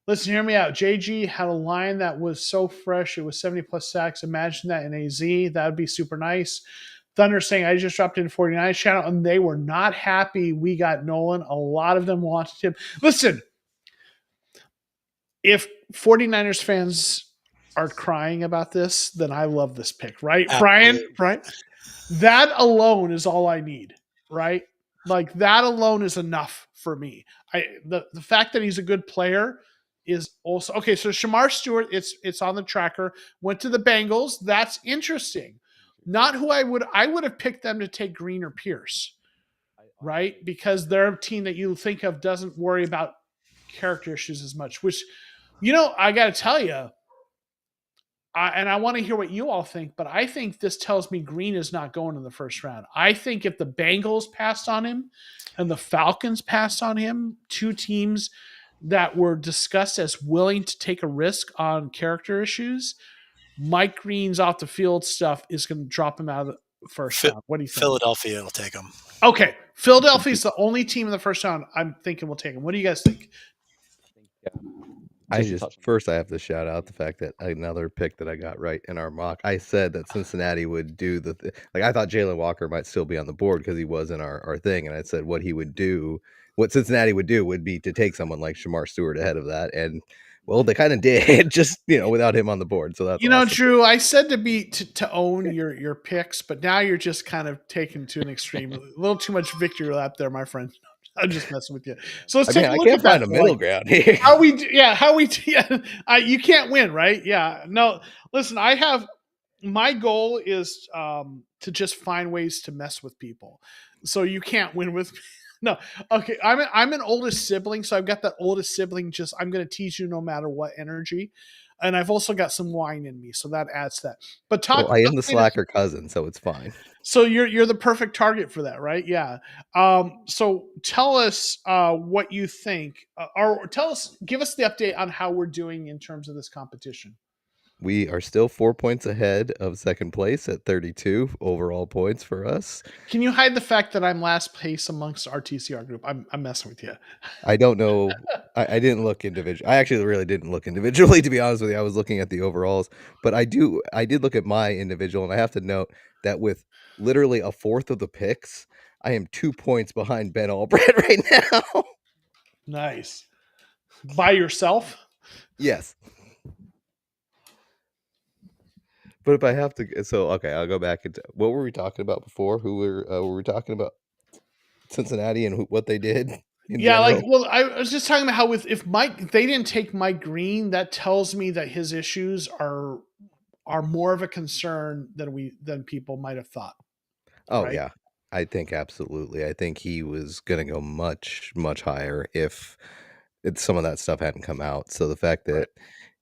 Listen, hear me out. JG had a line that was so fresh. It was 70 plus sacks. Imagine that in AZ. That would be super nice. Thunder saying, I just dropped in 49 channel, and they were not happy we got Nolan. A lot of them wanted him. Listen, if 49ers fans are crying about this, then I love this pick, right? Absolutely. Brian? That alone is all I need, right? Like that alone is enough for me. The fact that he's a good player is also okay. So Shamar Stewart, it's on the tracker. Went to the Bengals. That's interesting. Not who I would have picked them to take Green or Pierce, right? Because they're a team that you think of doesn't worry about character issues as much. Which, I got to tell you, and I want to hear what you all think, but I think this tells me Green is not going in the first round. I think if the Bengals passed on him and the Falcons passed on him, two teams that were discussed as willing to take a risk on character issues, Mike Green's off the field stuff is going to drop him out of the first round. What do you think? Philadelphia will take him. Okay. Philadelphia's the only team in the first round I'm thinking will take him. What do you guys think? I have to shout out the fact that another pick that I got right in our mock. I said that Cincinnati would do I thought Jalen Walker might still be on the board because he was in our thing, and I said what Cincinnati would do would be to take someone like Shamar Stewart ahead of that, and well, they kind of did, just without him on the board. So that's awesome. Drew, I said to own your picks, but now you're just kind of taking to an extreme, a little too much victory lap there, my friend. I'm just messing with you. So let's take a look at that. I can't find a middle ground here. You can't win, right? Yeah. No, listen, my goal is to just find ways to mess with people. So you can't win with me. No. Okay. I'm an oldest sibling, so I've got that oldest sibling. I'm going to tease you no matter what energy. And I've also got some wine in me, so that adds that. But I am the slacker cousin, so it's fine. So you're the perfect target for that, right? Yeah. So tell us what you think, or give us the update on how we're doing in terms of this competition. We are still 4 points ahead of second place at 32 overall points for us. Can you hide the fact that I'm last place amongst our TCR group? I'm messing with you. I don't know. I didn't look individually. I actually really didn't look individually, to be honest with you. I was looking at the overalls, but I did look at my individual, and I have to note that with literally a fourth of the picks, I am 2 points behind Ben Albrecht right now. Nice. By yourself? Yes. But if I have to, okay, I'll go back into what were we talking about before? Who were we talking about? Cincinnati and what they did. I was just talking about how if they didn't take Mike Green, that tells me that his issues are more of a concern than people might have thought. Oh right? Yeah, I think absolutely. I think he was going to go much, much higher if some of that stuff hadn't come out. So the fact that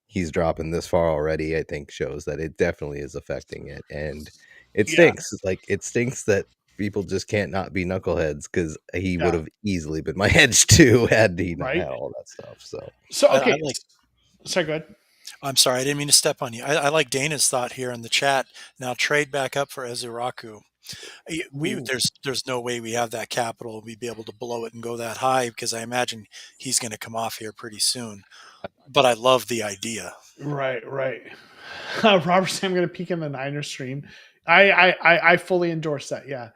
he's dropping this far already, I think shows that it definitely is affecting it. And it stinks. It stinks that people just can't not be knuckleheads, because he would have easily been my edge too had he not had all that stuff. So okay. Sorry, go ahead. I'm sorry, I didn't mean to step on you. I like Dana's thought here in the chat. Now trade back up for Ezuraku. There's no way we have that capital. We'd be able to blow it and go that high, because I imagine he's going to come off here pretty soon. But I love the idea. Right. Robert saying I'm going to peek in the Niners stream. I fully endorse that. Yeah.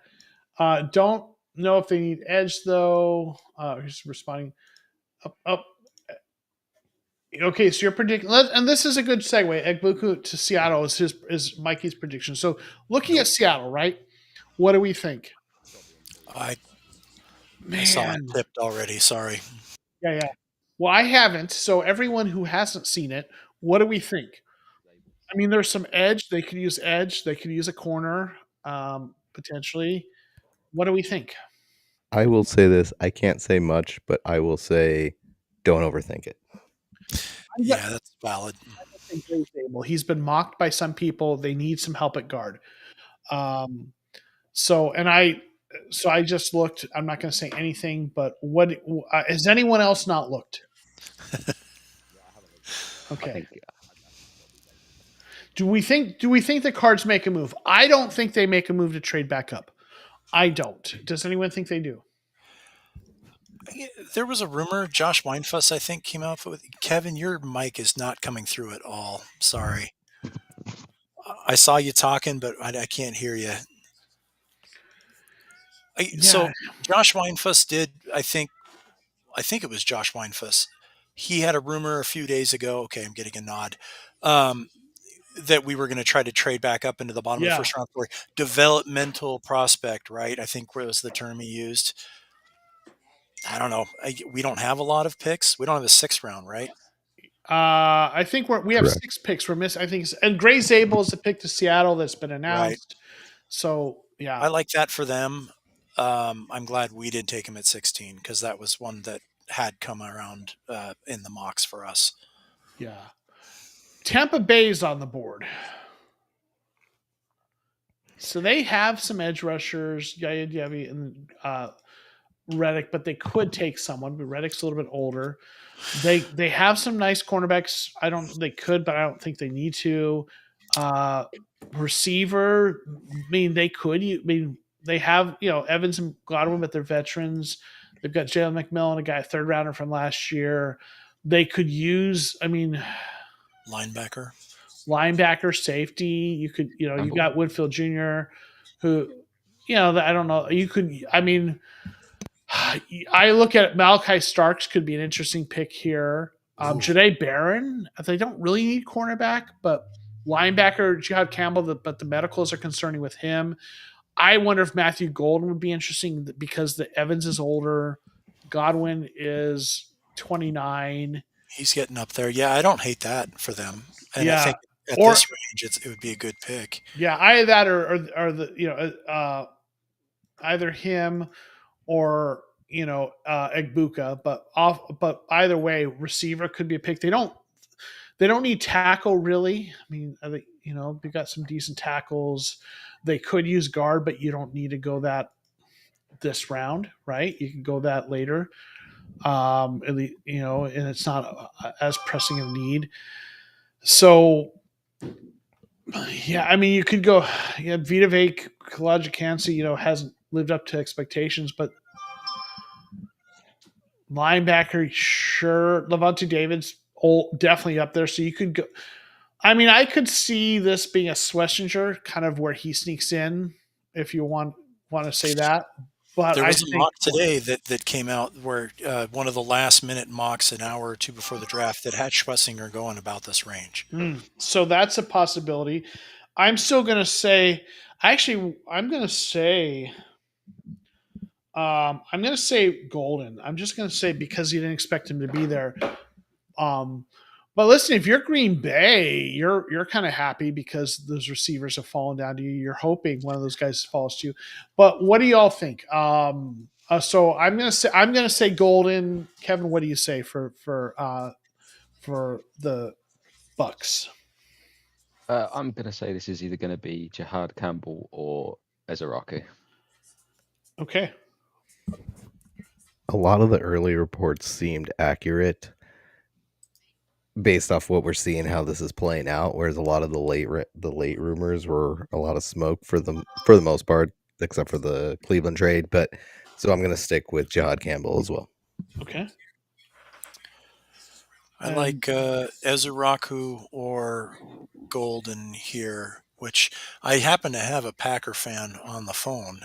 Don't know if they need edge though. He's responding. Up. Okay, so you're predicting, and this is a good segue. Egbuku to Seattle is Mikey's prediction. So looking at Seattle, right? What do we think? I saw it tipped already. Sorry. Yeah. Well, I haven't. So everyone who hasn't seen it, what do we think? I mean, there's some edge. They could use edge. They could use a corner, potentially. What do we think? I will say this. I can't say much, but I will say don't overthink it. Yeah, that's valid. He's been mocked by some people. They need some help at guard. So I just looked. I'm not going to say anything, but what has anyone else not looked? Okay. Do we think the Cards make a move? I don't think they make a move to trade back up. I don't. Does anyone think they do? There was a rumor, Josh Weinfuss, I think, came out with Kevin. Your mic is not coming through at all. Sorry. I saw you talking, but I can't hear you. So Josh Weinfuss did, I think it was Josh Weinfuss. He had a rumor a few days ago. Okay, I'm getting a nod. That we were going to try to trade back up into the bottom of the first round for developmental prospect, right? I think was the term he used. I don't know. We don't have a lot of picks. We don't have a 6th round, right? I think we have 6 picks. We're missing. I think, and Gray Zabel is the pick to Seattle that's been announced. Right. So yeah, I like that for them. I'm glad we did take him at 16 because that was one that had come around in the mocks for us. Yeah, Tampa Bay's on the board. So they have some edge rushers, Yavi and Reddick, but they could take someone. But Reddick's a little bit older. They have some nice cornerbacks. They could, but I don't think they need to. Receiver, I mean, they could. They have Evans and Godwin, but they're veterans. They've got Jalen McMillan, a guy 3rd rounder from last year. They could use. I mean, linebacker, safety. You could, you got Woodfield Jr., who, I don't know. You could. I mean, I look at Malachi Starks could be an interesting pick here. Jahdae Barron, they don't really need cornerback, but linebacker Jihad Campbell, but the medicals are concerning with him. I wonder if Matthew Golden would be interesting because the Evans is older. Godwin is 29. He's getting up there. Yeah, I don't hate that for them. And I think at this range, it would be a good pick. Yeah, either that or the either him or Egbuka, but either way, receiver could be a pick. They don't need tackle really. I mean, they got some decent tackles. They could use guard, but you don't need to go that this round, right? You can go that later. And it's not as pressing a need. So, yeah, I mean, you could go. Vita Vake, Kaladjikansi, hasn't lived up to expectations, but linebacker, sure. Levante David's definitely up there. So you could go. I mean, I could see this being a Schlesinger, kind of where he sneaks in, if you want to say that. But there was a mock today that came out where one of the last minute mocks an hour or two before the draft that had Schlesinger going about this range. So that's a possibility. I'm still going to say, I'm going to say Golden. I'm just going to say because you didn't expect him to be there. But listen, if you're Green Bay, you're kind of happy because those receivers have fallen down to you. You're hoping one of those guys falls to you. But what do y'all think? So I'm gonna say Golden. Kevin, what do you say for the Bucks? I'm gonna say this is either going to be Jihad Campbell or Ezeraku. Okay. A lot of the early reports seemed accurate based off what we're seeing, how this is playing out. Whereas a lot of the late rumors were a lot of smoke for the most part, except for the Cleveland trade. But so I'm going to stick with Jihad Campbell as well. Okay. I like Ezeraku or Golden here, which I happen to have a Packer fan on the phone.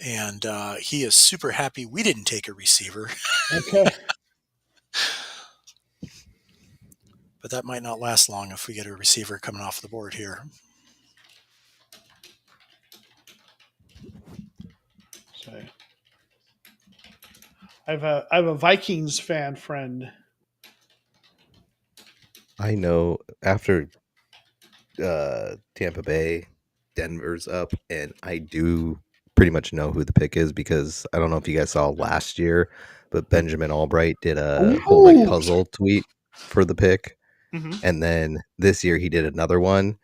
And he is super happy we didn't take a receiver. Okay. But that might not last long if we get a receiver coming off the board here. So, I have a Vikings fan friend. I know after Tampa Bay, Denver's up, and I do pretty much know who the pick is because I don't know if you guys saw last year, but Benjamin Albright did a whole puzzle tweet for the pick. Mm-hmm. And then this year he did another one.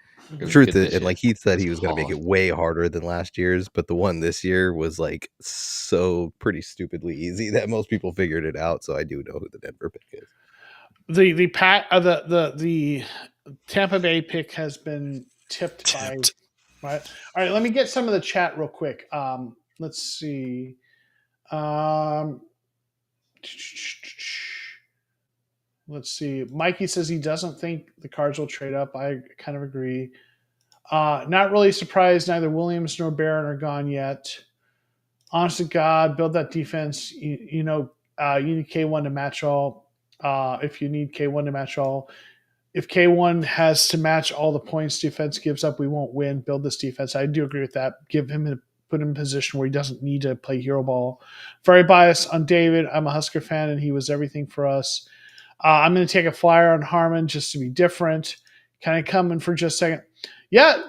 Truth is, and he said he was going to make it way harder than last year's, but the one this year was so pretty stupidly easy that most people figured it out. So I do know who the Denver pick is. The Tampa Bay pick has been tipped. Right. All right. Let me get some of the chat real quick. Let's see. Let's see. Mikey says he doesn't think the Cards will trade up. I kind of agree. Not really surprised. Neither Williams nor Barron are gone yet. Honest to God, build that defense. You need K1 to match all. If you need K1 to match all, if K1 has to match all the points defense gives up, we won't win. Build this defense. I do agree with that. Put him in a position where he doesn't need to play hero ball. Very biased on David. I'm a Husker fan, and he was everything for us. I'm going to take a flyer on Harmon just to be different. Can I come in for just a second? Yeah,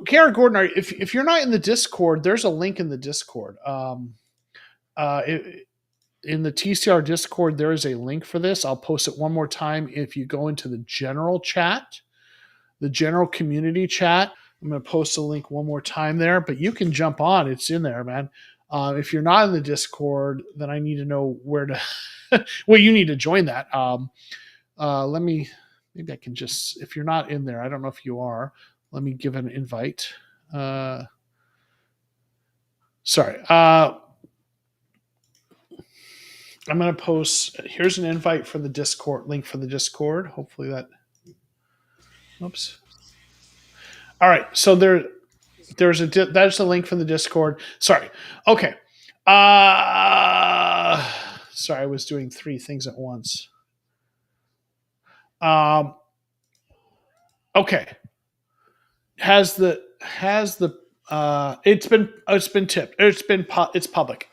Kara Gordon, if you're not in the Discord, there's a link in the Discord. In the TCR Discord, there is a link for this. I'll post it one more time. If you go into the general chat, the general community chat, I'm going to post a link one more time there, but you can jump on. It's in there, man. If you're not in the Discord, then I need to know where to well, you need to join that. Maybe I can just, if you're not in there, I don't know if you are, let me give an invite. Sorry. I'm going to post, here's an invite for the Discord, link for the Discord. Hopefully that, oops. All right. So there's a link for the Discord. Sorry. Okay. Sorry, I was doing 3 things at once. Okay. It's been tipped. It's public.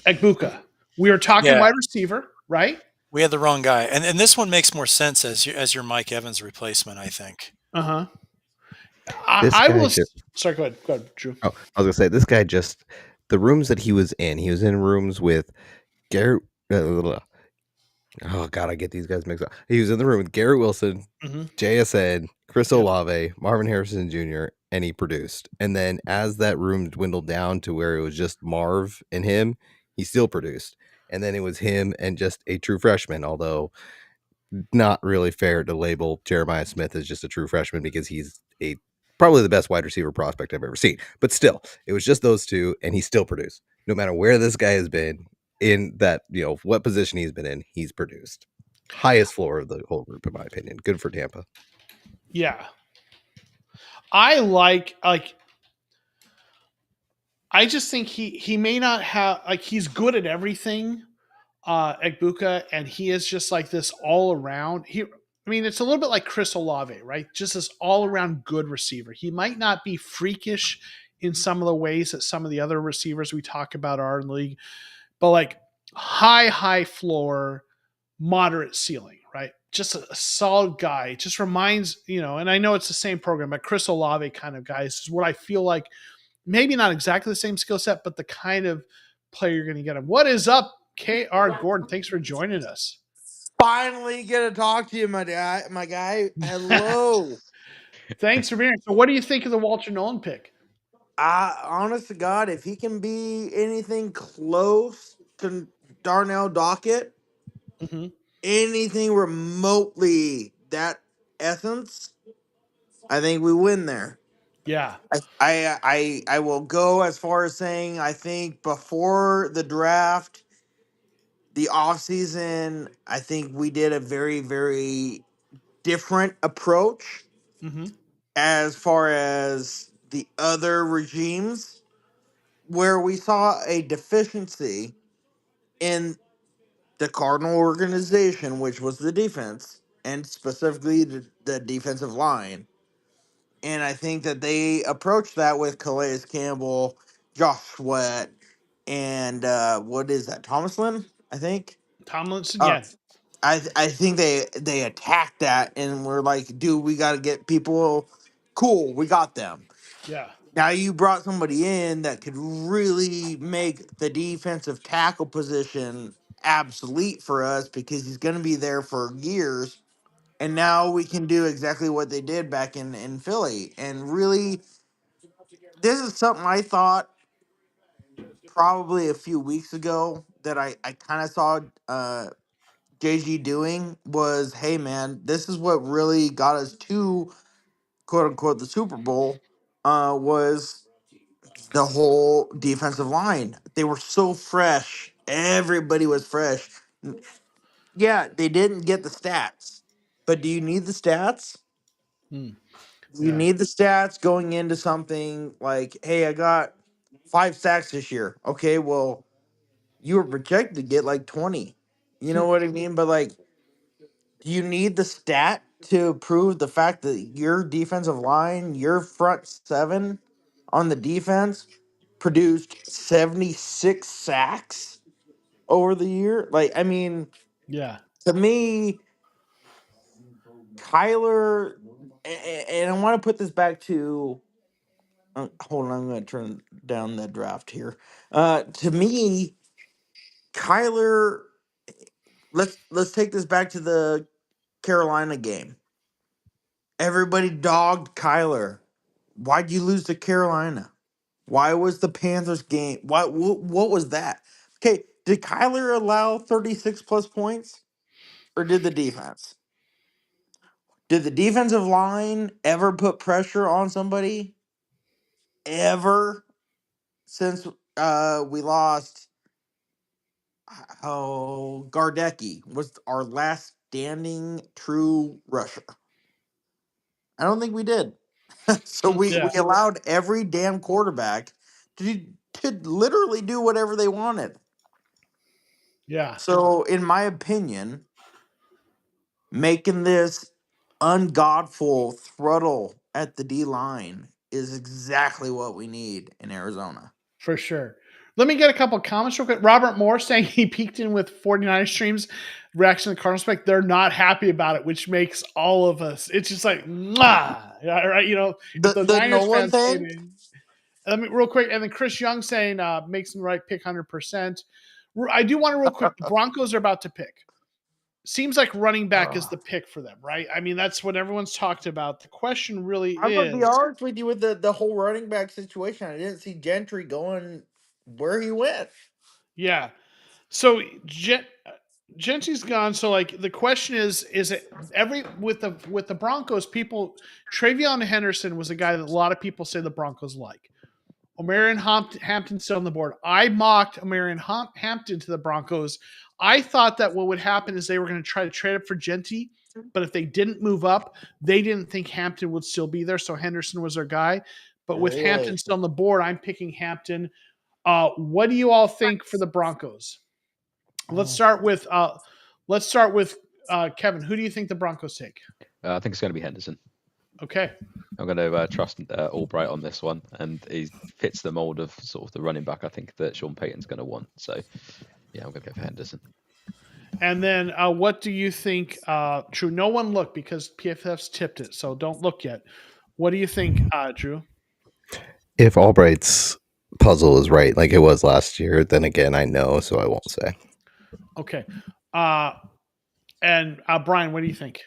Egbuka. We are talking wide receiver, right? We had the wrong guy, and this one makes more sense as your Mike Evans replacement, I think. Uh-huh. Sorry, go ahead, Drew. Oh, I was gonna say this guy just the rooms that he was in rooms with Garrett. Oh God, I get these guys mixed up. He was in the room with Garrett Wilson, JSN, Chris Olave, Marvin Harrison Jr., and he produced. And then as that room dwindled down to where it was just Marv and him, he still produced. And then it was him and just a true freshman, although not really fair to label Jeremiah Smith as just a true freshman because he's probably the best wide receiver prospect I've ever seen. But still, it was just those two, and he still produced. No matter where this guy has been in that, what position he's been in, he's produced. Highest floor of the whole group, in my opinion. Good for Tampa. Yeah. I just think he may not have, he's good at everything, Egbuka, and he is just like this all around. It's a little bit like Chris Olave, right? Just this all around good receiver. He might not be freakish in some of the ways that some of the other receivers we talk about are in the league, but high floor, moderate ceiling, right? Just a solid guy. It just reminds, and I know it's the same program, but Chris Olave kind of guys is what I feel like. Maybe not exactly the same skill set, but the kind of player you're going to get him. What is up, KR Gordon? Thanks for joining us. Finally get to talk to you, my guy. Hello. Thanks for being here. So what do you think of the Walter Nolan pick? Honest to God, if he can be anything close to Darnell Dockett, anything remotely that essence, I think we win there. Yeah. I will go as far as saying I think before the draft, the offseason, I think we did a very, very different approach as far as the other regimes, where we saw a deficiency in the Cardinal organization, which was the defense, and specifically the defensive line. And I think that they approached that with Calais Campbell, Josh Sweat, and what is that, Tomlinson, I think? Tomlinson, yeah. I think they attacked that and were like, dude, we got to get people. Cool, we got them. Yeah. Now you brought somebody in that could really make the defensive tackle position obsolete for us because he's going to be there for years. And now we can do exactly what they did back in Philly. And really, this is something I thought probably a few weeks ago that I kind of saw JG doing was, hey, man, this is what really got us to, quote unquote, the Super Bowl, was the whole defensive line. They were so fresh. Everybody was fresh. Yeah, they didn't get the stats, but do you need the stats? Hmm. You need the stats going into something like, hey, I got 5 sacks this year. Okay, well, you were projected to get like 20. You know what I mean? But like, do you need the stat to prove the fact that your defensive line, your front 7 on the defense produced 76 sacks over the year? Like, I mean, Yeah. to me, Kyler, and I want to put this back to. Hold on, I'm going to turn down the draft here. To me, Kyler. Let's take this back to the Carolina game. Everybody dogged Kyler. Why'd you lose to Carolina? Why was the Panthers game? What was that? Okay, did Kyler allow 36 plus points, or did the defense? Did the defensive line ever put pressure on somebody? Ever since we lost? Oh, Gardecki was our last standing true rusher. I don't think we did. So we Yeah. allowed every damn quarterback to literally do whatever they wanted. Yeah. So, in my opinion, making this ungodful throttle at the D line is exactly what we need in Arizona. For sure. Let me get a couple of comments real quick. Robert Moore saying he peeked in with 49ers streams, reaction to Cardinals pick. They're not happy about it, which makes all of us. It's just like, mwah, yeah, right? You know, if the The Niners Nolan fans came thing. in. Let me real quick, and then Chris Young saying makes the right pick 100%. I do want to real quick. The Broncos are about to pick. Seems like running back is the pick for them, right? I mean, that's what everyone's talked about. The question really I'm gonna be is, honest with you with the whole running back situation. I didn't see Gentry going where he went. yeah. So Gentry's gone. So like the question is it with the Broncos? People, Travion Henderson was a guy that a lot of people say the Broncos like. Omarion Hampton's still on the board. I mocked Omarion Hampton to the Broncos. I thought that what would happen is they were going to try to trade up for Genty, but if they didn't move up, they didn't think Hampton would still be there, so Henderson was their guy. But with Hampton still on the board, I'm picking Hampton. What do you all think for the Broncos? Let's start with Kevin. Who do you think the Broncos take? I think it's going to be Henderson. Okay. I'm going to trust Albright on this one, and he fits the mold of sort of the running back I think that Sean Payton's going to want. So, yeah, I'm going to go for Henderson. And then what do you think? Drew, no one looked because PFF's tipped it, so don't look yet. What do you think, Drew? If Albright's puzzle is right, like it was last year, then again, I know, so I won't say. Okay. And Brian, what do you think?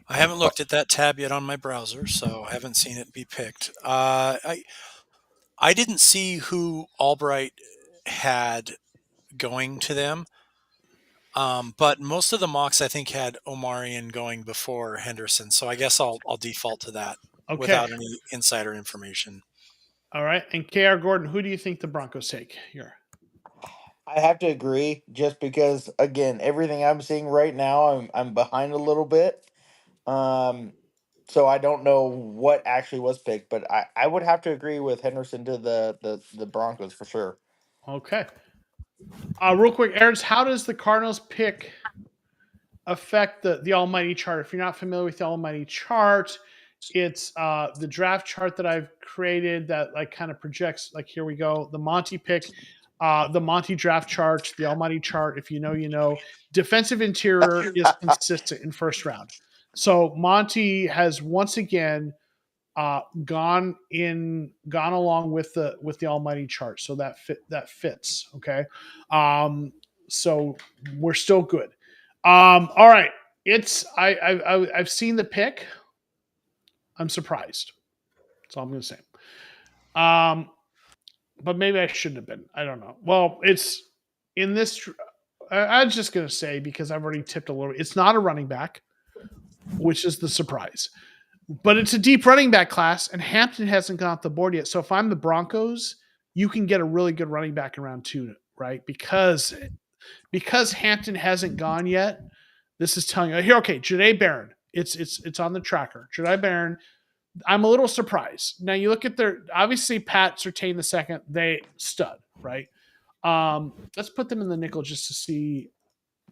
I haven't looked at that tab yet on my browser, so I haven't seen it be picked. I didn't see who Albright had going to them, but most of the mocks I think had Omarion going before Henderson, so I guess I'll default to that without any insider information. All right. And KR Gordon, who do you think the Broncos take here? I have to agree, just because again, everything I'm seeing right now, I'm behind a little bit. So I don't know what actually was picked, but I would have to agree with Henderson to the Broncos for sure. Okay. Real quick, Aaron, how does the Cardinals pick affect the almighty chart? If you're not familiar with the almighty chart, it's the draft chart that I've created that like kind of projects, like here we go, the Monty pick, the Monty draft chart, the almighty chart. If you know, you know. Defensive interior is consistent in first round. So Monty has once again gone along with the almighty chart. So that fits. Okay. So we're still good. All right. I've seen the pick. I'm surprised. That's all I'm going to say. But maybe I shouldn't have been. I don't know. Well, it's in this. I'm just going to say, because I've already tipped a little. It's not a running back, which is the surprise. But it's a deep running back class, and Hampton hasn't gone off the board yet. So if I'm the Broncos, you can get a really good running back in round 2, right? Because because Hampton hasn't gone yet. This is telling you here. Okay, Janae Barron. It's on the tracker. Janae Barron. I'm a little surprised. Now you look at their obviously Pat Surtain the second. They stud right. Let's put them in the nickel just to see.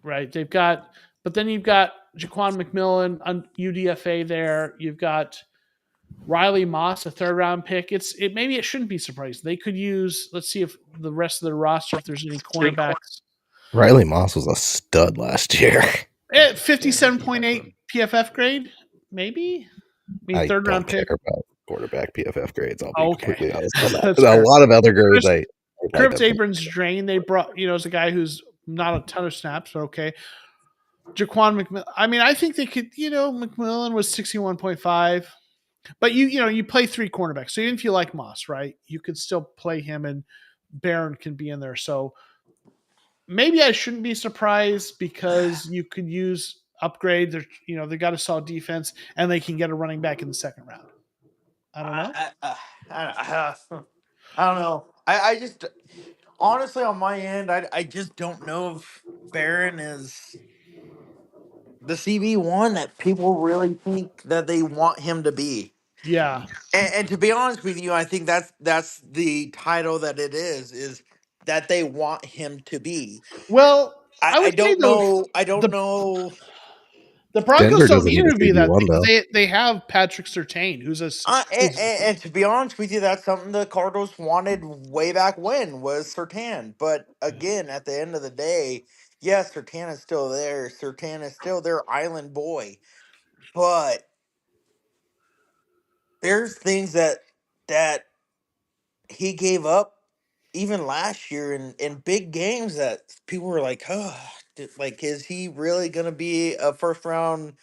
Right, they've got, but then you've got Jaquan McMillan on UDFA there. You've got Riley Moss, a third round pick. Maybe it shouldn't be surprising. They could use. Let's see if the rest of the roster, if there's any cornerbacks. Riley Moss was a stud last year. 57.8 PFF grade, maybe. I mean, I third don't round care pick. about quarterback PFF grades. I'll be Okay, completely honest on that. that's A fair. lot of other grades, I like Chris them. Abrams Drain, they brought, is a guy who's not a ton of snaps, but okay. Jaquan McMillan. I mean, I think they could, McMillan was 61.5. But you play three cornerbacks. So even if you like Moss, right, you could still play him and Barron can be in there. So maybe I shouldn't be surprised because you could use upgrade. They got a solid defense and they can get a running back in the second round. I don't know. I don't know. I just honestly on my end, I just don't know if Barron is the CB1 that people really think that they want him to be. Yeah. And to be honest with you, I think that's the title that it is that they want him to be. Well, I I would say don't though know. I don't the know. the Broncos Denver don't doesn't need need him a to be that. CB1 though. They have Patrick Surtain, who's And to be honest with you, that's something the Cardinals wanted way back when was Sertan. But again, at the end of the day, yes, Sertan is still there. Sertan is still their island boy. But there's things that he gave up even last year in big games that people were like, oh, like is he really gonna be a first round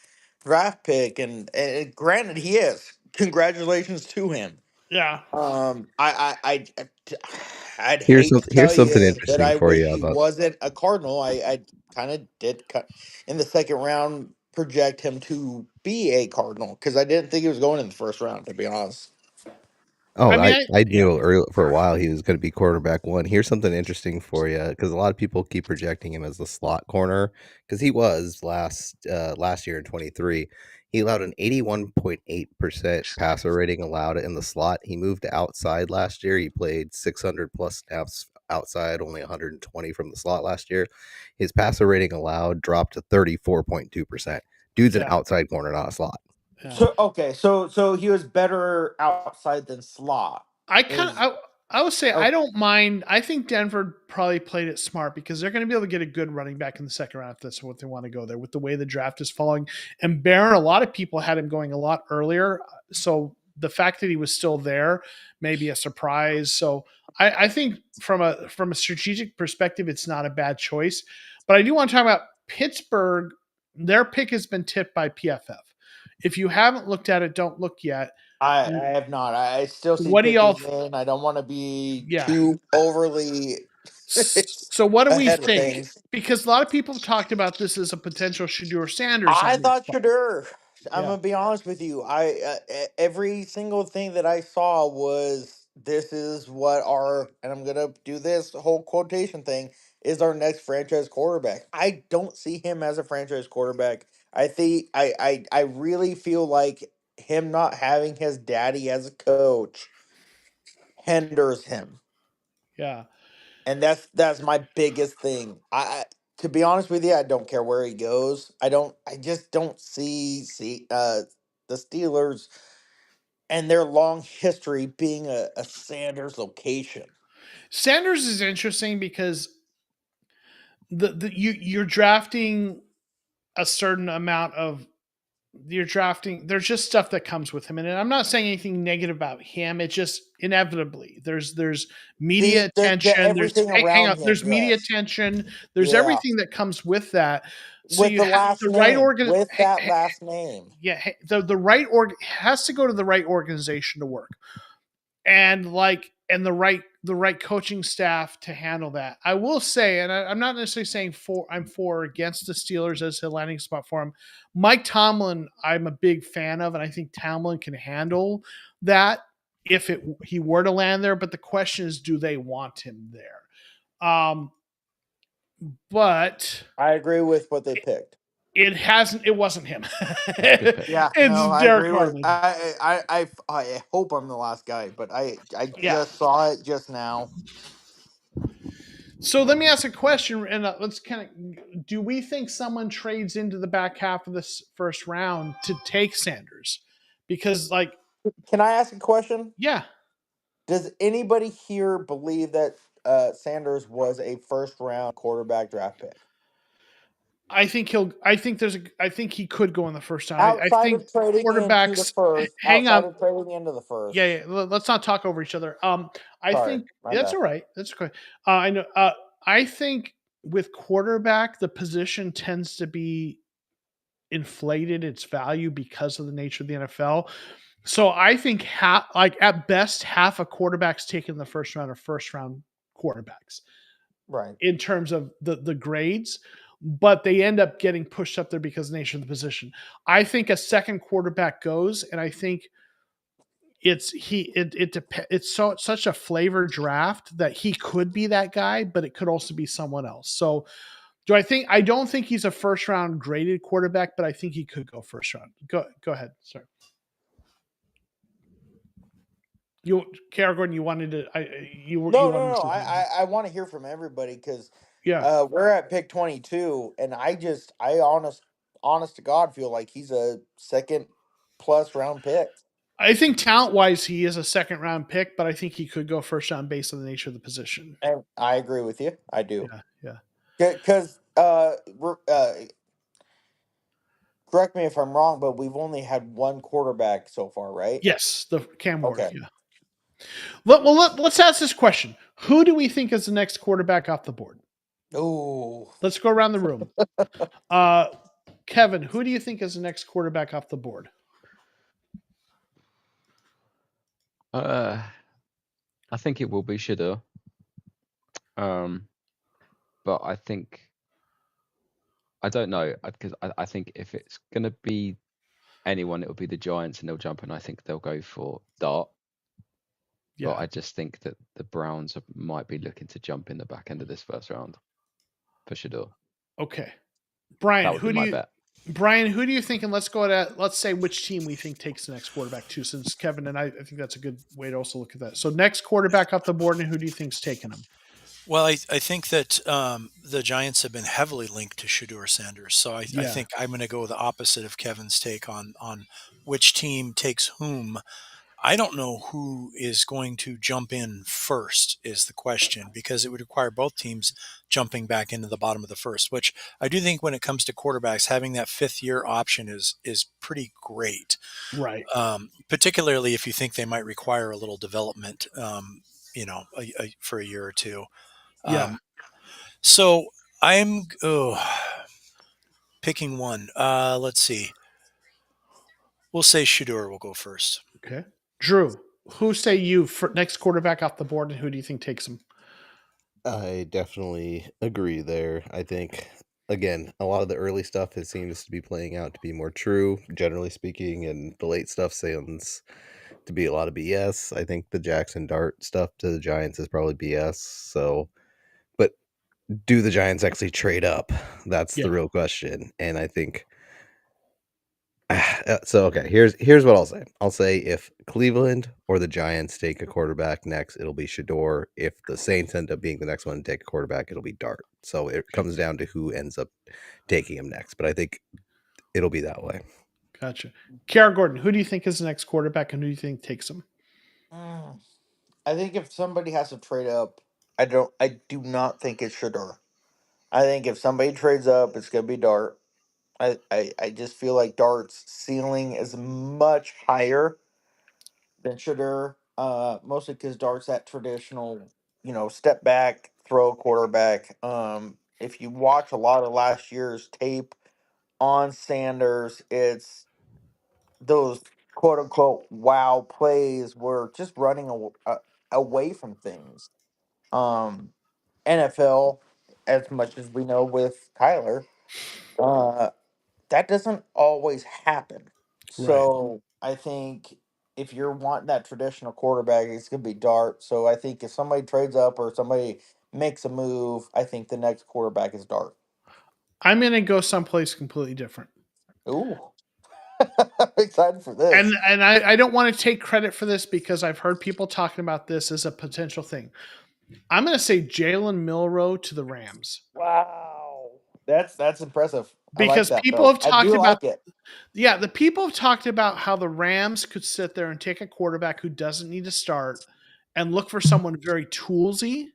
draft pick? And granted, he is. Congratulations to him. yeah. I'd Here's hate to here's tell something you that interesting I for wish you he about. wasn't a Cardinal. I kind of did cut in the second round project him to be a Cardinal because I didn't think he was going in the first round, to be honest. Oh, I mean, I yeah. knew for a while he was going to be quarterback one. Here's something interesting for you because a lot of people keep projecting him as the slot corner because he was last year in 23. He allowed an 81.8% passer rating allowed in the slot. He moved to outside last year. He played 600 plus snaps outside, only 120 from the slot last year. His passer rating allowed dropped to 34.2%. Dude's an Yeah. outside corner, not a slot. Yeah. So okay, so he was better outside than slot. Is I would say I oh, don't mind. I think Denver probably played it smart because they're going to be able to get a good running back in the second round if that's what they want to go there with the way the draft is falling. And Barron, a lot of people had him going a lot earlier. So the fact that he was still there may be a surprise. So I think from a strategic perspective, it's not a bad choice. But I do want to talk about Pittsburgh. Their pick has been tipped by PFF. If you haven't looked at it, don't look yet. I have not. I still see What do y'all? pitches in. I don't want to be Yeah. too overly So what do we ahead of think? things. Because a lot of people have talked about this as a potential Shador Sanders I landing thought spot. Shadur. I'm Yeah, gonna be honest with you. Every single thing that I saw was this is what our and I'm gonna do this whole quotation thing is our next franchise quarterback. I don't see him as a franchise quarterback. I think I really feel like him not having his daddy as a coach hinders him, yeah. and that's my biggest thing. To be honest with you, I don't care where he goes. I just don't see the Steelers and their long history being a Sanders location. Sanders is interesting because you're drafting a certain amount of you're drafting. There's just stuff that comes with him, and I'm not saying anything negative about him. It's just inevitably there's media The attention. everything Hang around on. him, There's media yes, attention. There's yeah, everything that comes with that. So with you the have last the right name, with that last name. yeah, the right has to go to the right organization to work, and the right coaching staff to handle that. I will say, and I'm not necessarily saying I'm for or against the Steelers as a landing spot for him. Mike Tomlin, I'm a big fan of, and I think Tomlin can handle that if he were to land there. But the question is, do they want him there? but I agree with what they picked. it wasn't him. Good pick. Yeah, no, It's I Derek agree with. Harmon. I hope I'm the last guy, but I Yeah. just saw it just now. So let me ask a question, and let's kind of: do we think someone trades into the back half of this first round to take Sanders? Because, like, Can I ask a question? yeah, Does anybody here believe that Sanders was a first round quarterback draft pick? I think he'll. I think he could go in the first round. I Outside think of trading into the quarterbacks. first, Hang outside on. of trading into the first. Yeah. Let's not talk over each other. I Sorry, think my that's bad. all right. That's okay. I know. I think with quarterback, the position tends to be inflated its value because of the nature of the NFL. So I think at best half of quarterbacks taken in the first round are first round quarterbacks Right. in terms of the grades, but they end up getting pushed up there because of the nature of the position. I think a second quarterback goes, and I think it's such a flavor draft that he could be that guy, but it could also be someone else. So I don't think he's a first round graded quarterback, but I think he could go first round. Go ahead. Sorry. Kara Gordon, you wanted to you No, wanted no, to no. say something. I want to hear from everybody because Yeah. we're at pick 22, and I honest to God feel like he's a second plus round pick. I think talent wise he is a second round pick, but I think he could go first round based on the nature of the position. And I agree with you. I do. Yeah. Because correct me if I'm wrong, but we've only had one quarterback so far, right? Yes, the Cam Ward. Okay. Yeah. Let's ask this question: who do we think is the next quarterback off the board? Oh, Let's go around the room. Kevin, who do you think is the next quarterback off the board? I think it will be Shador. But I think I don't know because I think if it's gonna be anyone, it'll be the Giants, and they'll jump, and I think they'll go for Dart. Yeah. But I just think that the Browns might be looking to jump in the back end of this first round for Shador. Okay. That Brian, would be my bet. Who do you think? And let's say which team we think takes the next quarterback too, since Kevin and I think that's a good way to also look at that. So next quarterback off the board, and who do you think's taking him? Well, I think that the Giants have been heavily linked to Shador Sanders, so I think I'm going to go the opposite of Kevin's take on which team takes whom. I don't know who is going to jump in first is the question, because it would require both teams jumping back into the bottom of the first, which I do think when it comes to quarterbacks, having that fifth year option is pretty great. Right. Particularly if you think they might require a little development, for a year or two. Yeah. So I'm picking one. Let's see. We'll say Shador will go first. Okay. Drew, who say you for next quarterback off the board, and who do you think takes him? I definitely agree there. I think again, a lot of the early stuff seems to be playing out to be more true, generally speaking, and the late stuff sounds to be a lot of BS. I think the Jackson Dart stuff to the Giants is probably BS. So, but do the Giants actually trade up? That's the real question. And I think so. Okay, here's what I'll say. I'll say if Cleveland or the Giants take a quarterback next, it'll be Shador. If the Saints end up being the next one to take a quarterback, it'll be Dart. So it comes down to who ends up taking him next. But I think it'll be that way. Gotcha. Kara Gordon, who do you think is the next quarterback, and who do you think takes him? I think if somebody has to trade up, I do not think it's Shador. I think if somebody trades up, it's gonna be Dart. I just feel like Dart's ceiling is much higher than Shador. Mostly because Dart's that traditional, step back, throw quarterback. If you watch a lot of last year's tape on Sanders, it's those quote unquote wow plays were just running away from things. Um, NFL, as much as we know with Kyler, uh, that doesn't always happen. Right. So I think if you're wanting that traditional quarterback, it's gonna be Dart. So I think if somebody trades up or somebody makes a move, I think the next quarterback is Dart. I'm going to go someplace completely different. Ooh. I'm excited for this. And I don't want to take credit for this because I've heard people talking about this as a potential thing. I'm going to say Jalen Milroe to the Rams. Wow. That's impressive. Because I like that, people though. have talked about it. Yeah, the people have talked about how the Rams could sit there and take a quarterback who doesn't need to start and look for someone very toolsy.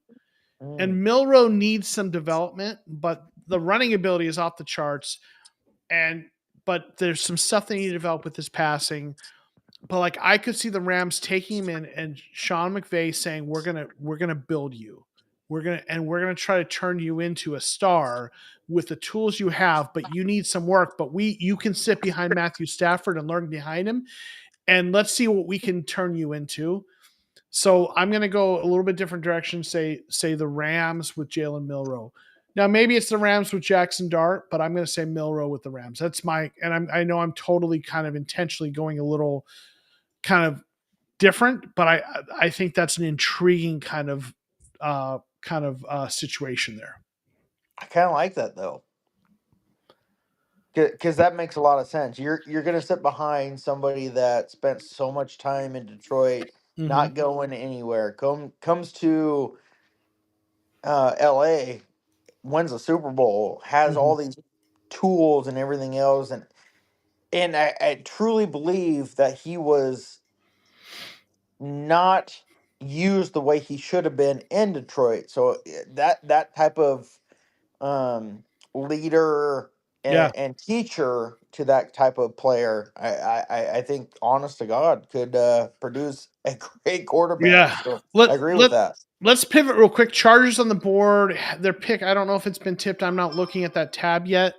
And Milroe needs some development, but the running ability is off the charts. But there's some stuff they need to develop with his passing. But like I could see the Rams taking him in and Sean McVay saying, we're gonna build you. We're gonna try to turn you into a star with the tools you have, but you need some work. But you can sit behind Matthew Stafford and learn behind him, and let's see what we can turn you into. So I'm gonna go a little bit different direction. Say the Rams with Jalen Milroe. Now maybe it's the Rams with Jackson Dart, but I'm going to say Milroe with the Rams. That's I know I'm totally kind of intentionally going a little kind of different, but I think that's an intriguing kind of situation there. I kind of like that though, because that makes a lot of sense. You're gonna sit behind somebody that spent so much time in Detroit, not going anywhere. Comes to L.A., wins a Super Bowl, has all these tools and everything else, and I truly believe that he was not used the way he should have been in Detroit. So that type of leader and teacher to that type of player, I think, honest to God, could produce a great quarterback. Yeah, So I agree with that. Let's pivot real quick. Chargers on the board. Their pick, I don't know if it's been tipped. I'm not looking at that tab yet,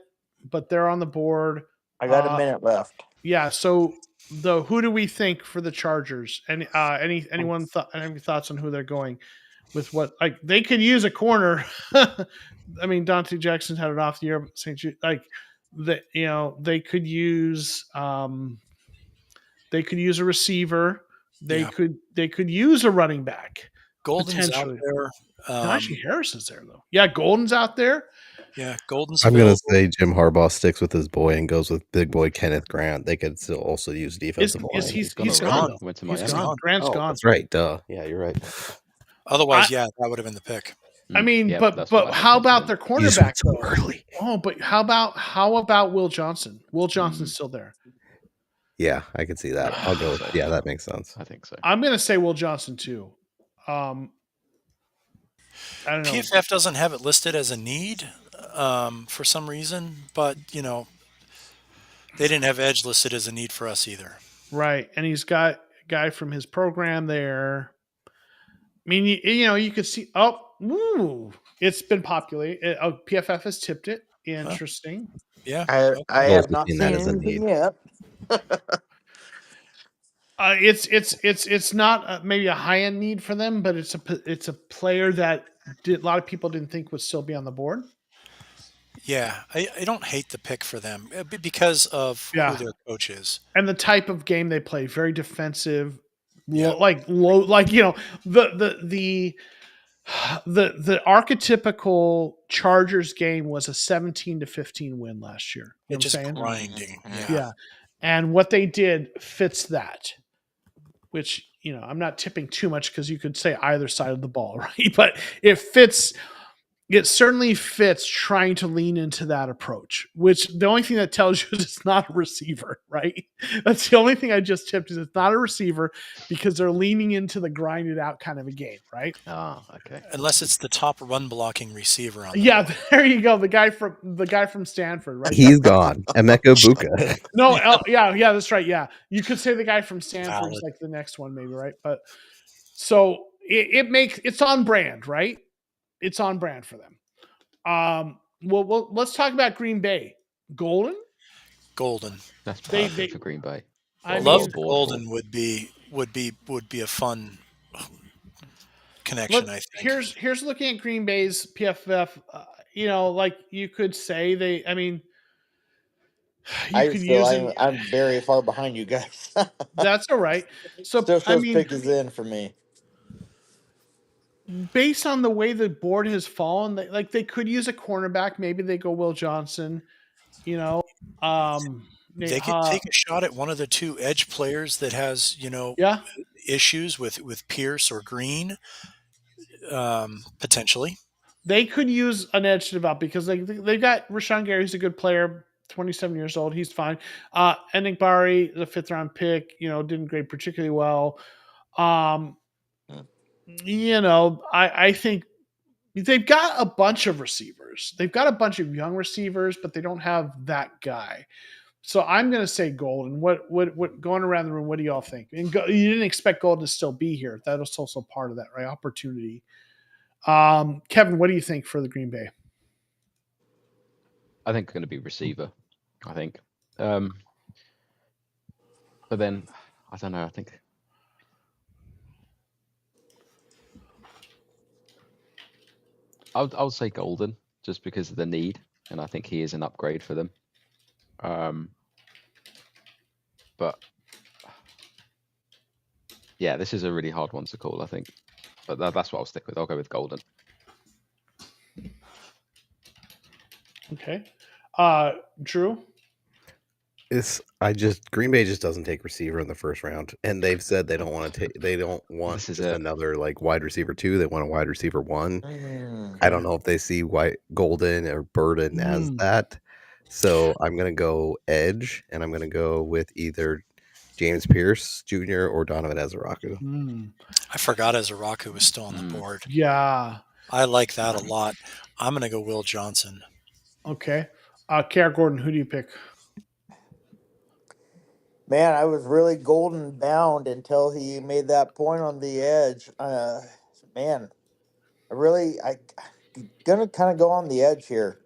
but they're on the board. I got a minute left. Yeah. So who do we think for the Chargers? And any thoughts on who they're going with? What, like, they could use a corner. I mean, Dante Jackson had it off the year, but they could use a receiver. They could use a running back. Golden's out there. Najee Harrison's there though. Yeah, Golden's out there. Yeah, Golden's. I'm going to say Jim Harbaugh sticks with his boy and goes with big boy Kenneth Grant. They could still also use defensive line. He's gone. He's gone. Grant's gone. That's right. Duh. Yeah, you're right. Otherwise, that would have been the pick. I mean, but how about their cornerback though? Early. Oh, but how about Will Johnson? Will Johnson's still there. Yeah, I can see that. I'll go. Yeah, that makes sense. I think so. I'm going to say Will Johnson too. I don't know. PFF doesn't have it listed as a need for some reason, but they didn't have edge listed as a need for us either. Right, and he's got a guy from his program there. I mean, you could see. It's been populated. PFF has tipped it. Interesting. Yeah, I have not seen that as a need yet. It's not maybe a high end need for them, but it's a player that a lot of people didn't think would still be on the board. Yeah, I don't hate the pick for them because of who their coach is and the type of game they play. Very defensive, low. The archetypical Chargers game was a 17-15 win last year. You know just grinding. Yeah. And what they did fits that, which, I'm not tipping too much because you could say either side of the ball, right? But it certainly fits trying to lean into that approach, which the only thing that tells you is it's not a receiver, right? That's the only thing I just tipped is it's not a receiver because they're leaning into the grinded out kind of a game, right? Oh, okay. Unless it's the top run blocking receiver on board. There you go. The guy from Stanford, right? He's gone. Emeka Buka. No, that's right. Yeah. You could say the guy from Stanford is like the next one, maybe, right? But so it's on brand, right? It's on brand for them. Well, let's talk about Green Bay. Golden. That's perfect for Green Bay. I love Golden would be a fun connection. I think. Here's looking at Green Bay's PFF. Like you could say I'm very far behind you guys. That's all right. So pick is in for me. based on the way the board has fallen, they could use a cornerback. Maybe they go Will Johnson. You know, They could take a shot at one of the two edge players that has, yeah, issues with Pierce or Green, potentially. they could use an edge to develop because they've got Rashawn Gary, who's a good player, 27 years old. He's fine. Enigbari, the 5th round pick, didn't grade particularly well. I think they've got a bunch of receivers. They've got a bunch of young receivers, but they don't have that guy. So I'm going to say Golden. What going around the room? What do y'all think? And you didn't expect Golden to still be here. That was also part of that, right? Opportunity. Kevin, what do you think for the Green Bay? I think it's going to be receiver. I think, but then I don't know. I think I'll say Golden just because of the need, and I think he is an upgrade for them. But yeah, this is a really hard one to call, I think. But that's what I'll stick with. I'll go with Golden. Okay. Drew? Green Bay just doesn't take receiver in the first round, and they've said they don't want another like wide receiver 2. They want a wide receiver 1. I don't know if they see Golden or Burden as that. So I'm gonna go edge, and I'm gonna go with either James Pierce Jr. or Donovan Ezeraku. I forgot Ezeraku was still on the board. Yeah, I like that a lot. I'm gonna go Will Johnson. Okay. Kara Gordon, who do you pick? Man, I was really Golden bound until he made that point on the edge. Man, I gonna kind of go on the edge here.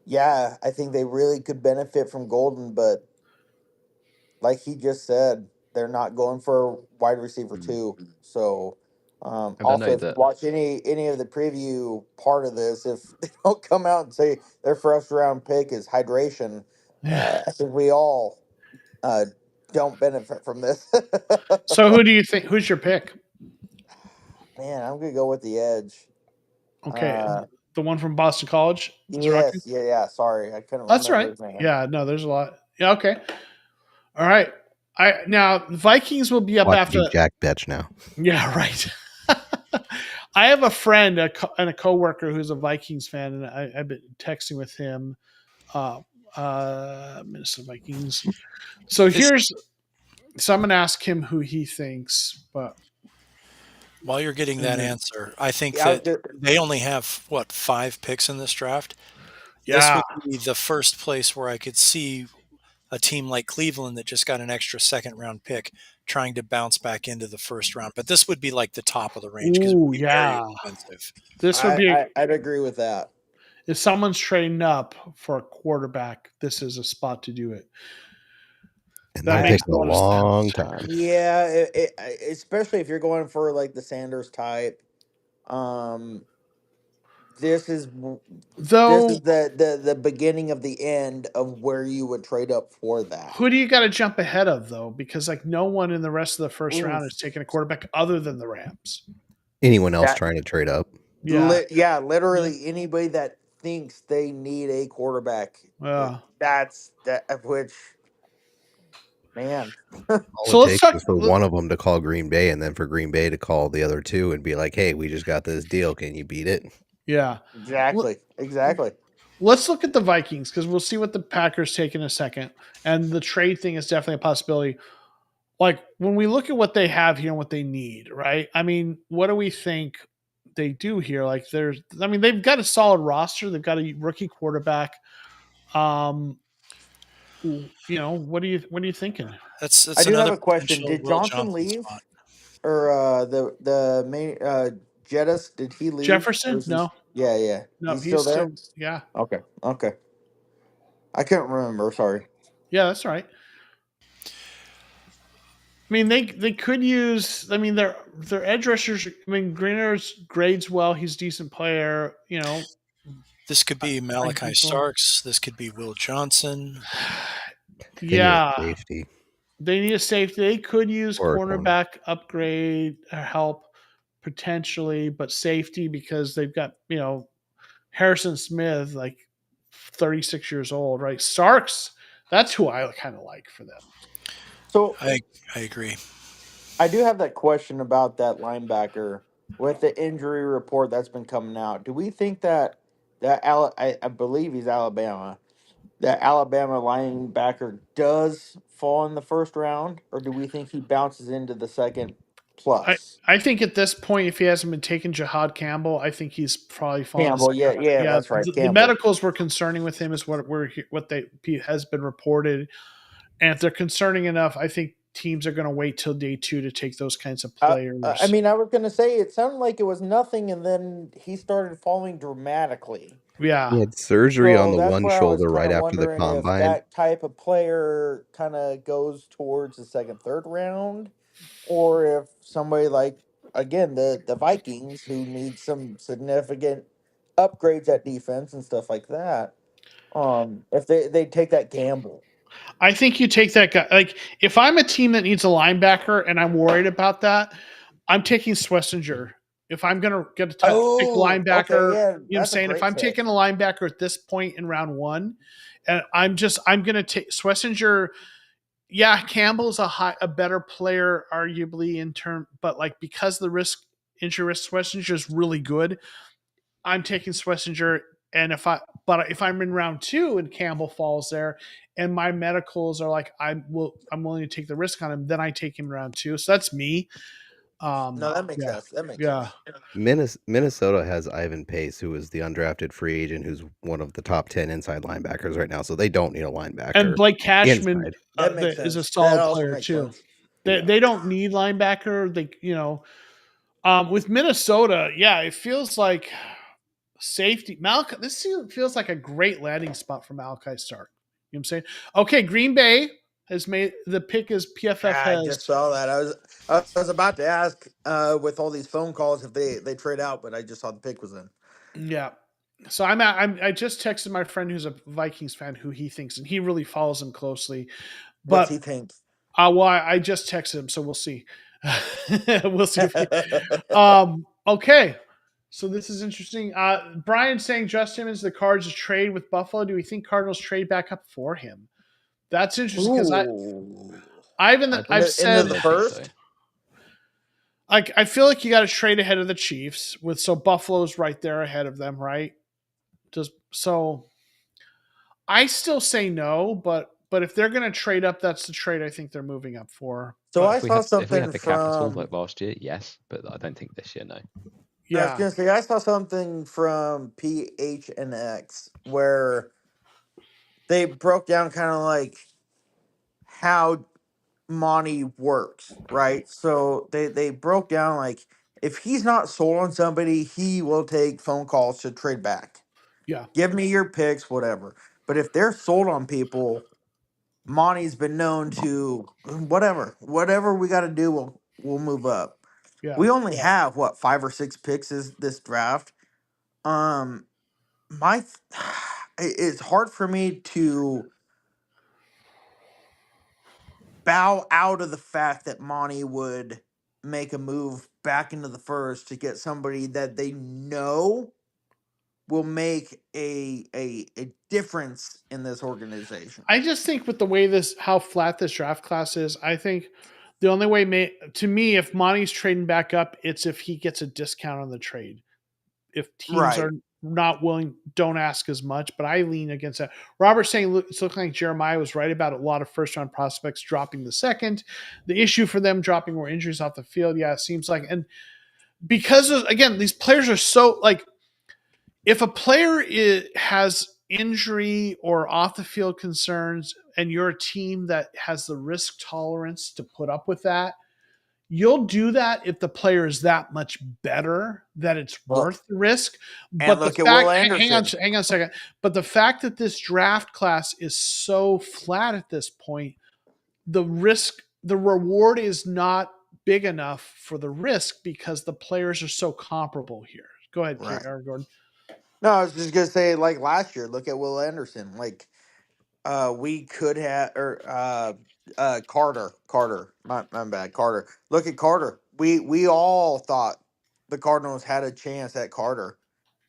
Yeah, I think they really could benefit from Golden, but like he just said, they're not going for wide receiver 2. So, also if you watch any of the preview part of this, if they don't come out and say their first round pick is hydration, I think we all don't benefit from this. So who do you think? Who's your pick? Man, I'm gonna go with the edge. Okay, the one from Boston College. Yes, yeah. Sorry, I couldn't. That's remember right. his name. Yeah, no, there's a lot. Yeah, okay. All right. Now Vikings will be up after Jack Betch now. Yeah, right. I have a friend and a coworker who's a Vikings fan, and I've been texting with him. Minnesota Vikings. So I'm going to ask him who he thinks. But while you're getting that answer, I think that they only have 5 picks in this draft. Yeah. This would be the first place where I could see a team like Cleveland that just got an extra 2nd round pick trying to bounce back into the 1st round. But this would be like the top of the range because it would be very expensive. This would be. I'd agree with that. If someone's trading up for a quarterback, this is a spot to do it. And that takes a long time. Yeah, especially if you're going for like the Sanders type. This is the beginning of the end of where you would trade up for that. Who do you got to jump ahead of though? Because like no one in the rest of the first round is taking a quarterback other than the Rams. Anyone else trying to trade up? Yeah, literally anybody that thinks they need a quarterback. That's which. Man. So let's talk for one of them to call Green Bay, and then for Green Bay to call the other 2 and be like, "Hey, we just got this deal. Can you beat it?" Yeah, exactly. Let's look at the Vikings because we'll see what the Packers take in a second, and the trade thing is definitely a possibility. Like when we look at what they have here and what they need, right? I mean, what do we think they do here? Like they've got a solid roster. They've got a rookie quarterback. What are you thinking? I do have a question. Did Johnson leave, or the main Jettis? Did he leave? Jefferson? No. Yeah. No, he's still there. Yeah. Okay. I couldn't remember. Sorry. Yeah, that's right. I mean, they could use. I mean, their edge rushers. I mean, Greener's grades well. He's a decent player. This could be Malachi Starks. This could be Will Johnson. Yeah, they need a safety. They could use cornerback upgrade help potentially, but safety because they've got, Harrison Smith, like 36 years old, right? Starks, that's who I kind of like for them. So I agree. I do have that question about that linebacker with the injury report that's been coming out. Do we think I believe he's Alabama? That Alabama linebacker does fall in the first round, or do we think he bounces into the second I, plus? I think at this point, if he hasn't been taken, Jihad Campbell, I think he's probably fallen. Campbell, yeah, Yeah, that's right, the Campbell. medicals were concerning with him, is what has been reported, and if they're concerning enough, I think teams are going to wait till day 2 to take those kinds of players. I mean, I was gonna say it sounded like it was nothing, and then he started falling dramatically. Yeah, He had surgery on So the that's one where I was shoulder kind right of after the wondering if combine. that type of player kind of goes towards the second, third round, or if somebody like again the Vikings who need some significant upgrades at defense and stuff like that. If they take that gamble. I think you take that guy. Like, if I'm a team that needs a linebacker and I'm worried about that, I'm taking Swessinger. If I'm going to get a pick Oh, okay, linebacker, yeah, I'm that's a saying if great I'm pick. taking a linebacker at this point in round 1, and I'm going to take Swessinger. Yeah, Campbell's a better player, arguably but like because the injury risk, Swessinger is really good. I'm taking Swessinger, and if I'm in round 2 and Campbell falls there, and my medicals are like I'm willing to take the risk on him, then I take him in round 2. So that's me. No, that makes Yeah, sense. That makes yeah. sense. Minnesota has Ivan Pace, who is the undrafted free agent, who's one of the top 10 inside linebackers right now. So they don't need a linebacker. And Blake Cashman inside. That makes is a sense. That solid also player makes too. sense. They don't need linebacker. With Minnesota, yeah, it feels like safety. This feels like a great landing spot for Malachi Stark. You know what I'm saying? Okay, Green Bay has made the pick as PFF I just has. saw that. I was about to ask with all these phone calls if they trade out, but I just saw the pick was in. Yeah. So I just texted my friend who's a Vikings fan who he thinks, and he really follows them closely. What's But he think? well, I just texted him, so we'll see. We'll see if he. Okay. So this is interesting. Brian saying Just Simmons, the Cards trade with Buffalo. Do we think Cardinals trade back up for him? That's interesting because Ooh. I've Into said the don't think so. first? like I feel like you got to trade ahead of the Chiefs so Buffalo's right there ahead of them, right? So I still say no, but if they're going to trade up, that's the trade I think they're moving up for. So But I saw If we had something the capital from like last year, yes, but I don't think this year, no. I was yeah, gonna say I saw something from PHNX where they broke down kind of like how Monty works, right? So they broke down like if he's not sold on somebody, he will take phone calls to trade back. yeah, Give me your picks, whatever. But if they're sold on people, Monty's been known to whatever we got to do, we'll move up. yeah. We only have what 5 or 6 picks this draft. Um, my it's hard for me to bow out of the fact that Monty would make a move back into the first to get somebody that they know will make a difference in this organization. I just think with the way how flat this draft class is, I think the only way to me, if Monty's trading back up, it's if he gets a discount on the trade. If teams Right. are not willing, don't ask as much. But I lean against that. Robert's saying it's looking like Jeremiah was right about a lot of first round prospects dropping the second. The issue for them dropping were injuries off the field. Yeah, it seems like, and because again, these players are so like, if a player has injury or off the field concerns, and you're a team that has the risk tolerance to put up with that, you'll do that if the player is that much better that it's Well, worth the risk. and But the look at Will fact, hang on, Anderson. hang on a second. But the fact that this draft class is so flat at this point, the reward is not big enough for the risk because the players are so comparable here. Go ahead, Right. Gordon. No, I was just gonna say like last year. Look at Will Anderson. Like we could have or Carter. My bad. Carter. Look at Carter. We all thought the Cardinals had a chance at Carter,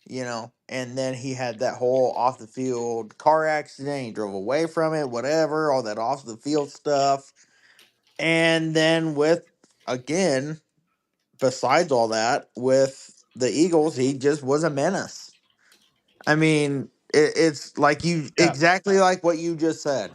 and then he had that whole off the field car accident. He drove away from it, whatever, all that off the field stuff. And then again, besides all that, with the Eagles, he just was a menace. I mean, it's like exactly like what you just said.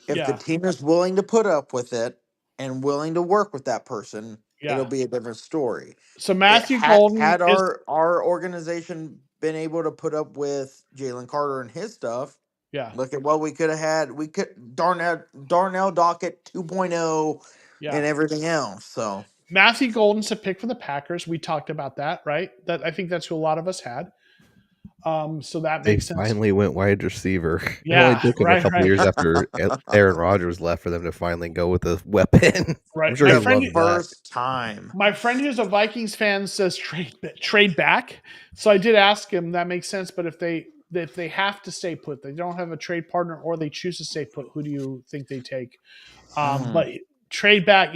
If the Yeah. team is willing to put up with it and willing to work with that person, it'll Yeah. be a different story. So Matthew Golden Had is our organization been able to put up with Jalen Carter and his stuff, yeah. look at what we could have had. We could Darnell Dockett 2.0 Yeah. and everything else. So Matthew Golden's a pick for the Packers. We talked about that, right? That I think that's who a lot of us had. So that They makes sense. finally went wide receiver. It only Yeah, took them a couple years after Aaron Rodgers left for them to finally go with a weapon. Right. I'm sure My he friend, loved that. first time. My friend who's a Vikings fan says trade back. So I did ask him. That makes sense. But if they have to stay put, they don't have a trade partner, or they choose to stay put, who do you think they take? But trade back,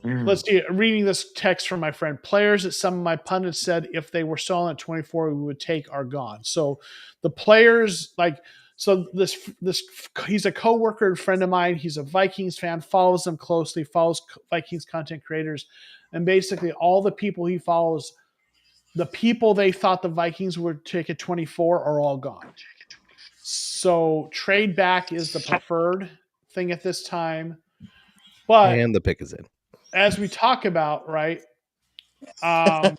let's see. Reading this text from my friend, players that some of my pundits said if they were selling at 24, we would take are gone. So the players this he's a coworker and friend of mine. He's a Vikings fan, follows them closely, follows Vikings content creators, and basically all the people he follows, the people they thought the Vikings would take at 24 are all gone. So trade back is the preferred thing at this time. But and the pick is in. As we talk about, right? Sorry.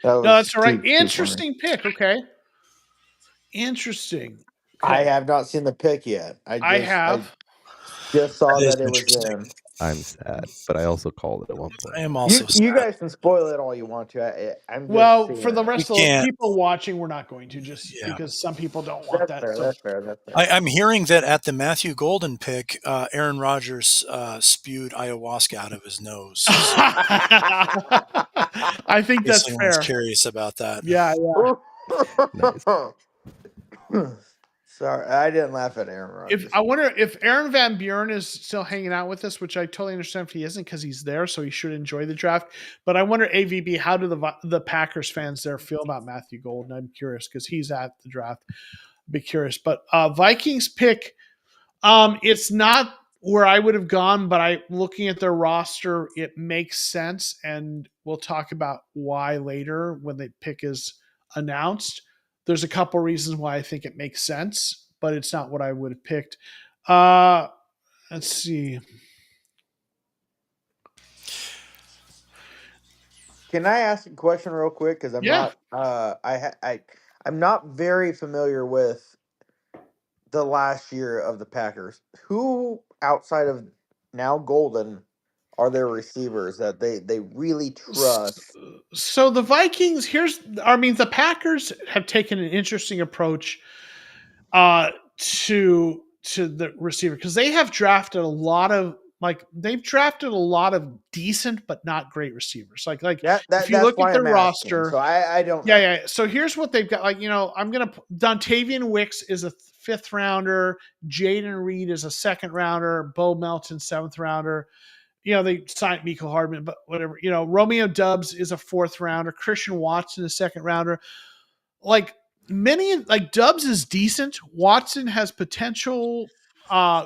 No, that's all right. Interesting pick. Okay. Interesting. Okay. I have not seen the pick yet. I have. Just saw that it was in. I'm sad, but I also called it at one point. I am also sad. You guys can spoil it all you want to. I'm just for the rest of the people watching, we're not going to because some people don't want that. That's fair. I'm hearing that at the Matthew Golden pick, Aaron Rodgers spewed ayahuasca out of his nose. I think that's fair. I was curious about that. Yeah. Nice. Sorry, I didn't laugh at Aaron Rodgers. I wonder if Aaron Van Buren is still hanging out with us, which I totally understand if he isn't, because he's there, so he should enjoy the draft. But I wonder, AVB, how do the Packers fans there feel about Matthew Golden? I'm curious because he's at the draft. I'd be curious. But Vikings pick, it's not where I would have gone, but looking at their roster, it makes sense, and we'll talk about why later when the pick is announced. There's a couple reasons why I think it makes sense, but it's not what I would have picked. Let's see. Can I ask a question real quick? Because I'm not. I'm not very familiar with the last year of the Packers. Who outside of now Golden are their receivers that they really trust? So the Vikings, the Packers have taken an interesting approach to the receiver because they have drafted a lot of decent but not great receivers. If you look at their roster, so I don't know. Yeah. So here's what they've got. Dontavian Wicks is a 5th rounder, Jaden Reed is a 2nd rounder, Bo Melton 7th rounder. They signed Mecole Hardman, but whatever. Romeo Doubs is a 4th rounder. Christian Watson is a 2nd rounder. Doubs is decent. Watson has potential.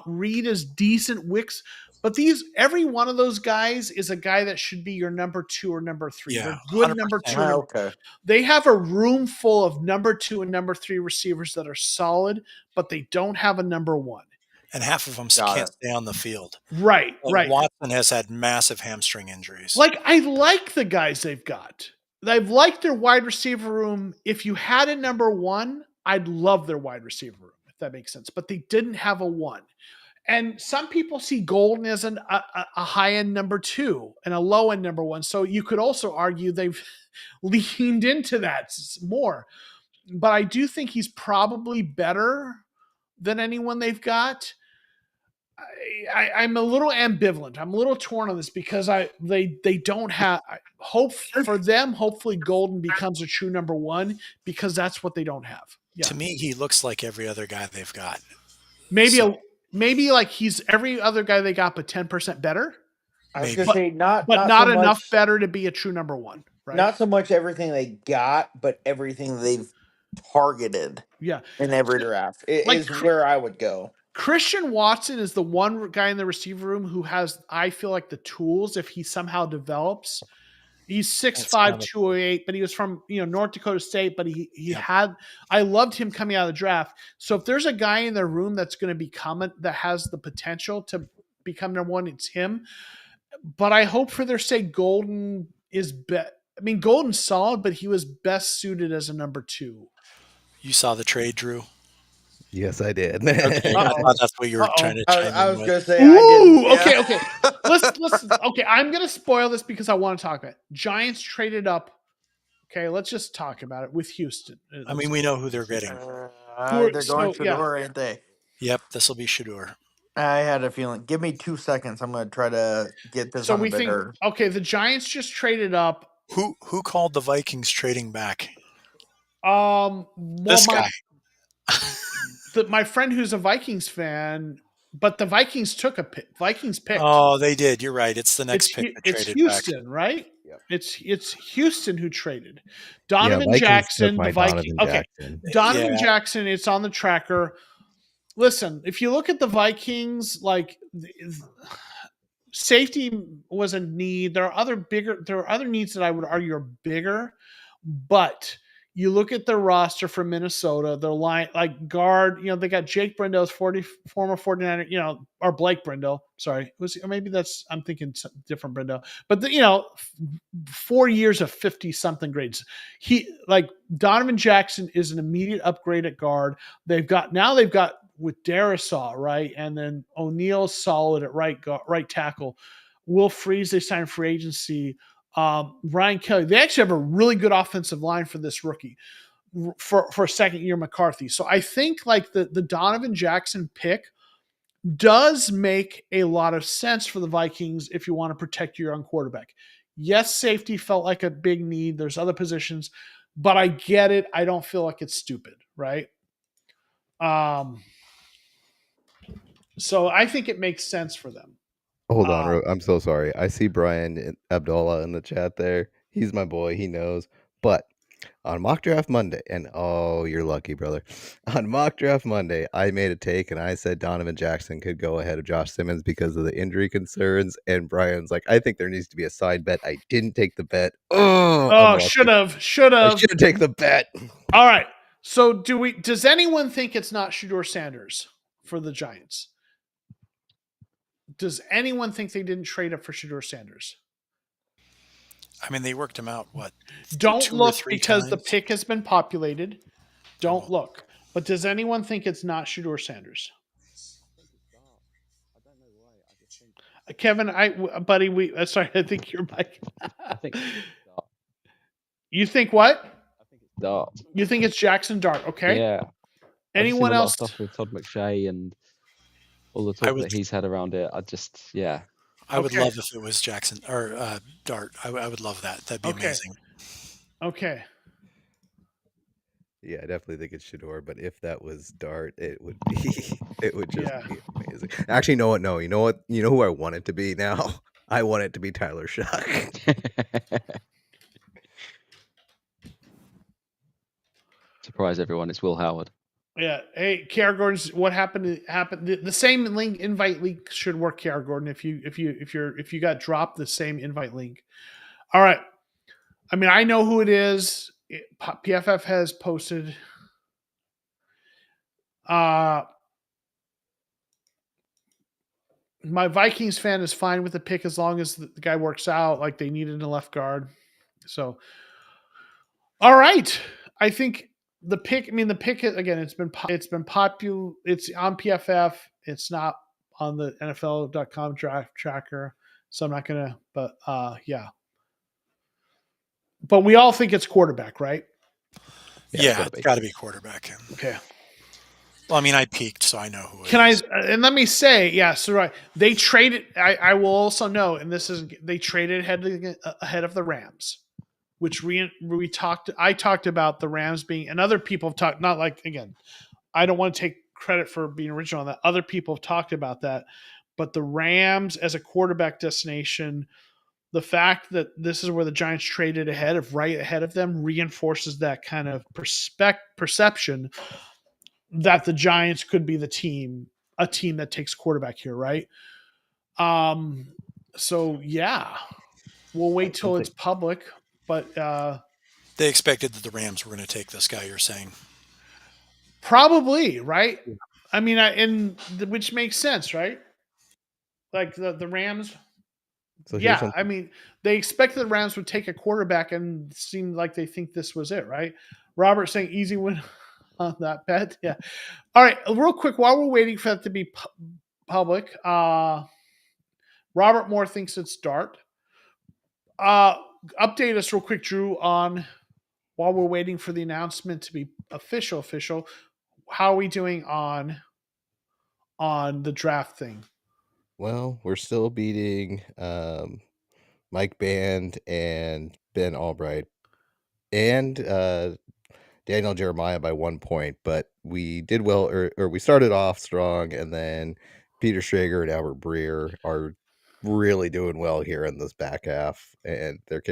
Reed is decent. Wicks, but every one of those guys is a guy that should be your number 2 or number 3. Yeah, they're good 100%. Number 2. Okay. They have a room full of number 2 and number 3 receivers that are solid, but they don't have a number 1. And half of them can't stay on the field. Right. Watson has had massive hamstring injuries. I like the guys they've got. I've liked their wide receiver room. If you had a number 1, I'd love their wide receiver room, if that makes sense. But they didn't have a 1. And some people see Golden as a high-end number 2 and a low-end number 1. So you could also argue they've leaned into that more. But I do think he's probably better than anyone they've got. I'm a little ambivalent. I'm a little torn on this because they don't have hope for them. Hopefully Golden becomes a true number 1 because that's what they don't have. Yeah. To me, he looks like every other guy they've got. Maybe he's every other guy they got, but 10% better. I was Maybe. gonna say not but so not enough much, better to be a true number one, right? not so much everything they got, but everything they've targeted Yeah. in every draft Like is where I would go. Christian Watson is the one guy in the receiver room who has, I feel like, the tools if he somehow develops. He's 6'5", 208, but he was from North Dakota State. But he had, I loved him coming out of the draft. So if there's a guy in the room that's going to become it, that has the potential to become number one, it's him. But I hope for their sake, Golden is Golden's solid, but he was best suited as a number 2. You saw the trade, Drew? Yes, I did. Okay, I thought that's what you were trying to chime I in was with. gonna say I didn't. Yeah. Okay. Let's. Okay, I'm gonna spoil this because I want to talk about it. Giants traded up. Okay, let's just talk about it with Houston. I mean, we know who they're getting. They're going to the door, ain't they? Yep, this will be Shador. I had a feeling. Give me 2 seconds. I'm gonna try to get this. So on we the think. better. Okay, the Giants just traded up. Who called the Vikings trading back? Well, this guy. My friend who's a Vikings fan, but the Vikings took a pick. Vikings picked. Oh, they did. You're right. It's the next pick. It's Houston, back. right? Yep. It's Houston who traded Donovan Jackson. The Vikings. Okay, Donovan Jackson. It's on the tracker. Listen, if you look at the Vikings, like safety was a need. There are other needs that I would argue are bigger, but you look at their roster for Minnesota, their line, like guard, they got Jake Brendel, former 49er, or Blake Brendel. Sorry. Maybe I'm thinking different Brendel. But 4 years of 50-something grades. Donovan Jackson is an immediate upgrade at guard. They've got with Darisaw, right? And then O'Neal's solid at right tackle. Will Freeze, they signed free agency. Ryan Kelly, they actually have a really good offensive line for this rookie for second year McCarthy. So I think like the Donovan Jackson pick does make a lot of sense for the Vikings if you want to protect your young quarterback. Yes, safety felt like a big need. There's other positions, but I get it. I don't feel like it's stupid, right? So I think it makes sense for them. Hold on, I'm so sorry. I see Brian Abdullah in the chat there. He's my boy. He knows. But on Mock Draft Monday, and you're lucky, brother. On Mock Draft Monday, I made a take and I said Donovan Jackson could go ahead of Josh Simmons because of the injury concerns. And Brian's like, I think there needs to be a side bet. I didn't take the bet. Should have. I should have taken the bet. All right. So does anyone think it's not Shedeur Sanders for the Giants? Does anyone think they didn't trade up for Shedeur Sanders? I mean, they worked him out, what? Don't look because the pick has been populated. Don't look. But does anyone think it's not Shedeur Sanders? I don't know why. I just think... Kevin, sorry, I think you're Mike. I think it's Dart. You think what? I think it's Dart. You think it's Jackson Dart, okay? Yeah. Anyone else? Stuff with Todd McShay and all the talk that he's had around it. I would love if it was Jackson or Dart. I would love that. That'd be amazing. Okay. Yeah, I definitely think it's Shedeur, but if that was Dart, it would just be amazing. Actually, no. You know what? You know who I want it to be now? I want it to be Tyler Shuck. Surprise everyone! It's Will Howard. Yeah. Hey, Kiara Gordon's. What happened? The same invite link should work, Kiara Gordon. If you got dropped, the same invite link. All right. I mean, I know who it is. PFF has posted. My Vikings fan is fine with the pick as long as the guy works out. Like they needed a left guard. So, all right. I think the pick. I mean, the pick again. It's been popular. It's on PFF. It's not on the NFL.com draft tracker. So I'm not gonna. But yeah. But we all think it's quarterback, right? Yeah, it's got to be quarterback. Okay. Well, I mean, I peaked, so I know who it is. And let me say, yeah, so right. They traded, I will also know, and they traded ahead of the Rams, which I talked about the Rams being, and other people have talked, not like, again, I don't want to take credit for being original on that. Other people have talked about that. but the Rams as a quarterback destination, the fact that this is where the Giants traded right ahead of them reinforces that kind of perception that the Giants could be a team that takes quarterback here, right? So yeah, we'll wait till it's public, but they expected that the Rams were going to take this guy. You're saying probably, right? I mean, which makes sense, right? Like the Rams. So Yeah, I mean, they expected the Rams would take a quarterback, and seemed like they think this was it, right? Robert saying easy win on that bet. Yeah. All right, real quick, while we're waiting for that to be public, Robert Moore thinks it's Dart. Update us real quick, Drew, on while we're waiting for the announcement to be official. How are we doing on the draft thing? Well, we're still beating Mike Band and Ben Albright and Daniel Jeremiah by 1 point, but we did well, or we started off strong, and then Peter Schrager and Albert Breer are really doing well here in this back half, and they're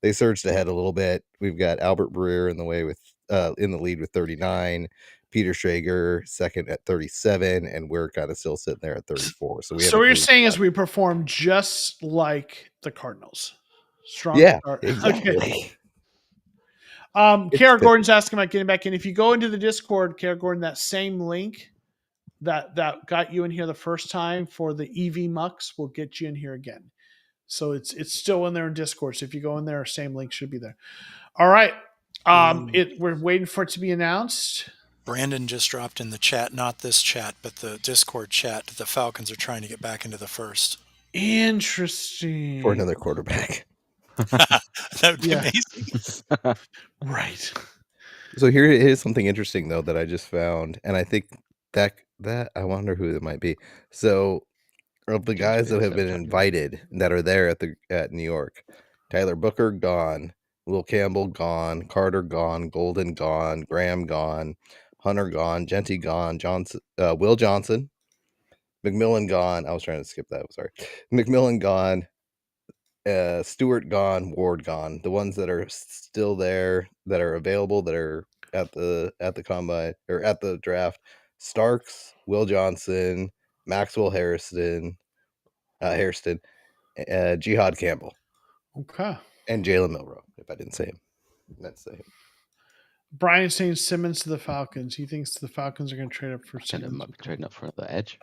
they surged ahead a little bit. We've got Albert Breer in the lead with 39, Peter Schrager second at 37, and we're kind of still sitting there at 34. So what you're saying is we performed just like the Cardinals. Strong start. Exactly. Okay. Kara Gordon's asking about getting back in. If you go into the Discord, Kara Gordon, that same link that got you in here the first time for the EV Mux will get you in here again. So it's still in there in Discord. So if you go in there, same link should be there. All right. We're waiting for it to be announced. Brandon just dropped in the chat, not this chat, but the Discord chat, that the Falcons are trying to get back into the first. Interesting. For another quarterback. That would be amazing. Right. So here's something interesting though that I just found, and I think that I wonder who it might be. So of the guys that have been invited that are there at New York, Tyler Booker gone, Will Campbell gone, Carter gone, Golden gone, Graham gone, Hunter gone, Genty gone, Will Johnson, McMillan gone. I was trying to skip that. Sorry, McMillan gone. Stewart gone, Ward gone. The ones that are still there, that are available, that are at the combine or at the draft: Starks, Will Johnson, Maxwell Hairston, Jihad Campbell, okay, and Jalen Milroe. If I didn't say him, let's say him. Brian's saying Simmons to the Falcons. He thinks the Falcons are going to trade up for Simmons. Might be trading up for another edge.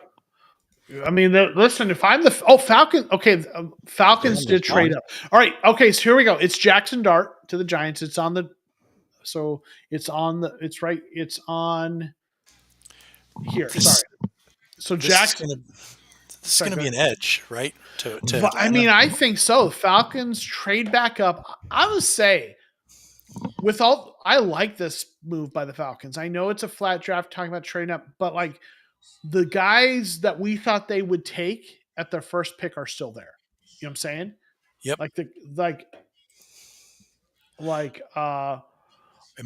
I mean, listen, if I'm Falcons, okay, Falcons did trade up. All right, okay, so here we go. It's Jackson Dart to the Giants. It's on here. Sorry. So Jackson. This is going to be an edge, right? I mean, I think so. Falcons trade back up. I would say, I like this move by the Falcons. I know it's a flat draft talking about trading up, but like, the guys that we thought they would take at their first pick are still there. You know what I'm saying? Yep.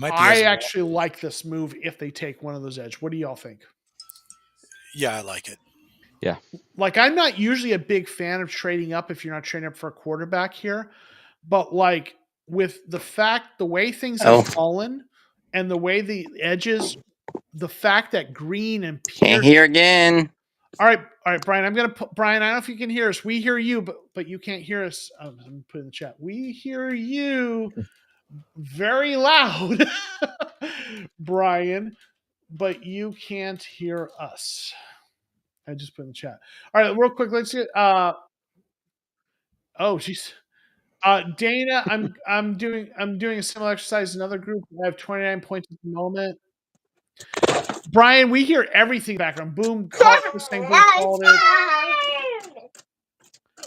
I actually like this move if they take one of those edge. What do y'all think? Yeah, I like it. Yeah. Like, I'm not usually a big fan of trading up if you're not trading up for a quarterback here, but like with the way things have fallen and the way the edges, the fact that Green and Pierce can't hear again. All right, Brian. I'm gonna put Brian. I don't know if you can hear us. We hear you, but you can't hear us. I'm gonna put in the chat. We hear you very loud, Brian, but you can't hear us. I just put in the chat. All right, real quick. Let's get. Oh, she's. Dana, I'm doing a similar exercise. Another group. I have 29 points at the moment. Brian, we hear everything background. Boom, called it.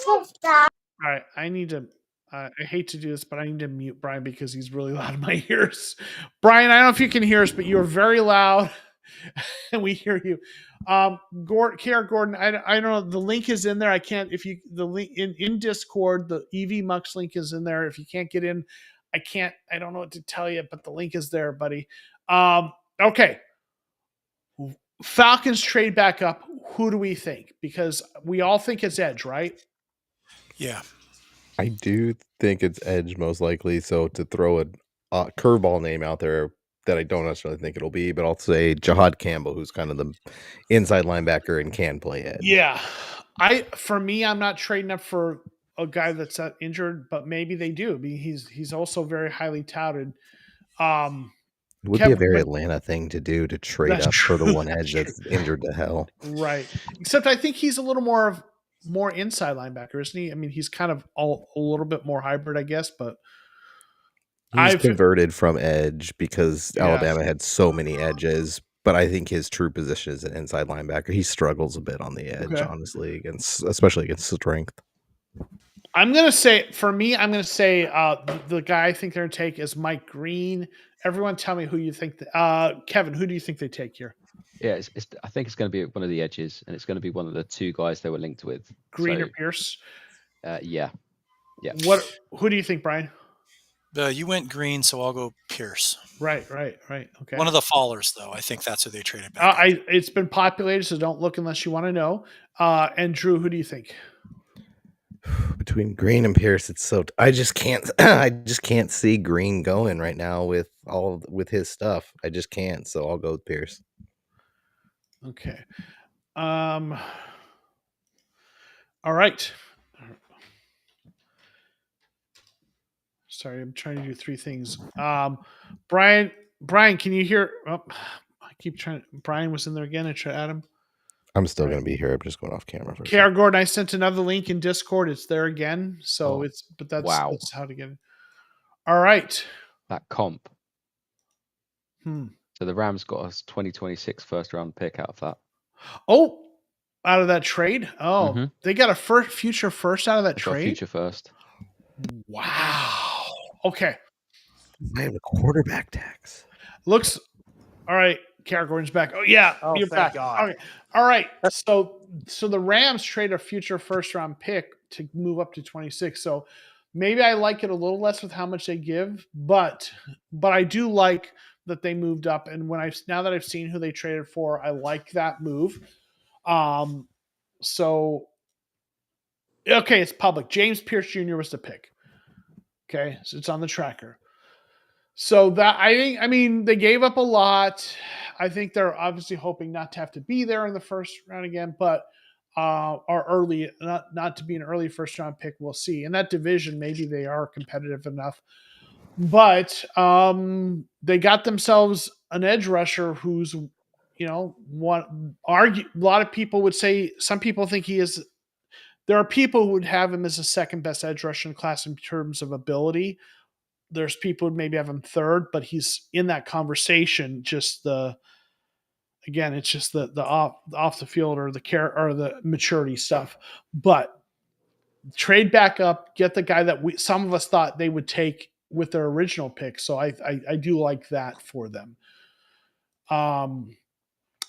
All right, I need to. I hate to do this, but I need to mute Brian because he's really loud in my ears. Brian, I don't know if you can hear us, but you are very loud, and we hear you. Kara Gordon, I don't know. The link is in there. I can't. If you the link in Discord, the EV Mux link is in there. If you can't get in, I can't. I don't know what to tell you, but the link is there, buddy. Okay. Falcons trade back up. who do we think? Because we all think it's edge, right? Yeah. I do think it's edge most likely. So to throw a curveball name out there that I don't necessarily think it'll be, but I'll say Jahad Campbell, who's kind of the inside linebacker and can play edge. Yeah. For me, I'm not trading up for a guy that's injured, but maybe they do. I mean, he's also very highly touted. It would be a very Atlanta thing to do, to trade up for the one edge that's injured to hell. Right. Except I think he's a little more inside linebacker, isn't he? I mean, he's kind of a little bit more hybrid, I guess, but he's converted from edge because Yeah. Alabama had so many edges. But I think his true position is an inside linebacker. He struggles a bit on the edge, honestly, especially against strength. I'm going to say, for me, I'm going to say the guy I think they're going to take is Mike Green. Everyone tell me who you think. Kevin, who do you think they take here? Yeah, I think it's going to be one of the edges, and it's going to be one of the two guys they were linked with. Green or Pierce? Yeah. Who do you think, Brian? You went Green, so I'll go Pierce. Right. Okay. One of the fallers, though. I think that's who they traded back. It's been populated, so don't look unless you want to know. And Drew, who do you think? Between Green and Pierce, it's so I just can't see Green going right now with his stuff. I just can't. So I'll go with Pierce. Okay. All right. Sorry, I'm trying to do three things. Brian, can you hear? Oh, I keep trying. Brian was in there again. I try Adam. I'm still going to be here. I'm just going off camera. KR Gordon, I sent another link in Discord. It's there again. So that's how to get it. All right. That comp. So the Rams got us 2026 first round pick out of that. Oh, out of that trade? Oh, they got a future first out of that trade? Future first. Wow. Okay. I have a quarterback tax. Looks all right. KR Gordon's back. Oh yeah, you're back. God. Okay. All right. So the Rams trade a future first round pick to move up to 26. So maybe I like it a little less with how much they give, but I do like that they moved up. And now that I've seen who they traded for, I like that move. So okay, it's public. James Pierce Jr. was the pick. Okay, so it's on the tracker. So that I mean, they gave up a lot. I think they're obviously hoping not to have to be there in the first round again, but or early, not to be an early first round pick. We'll see. In that division, maybe they are competitive enough. But they got themselves an edge rusher who's, a lot of people would say, some people think he is. There are people who would have him as the second best edge rusher in class in terms of ability. There's people who maybe have him third, but he's in that conversation. It's just the off the field or the maturity stuff. But trade back up, get the guy that some of us thought they would take with their original pick. So I do like that for them.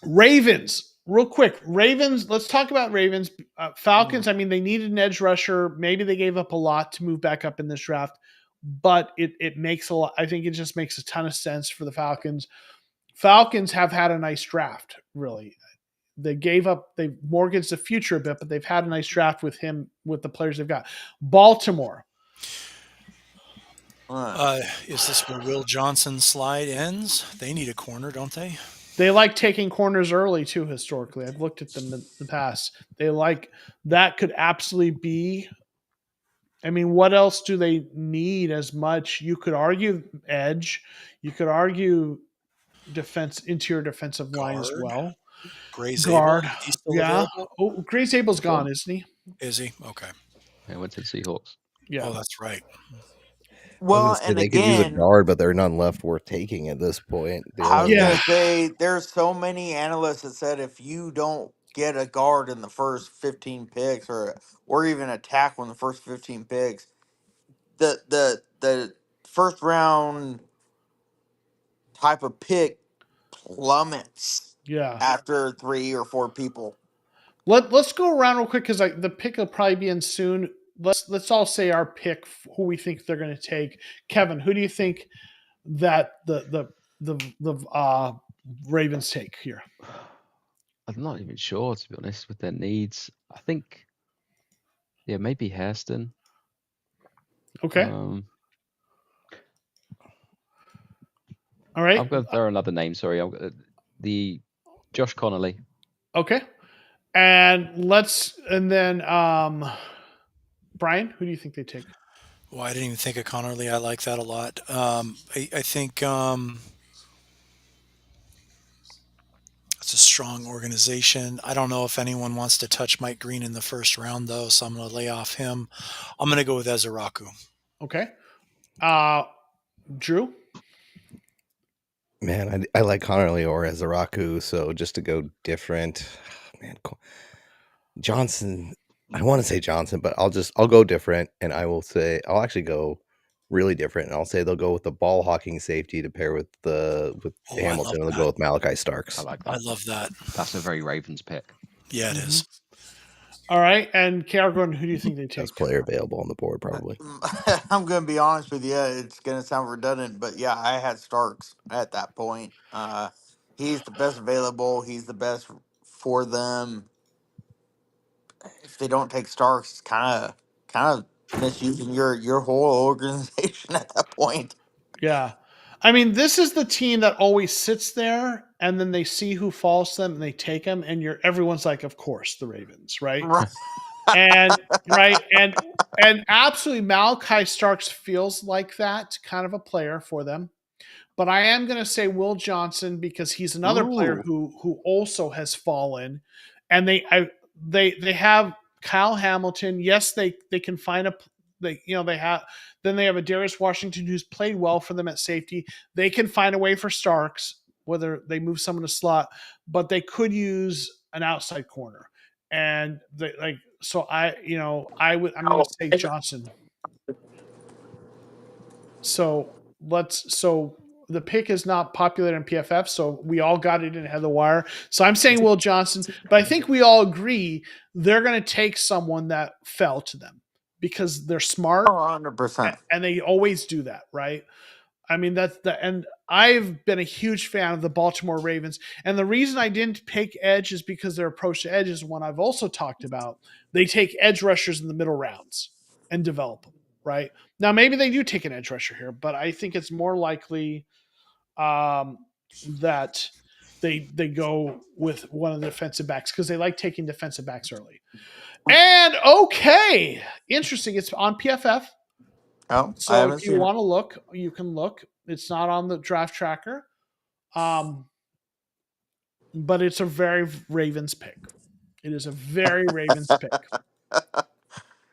Ravens, real quick. Ravens, let's talk about Ravens. Falcons, I mean, they needed an edge rusher. Maybe they gave up a lot to move back up in this draft, but it makes a lot. I think it just makes a ton of sense for the Falcons. Falcons have had a nice draft, really. They mortgaged the future a bit, but they've had a nice draft with the players they've got. Baltimore. Is this where Will Johnson's slide ends? They need a corner, don't they? They like taking corners early too. Historically, I've looked at them in the past. They like that. Could absolutely be. I mean, what else do they need as much? You could argue edge. You could argue interior defensive line as well. Gray guard. Zabel, he's still available? Oh, Gray Zabel's gone, isn't he? Is he? Okay. He went to the Seahawks. Yeah. Oh, that's right. Well, and they could use a guard, but there are none left worth taking at this point. I was gonna say there's so many analysts that said if you don't get a guard in the first 15 picks, or even a tackle in the first 15 picks, the first round type of pick plummets. Yeah. After 3 or 4 people. Let's go around real quick because the pick will probably be in soon. Let's all say our pick, who we think they're going to take. Kevin, who do you think that the Ravens take here? I'm not even sure, to be honest, with their needs. I think, yeah, maybe Hairston. Okay. All right. I'm going to throw another name. Sorry, the Josh Connolly. Okay. And then Brian, who do you think they take? Well, I didn't even think of Connerly. I like that a lot. I think it's a strong organization. I don't know if anyone wants to touch Mike Green in the first round, though, so I'm going to lay off him. I'm going to go with Ezeraku. Okay. Drew? Man, I like Connerly or Ezeraku, so just to go different, man, Johnson. I want to say Johnson, but I'll go different, and I'll actually go really different, and I'll say they'll go with the ball hawking safety to pair with Hamilton, and they'll go with Malachi Starks. I like that. I love that. That's a very Ravens pick. Yeah, it is. All right, and Gordon, who do you think they take? Best player available on the board, probably. I'm going to be honest with you. It's going to sound redundant, but yeah, I had Starks at that point. He's the best available. He's the best for them. If they don't take Starks, it's kind of misusing your whole organization at that point. Yeah. I mean, this is the team that always sits there and then they see who falls to them and they take them, and everyone's like, of course, the Ravens, right? Right. And absolutely Malachi Starks feels like that kind of a player for them. But I am going to say Will Johnson because he's another player who also has fallen, and they have Kyle Hamilton. Yes, they can find they have a Darius Washington who's played well for them at safety. They can find a way for Starks, whether they move someone to slot, but they could use an outside corner. And I'm going to say Johnson. So the pick is not popular in PFF, so we all got it in ahead of the wire. So I'm saying Will Johnson, but I think we all agree they're going to take someone that fell to them because they're smart. 100%. And they always do that, right? I mean, and I've been a huge fan of the Baltimore Ravens. And the reason I didn't pick edge is because their approach to edge is one I've also talked about. They take edge rushers in the middle rounds and develop them, right? Now, maybe they do take an edge rusher here, but I think it's more likely that they go with one of the defensive backs because they like taking defensive backs early. And okay, interesting. It's on PFF. Oh, So if you want to look, you can look. It's not on the draft tracker, but it's a very Ravens pick. It is a very Ravens pick.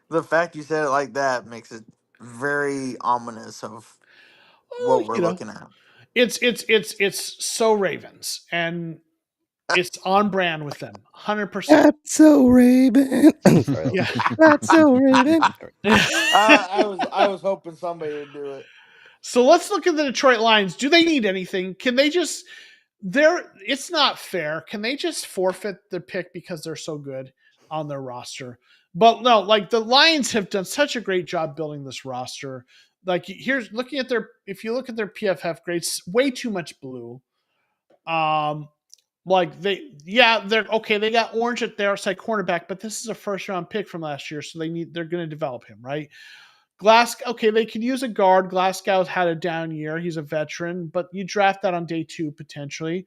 The fact you said it like that makes it very ominous of what we're looking at. It's so Ravens, and it's on brand with them, 100%. That's so Raven. Yeah, that's so Raven. I was hoping somebody would do it. So let's look at the Detroit Lions. Do they need anything? Can they just it's not fair. Can they just forfeit the pick because they're so good on their roster? But no, like the Lions have done such a great job building this roster. Like if you look at their PFF grades, way too much blue. Like they're okay. They got Orange at their outside cornerback, but this is a first round pick from last year, so they're going to develop him, right? Okay, they could use a guard. Glasgow's had a down year. He's a veteran, but you draft that on day 2 potentially.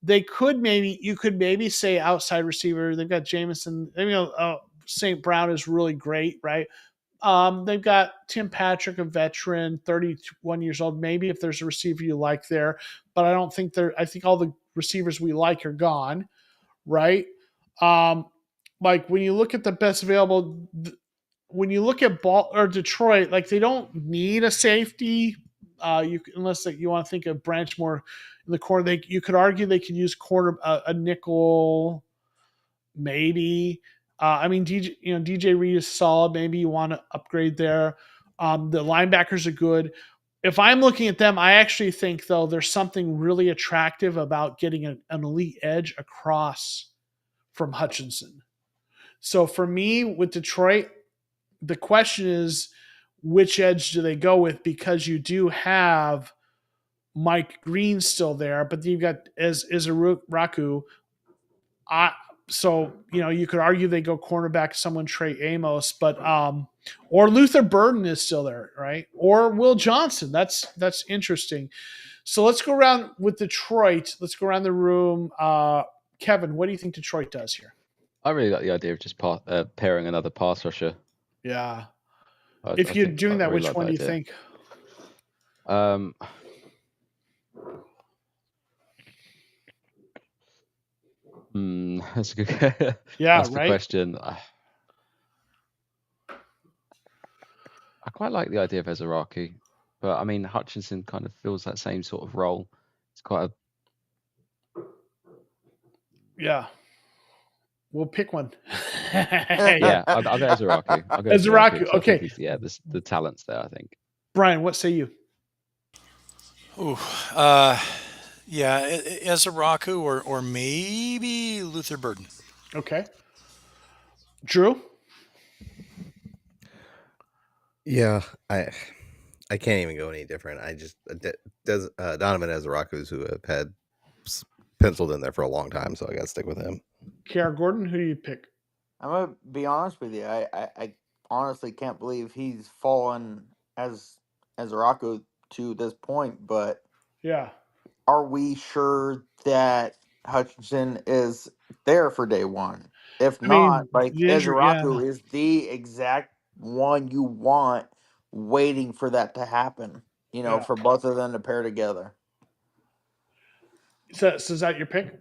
You could maybe say outside receiver. They've got Jameson. St. Brown is really great, right? They've got Tim Patrick, a veteran, 31 years old. Maybe if there's a receiver you like there, but I don't think I think all the receivers we like are gone, right? Like when you look at the best available, when you look at Detroit, like they don't need a safety. Unless you want to think of Branchmore in the corner, you could argue they could use a nickel, maybe. DJ Reed is solid. Maybe you want to upgrade there. The linebackers are good. If I'm looking at them, I actually think though there's something really attractive about getting an elite edge across from Hutchinson. So for me with Detroit, the question is which edge do they go with, because you do have Mike Green still there, but you've got Ezeraku. So you could argue they go cornerback, someone Trey Amos, but or Luther Burden is still there, right? Or Will Johnson. That's interesting. So let's go around with Detroit. Let's go around the room. Kevin, what do you think Detroit does here? I really like the idea of just pairing another pass rusher. Yeah. I You're think doing I that, really which like one that do you idea. think? That's a good. Yeah, that's the right. question. I quite like the idea of Ezeraku, but I mean Hutchinson kind of fills that same sort of role. It's quite a Yeah. We'll pick one. yeah. I'll go Ezeraku. I'll go Ezeraku, 'cause I okay. think he's the talent's there. I think. Brian, what say you? Ooh, yeah, Ezeraku or maybe Luther Burden. Okay. Drew? Yeah, I can't even go any different. I just does Donovan Ezeraku's who have had penciled in there for a long time, so I got to stick with him. Kiara Gordon, who do you pick? I'm gonna be honest with you. I honestly can't believe he's fallen as Rocco to this point. But Yeah. are we sure that Hutchinson is there for day one? If not, like the injury, Ezeraku is the exact one you want, waiting for that to happen. Yeah. For both of them to pair together. So is that your pick?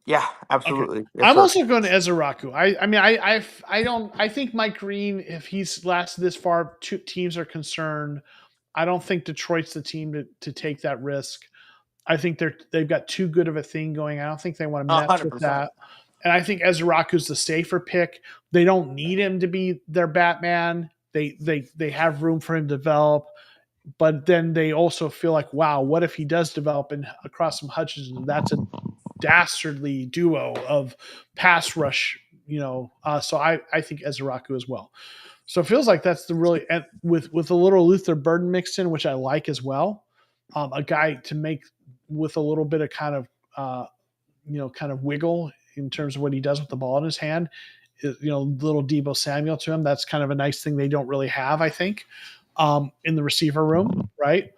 Yeah, absolutely. Okay. Yes, I'm sir. also going to Ezeraku. I think Mike Green, if he's lasted this far, two teams are concerned. I don't think Detroit's the team to take that risk. I think they've got too good of a thing going. I don't think they want to mess with 100%. that. And I think Ezeraku's the safer pick. They don't need him to be their Batman. They have room for him to develop. But then they also feel like, wow, what if he does develop across from Hutchinson? That's a dastardly duo of pass rush, so I think Ezeraku as well. So it feels like that's the really, and with a little Luther Burden mixed in, which I like as well. A guy to make with a little bit of kind of wiggle in terms of what he does with the ball in his hand. Little Debo Samuel to him. That's kind of a nice thing they don't really have, I think, in the receiver room, right?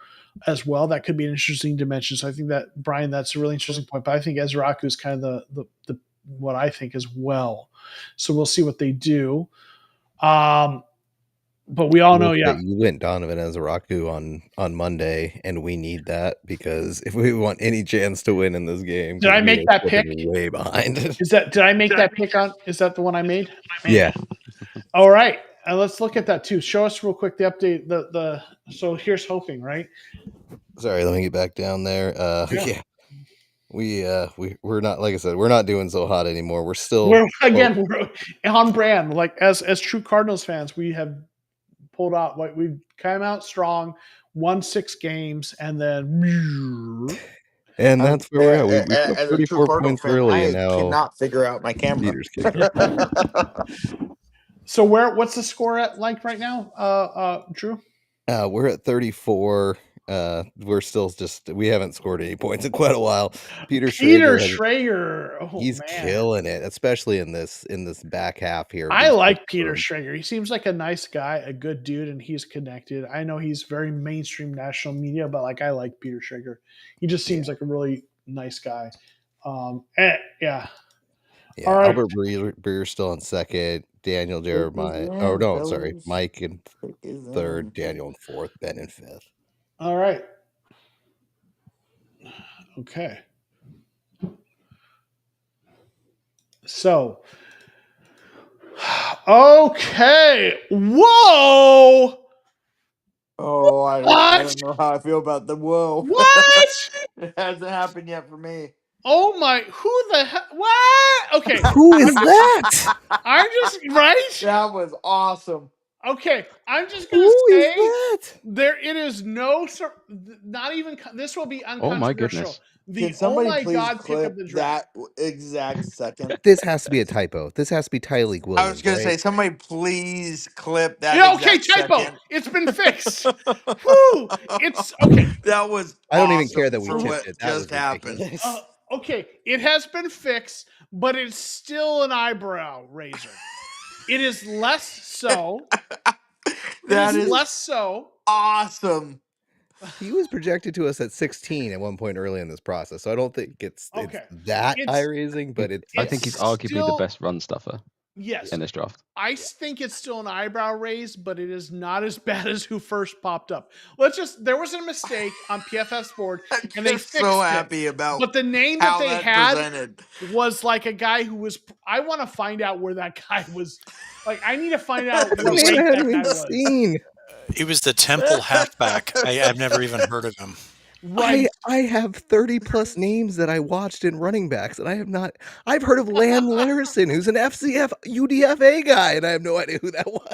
As well, that could be an interesting dimension. So I think that, Brian, that's a really interesting point. But I think Ezeraku is kind of the what I think as well. So we'll see what they do. But we all know, yeah. You went Donovan Ezeraku on Monday, and we need that because if we want any chance to win in this game, did I make that pick? Way behind. Did I make that pick on? Is that the one I made? Yeah. All right. Let's look at that too. Show us real quick the update. So here's hoping, right? Sorry, let me get back down there. Yeah. We're not, like I said, we're not doing so hot anymore. We're on brand. Like as true Cardinals fans, we have pulled out. Like we've come out strong, won 6 games, and then. And that's where we're at. We put up 34 points early, and now cannot figure out my camera. So what's the score at like right now, Drew? We're at 34. We're still we haven't scored any points in quite a while. Peter Schrager, he's killing it, especially in this back half here. I like Peter Schrager. He seems like a nice guy, a good dude, and he's connected. I know he's very mainstream national media, but I like Peter Schrager. He just seems like a really nice guy. Yeah. All right. Albert Breer's still in second. Daniel Jeremiah. Oh no, sorry. Mike in third. Daniel in fourth. Ben in fifth. All right. Okay. So. Okay. Whoa. Oh, I don't know how I feel about the whoa. What? It hasn't happened yet for me. Oh my! Who the hell? What? Okay. Who is that? I'm just right. That was awesome. Okay, I'm just gonna say it is not even. This will be uncontroversial. Oh my goodness! Can somebody please clip that exact second? This has to be a typo. This has to be Ty League Williams. I was gonna say, somebody please clip that. Yeah, okay, typo. Second. It's been fixed. Woo! It's okay. That was. I don't even care that we tipped it. That just happened. Okay, it has been fixed, but it's still an eyebrow raiser. It is less so. That is less so. awesome. He was projected to us at 16 at one point early in this process, so I don't think it's that eye raising, but I think he's arguably the best run stuffer. Yes, in this draft. I think it's still an eyebrow raise, but it is not as bad as who first popped up. There was a mistake on PFF's board, and they fixed so happy about but the name how that they that had presented was like a guy who was. I want to find out where that guy was. Like, I need to find out That's what a name I rank hadn't that guy even was. seen. He was the Temple halfback. I've never even heard of him. Right. I have 30 plus names that I watched in running backs, and I have not. I've heard of Lam Larson, who's an FCF UDFA guy, and I have no idea who that was.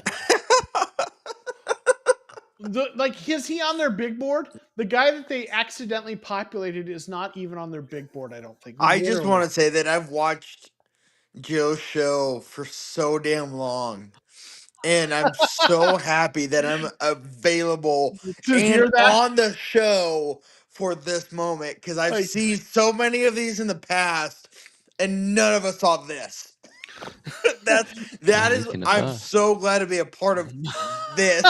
Is he on their big board? The guy that they accidentally populated is not even on their big board, I don't think. I just want to say that I've watched Joe's show for so damn long. And I'm so happy that I'm available to and hear that. on the show for this moment, because I've seen so many of these in the past and none of us saw this. I'm so glad to be a part of this.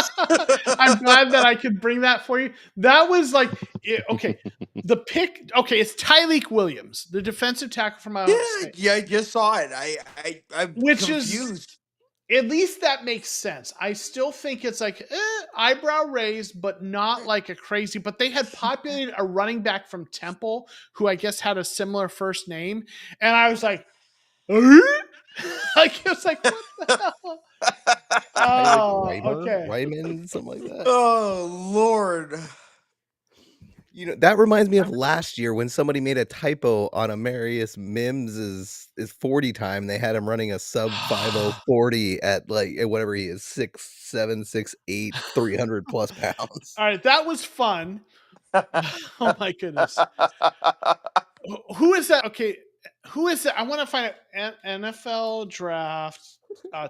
I'm glad that I could bring that for you. That was okay. The pick, okay, it's Tyreek Williams, the defensive tackle from Ohio State. Yeah, I just saw it. I'm confused. At least that makes sense. I still think it's eyebrow raised, but not like a crazy. But they had populated a running back from Temple who I guess had a similar first name, and I was like, it's like, what the hell? Oh, okay. Wyman, something like that. Oh Lord. You know, that reminds me of last year when somebody made a typo on Amarius Mims's 40 time. They had him running a sub 5040 at whatever he is, 6'7", 6'8", 300 plus pounds. All right, that was fun. Oh my goodness. Who is that? Okay, who is that? I want to find an NFL draft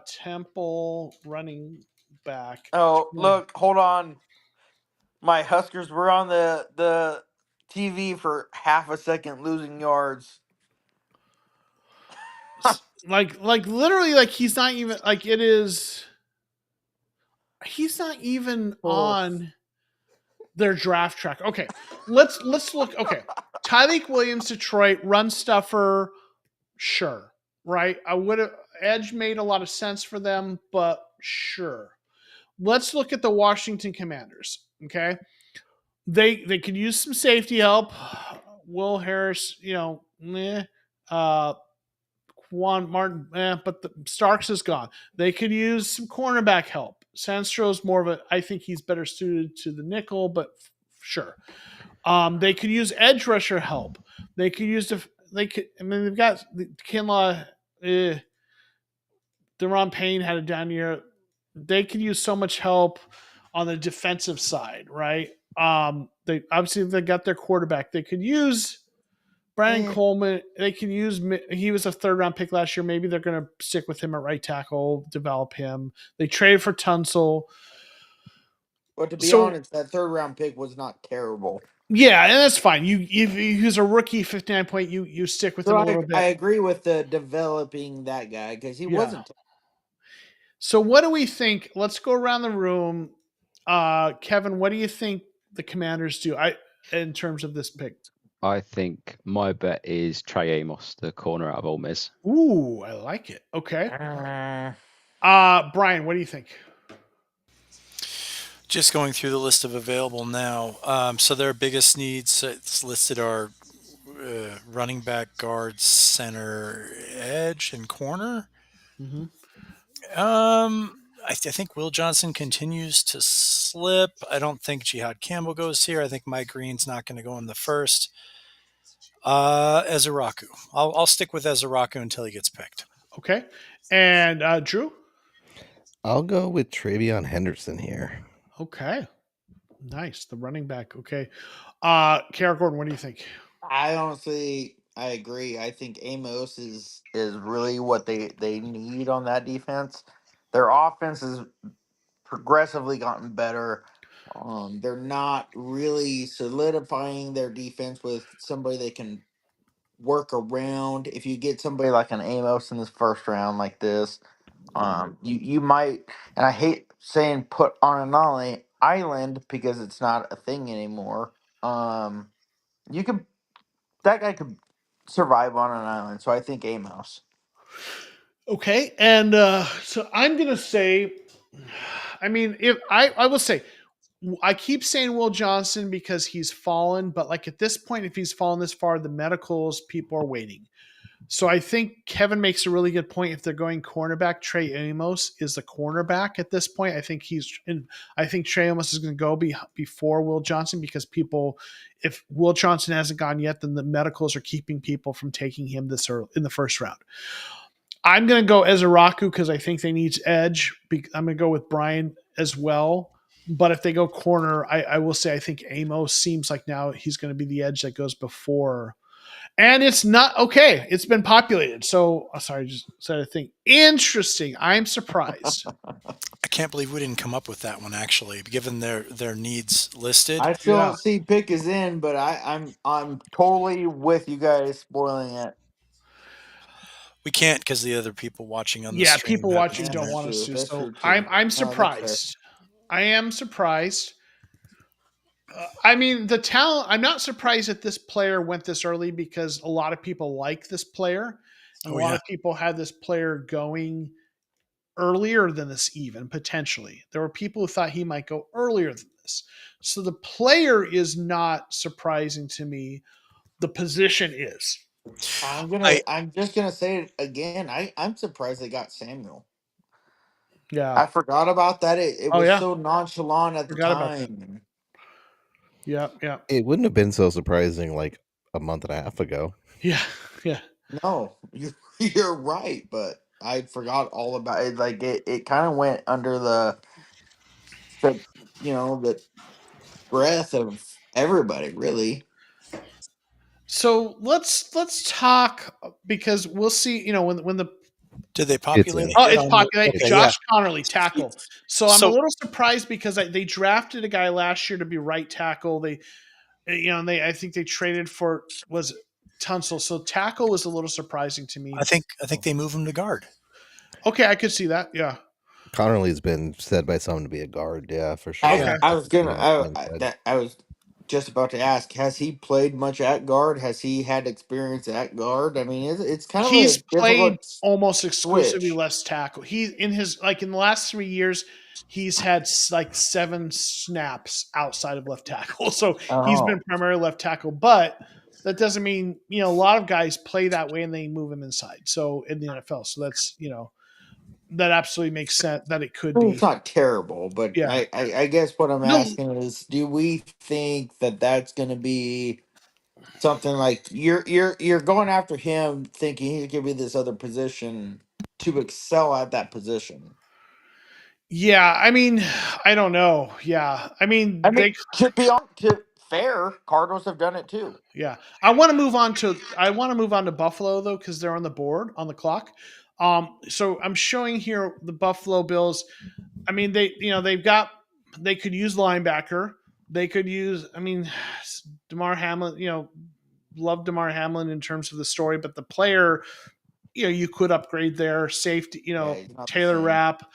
Temple running back. Oh, look, hold on. My Huskers were on the TV for half a second losing yards. like literally he's not even it is he's not even on their draft track. Okay. Let's look. Okay. Tyreek Williams, Detroit, run stuffer, sure. Right? I would have edge made a lot of sense for them, but sure. Let's look at the Washington Commanders. Okay. They could use some safety help. Will Harris, Juan Martin, but Starks is gone. They could use some cornerback help. Sandstro's more of I think he's better suited to the nickel, but sure. They could use edge rusher help. They could use they've got Kinlaw, Deron Payne had a down year. They could use so much help on the defensive side, right? They got their quarterback. They could use Brian Coleman. They can use. He was a 3rd round pick last year. Maybe they're going to stick with him at right tackle, develop him. They traded for Tunsil. But to be honest, that 3rd round pick was not terrible. Yeah, and that's fine. If he's a rookie, 59 point, you stick with him a little bit. I agree with the developing that guy because he wasn't. So what do we think? Let's go around the room. Kevin, what do you think the Commanders do? In terms of this pick. I think my bet is Trey Amos, the corner out of Ole Miss. Ooh, I like it. Okay. Brian, what do you think? Just going through the list of available now. So their biggest needs it's listed are running back, guard, center, edge, and corner. Mm-hmm. I think Will Johnson continues to slip. I don't think Jihad Campbell goes here. I think Mike Green's not going to go in the first. Ezeraku. I'll stick with Ezeraku until he gets picked. Okay. And Drew? I'll go with Travion Henderson here. Okay. Nice. The running back. Okay. Kara Gordon, what do you think? I agree. I think Amos is really what they need on that defense. Their offense has progressively gotten better. They're not really solidifying their defense with somebody they can work around. If you get somebody like an Amos in this first round like this, you might, and I hate saying put on an island because it's not a thing anymore. You could that guy could survive on an island, so I think Amos. Okay, and so I'm gonna say, I mean, if I will say, I keep saying Will Johnson because he's fallen, but like at this point, if he's fallen this far, the medicals people are waiting. So I think Kevin makes a really good point. If they're going cornerback, Trey Amos is the cornerback at this point. I think I think Trey Amos is going to go before Will Johnson because people, if Will Johnson hasn't gone yet, then the medicals are keeping people from taking him this early in the first round. I'm going to go Ezeraku because I think they need edge. I'm going to go with Brian as well. But if they go corner, I will say I think Amos seems like now he's going to be the edge that goes before. And it's not okay. It's been populated. So sorry, just said a thing. Interesting. I'm surprised. I can't believe we didn't come up with that one actually, given their needs listed. I still Yeah. don't see pick is in, but I'm totally with you guys spoiling it. We can't because the other people watching on the Yeah, stream people haven't watching seen don't it. want us to. That's So true too. I'm No, that's fair. surprised. I am surprised. I mean, the talent. I'm not surprised that this player went this early because a lot of people like this player, and a Oh lot yeah. of people had this player going earlier than this. Even potentially, there were people who thought he might go earlier than this. So the player is not surprising to me. The position is. I I'm just gonna say it again. I'm surprised they got Samuel. Yeah. I forgot about that. It Oh was yeah. so nonchalant at the Forgot about that. time. Yeah. Yeah. It wouldn't have been so surprising like a month and a half ago. Yeah. Yeah. No, you're right, but I forgot all about it. Like it kind of went under the the breath of everybody, really. So let's talk because we'll see. You know when the Did they It's populate in. it it's on the? populate Okay, yeah. Josh Connerly tackle. So I'm a So little surprised because they drafted a guy last year to be right tackle. They I think they traded for was Tunsil. So tackle was a little surprising to me. I think they move him to guard. Okay, I could see that. Yeah. Connerly's been said by some to be a guard, yeah, for sure. Okay. I was gonna Inside. I was just about to ask, has he played much at guard? Has he had experience at guard? I mean, it's kind of a He's played difficult almost exclusively switch. less tackle. He in his like in the last 3 years, he's had like 7 snaps outside of left tackle. So he's Oh, been primarily left tackle, but that doesn't mean a lot of guys play that way and they move him inside. So in the NFL, so that's that absolutely makes sense that it could well, it's be. not terrible, but Yeah. I guess what I'm No. asking is, do we think that that's going to be something like you're going after him, thinking he could be this other position to excel at that position? Yeah, I mean, I don't know. Yeah, I I mean, mean, to be on to fair, Cardinals have done it too. yeah. I want to move on to Buffalo though because they're on the board on the clock. So I'm showing here the Buffalo Bills. I mean, they could use linebacker. They could use. I mean, Damar Hamlin. Love Damar Hamlin in terms of the story, but the player, you could upgrade their safety. Yeah, he's not the Taylor same. Rapp. He's not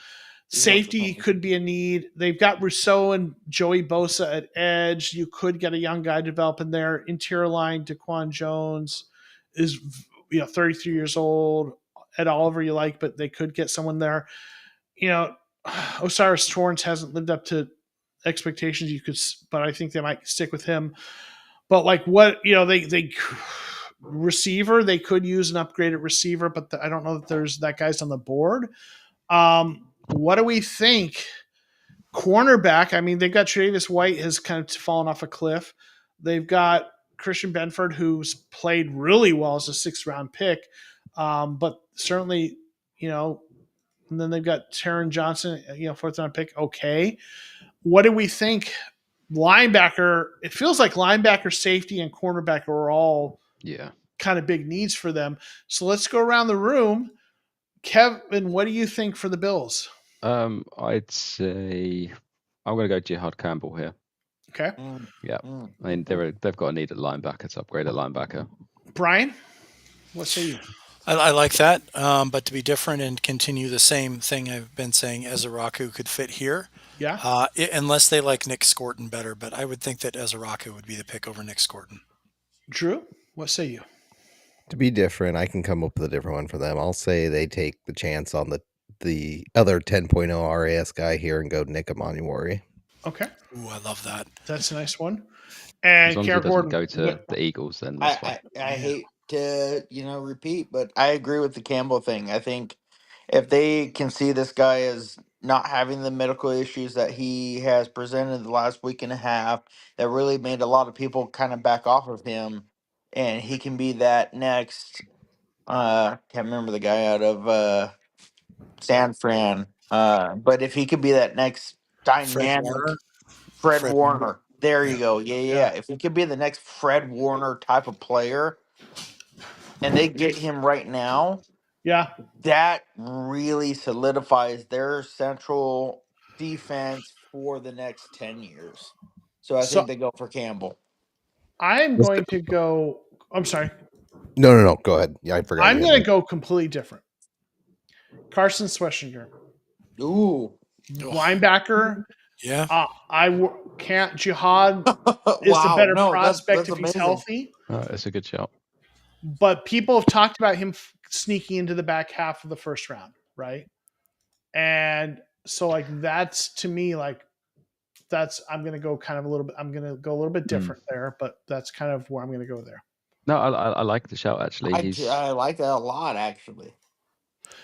the Safety same. could be a need. They've got Rousseau and Joey Bosa at edge. You could get a young guy developing there. Interior line, Daquan Jones is 33 years old. Ed Oliver you like, but they could get someone there. Osiris Torrance hasn't lived up to expectations. But I think they might stick with him. But like they receiver, they could use an upgraded receiver, but I don't know that there's that guy's on the board. What do we think? Cornerback, I mean, they've got Tre'Davious White has kind of fallen off a cliff. They've got Christian Benford, who's played really well as a 6th-round pick, but certainly, and then they've got Taron Johnson, 4th-round pick. Okay, what do we think? Linebacker, it feels like linebacker, safety, and cornerback are all kind of big needs for them. So let's go around the room. Kevin, what do you think for the Bills? I'd say I'm going to go Jihad Campbell here. Okay. Yeah. I mean, they've got a need at linebacker to upgrade at linebacker. Brian, what say you? I like that, but to be different and continue the same thing I've been saying, Ezaraku could fit here, Yeah, unless they like Nick Scorton better. But I would think that Ezaraku would be the pick over Nick Scorton. Drew, what say you? To be different, I can come up with a different one for them. I'll say they take the chance on the other 10.0 RAS guy here and go Nick Emmanuel. Okay, Ooh, I love that. that's a nice one. As And long as he Karen doesn't Gordon, go to the Eagles, then that's fine. I hate to repeat, but I agree with the Campbell thing. I think if they can see this guy as not having the medical issues that he has presented the last week and a half, that really made a lot of people kind of back off of him, and he can be that next. Can't remember the guy out of San Fran. But if he could be that next Fred dynamic Warner. Fred Fred Warner. Warner. There Yeah. you go. Yeah. If he could be the next Fred Warner type of player, and they get him right now, yeah. that really solidifies their central defense for the next 10 years. So I So think they go for Campbell. I'm going to go. I'm sorry. No. Go ahead. Yeah, I forgot. I'm going to go completely different. Carson Schwessinger, Ooh. linebacker. Yeah. Can't Jihad is the Wow. better No, prospect that's if he's amazing. healthy. That's a good shout. But people have talked about him sneaking into the back half of the first round, right? And so, like, that's to me, like, I'm going to go kind of a little bit. I'm going to go a little bit different there, but that's kind of where I'm going to go there. No, I like the shout actually. I like that a lot, actually.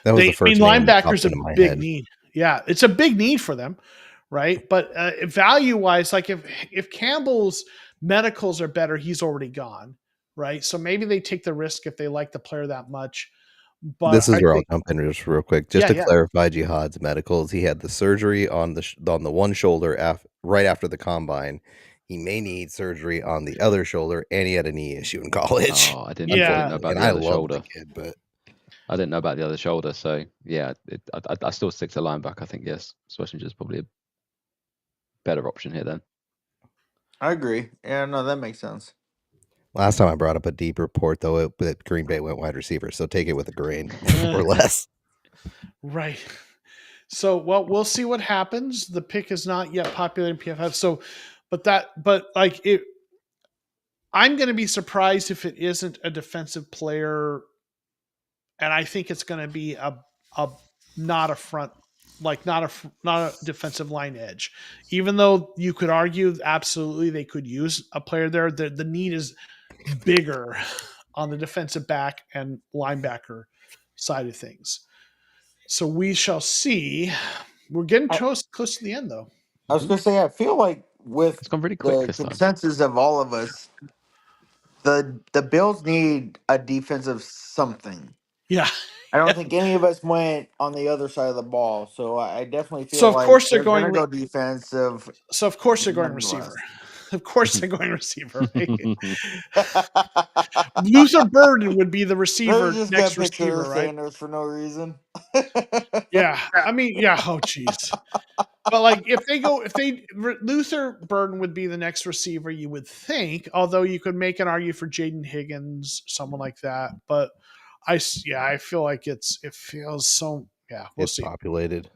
That was the first name that popped linebacker's a into my big head. need. Yeah, it's a big need for them, right? But value wise, like if Campbell's medicals are better, he's already gone, right? So maybe they take the risk if they like the player that much. But This is where I'll jump in just real quick, just to Yeah. clarify Jihad's medicals. He had the surgery on the one shoulder right after the combine. He may need surgery on the other shoulder, and he had a knee issue in college. Oh, I didn't know about and the I other love shoulder. the kid, but I didn't know about the other shoulder. So yeah, I still stick to linebacker. I think yes, Schwessinger's probably a better option here then. I agree. Yeah, no, that makes sense. last time I brought up a deep report, though, that Green Bay went wide receiver. So take it with a grain or less. Right. So, well, we'll see what happens. The pick is not yet populated in PFF. So, I'm going to be surprised if it isn't a defensive player, and I think it's going to be a not a front, like not a defensive line edge. Even though you could argue absolutely they could use a player there, the need is bigger on the defensive back and linebacker side of things. So we shall see. We're getting close to the end, though. I was going to say, I feel like with It's gone really quick the this time. consensus of all of us, the Bills need a defensive something. Yeah. I don't think any of us went on the other side of the ball, so I definitely feel So of like course they're going to go defensive. So of course they're going receiver. nonetheless. Of course they're going receiver. Right? Luther Burden would be the receiver, just next got picture receiver, right? Sanders for no reason. Yeah, I mean, yeah. Oh, jeez. But like, Luther Burden would be the next receiver, you would think. Although you could make an argument for Jaden Higgins, someone like that. But I feel like it feels so. Yeah, we'll see. Populated.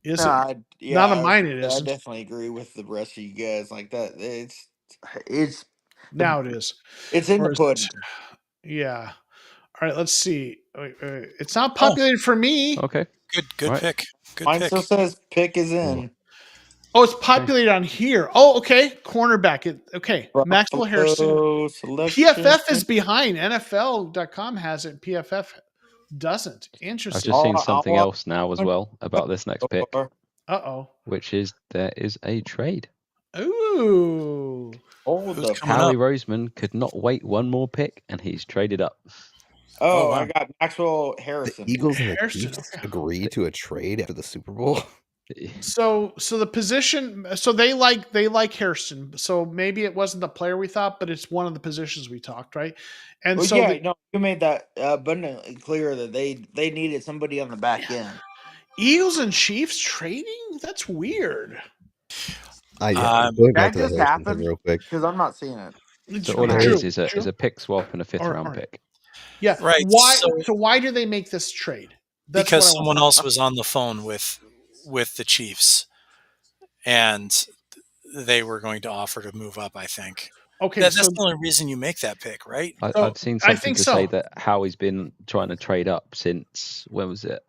Is it? Not on mine. It I isn't. definitely agree with the rest of you guys. Like that, it's Now it is. It's in the pudding. Yeah. All right. Let's see. It's not populated for me. Okay. Good Right. pick. Good Mine pick. still says pick is in. Oh, it's populated on here. Oh, okay. Cornerback. Okay. Maxwell Harrison. Selection. PFF is behind. NFL.com has it. PFF doesn't. Interesting. I've just seen something else now as well about this next pick. Uh-oh. Which is there is a trade. Ooh. Howie Roseman could not wait one more pick, and he's traded up. Oh, wow. I got Maxwell Harrison. The Eagles and the Chiefs agree to a trade after the Super Bowl. So the position, so they like Harrison. So maybe it wasn't the player we thought, but it's one of the positions we talked, right? And well, so you made that abundantly clear that they needed somebody on the back end. Eagles and Chiefs trading? That's weird. Going back to just the Harrison happened thing real quick. because I'm not seeing it. So all it True, is a pick swap and a fifth round pick. Yeah. Right. Why? So why do they make this trade? That's because what I want. someone else was on the phone with the Chiefs, and they were going to offer to move up. I think. Okay, That's so the only reason you make that pick, right? I'd seen something to say that Howie's been trying to trade up since, when was it?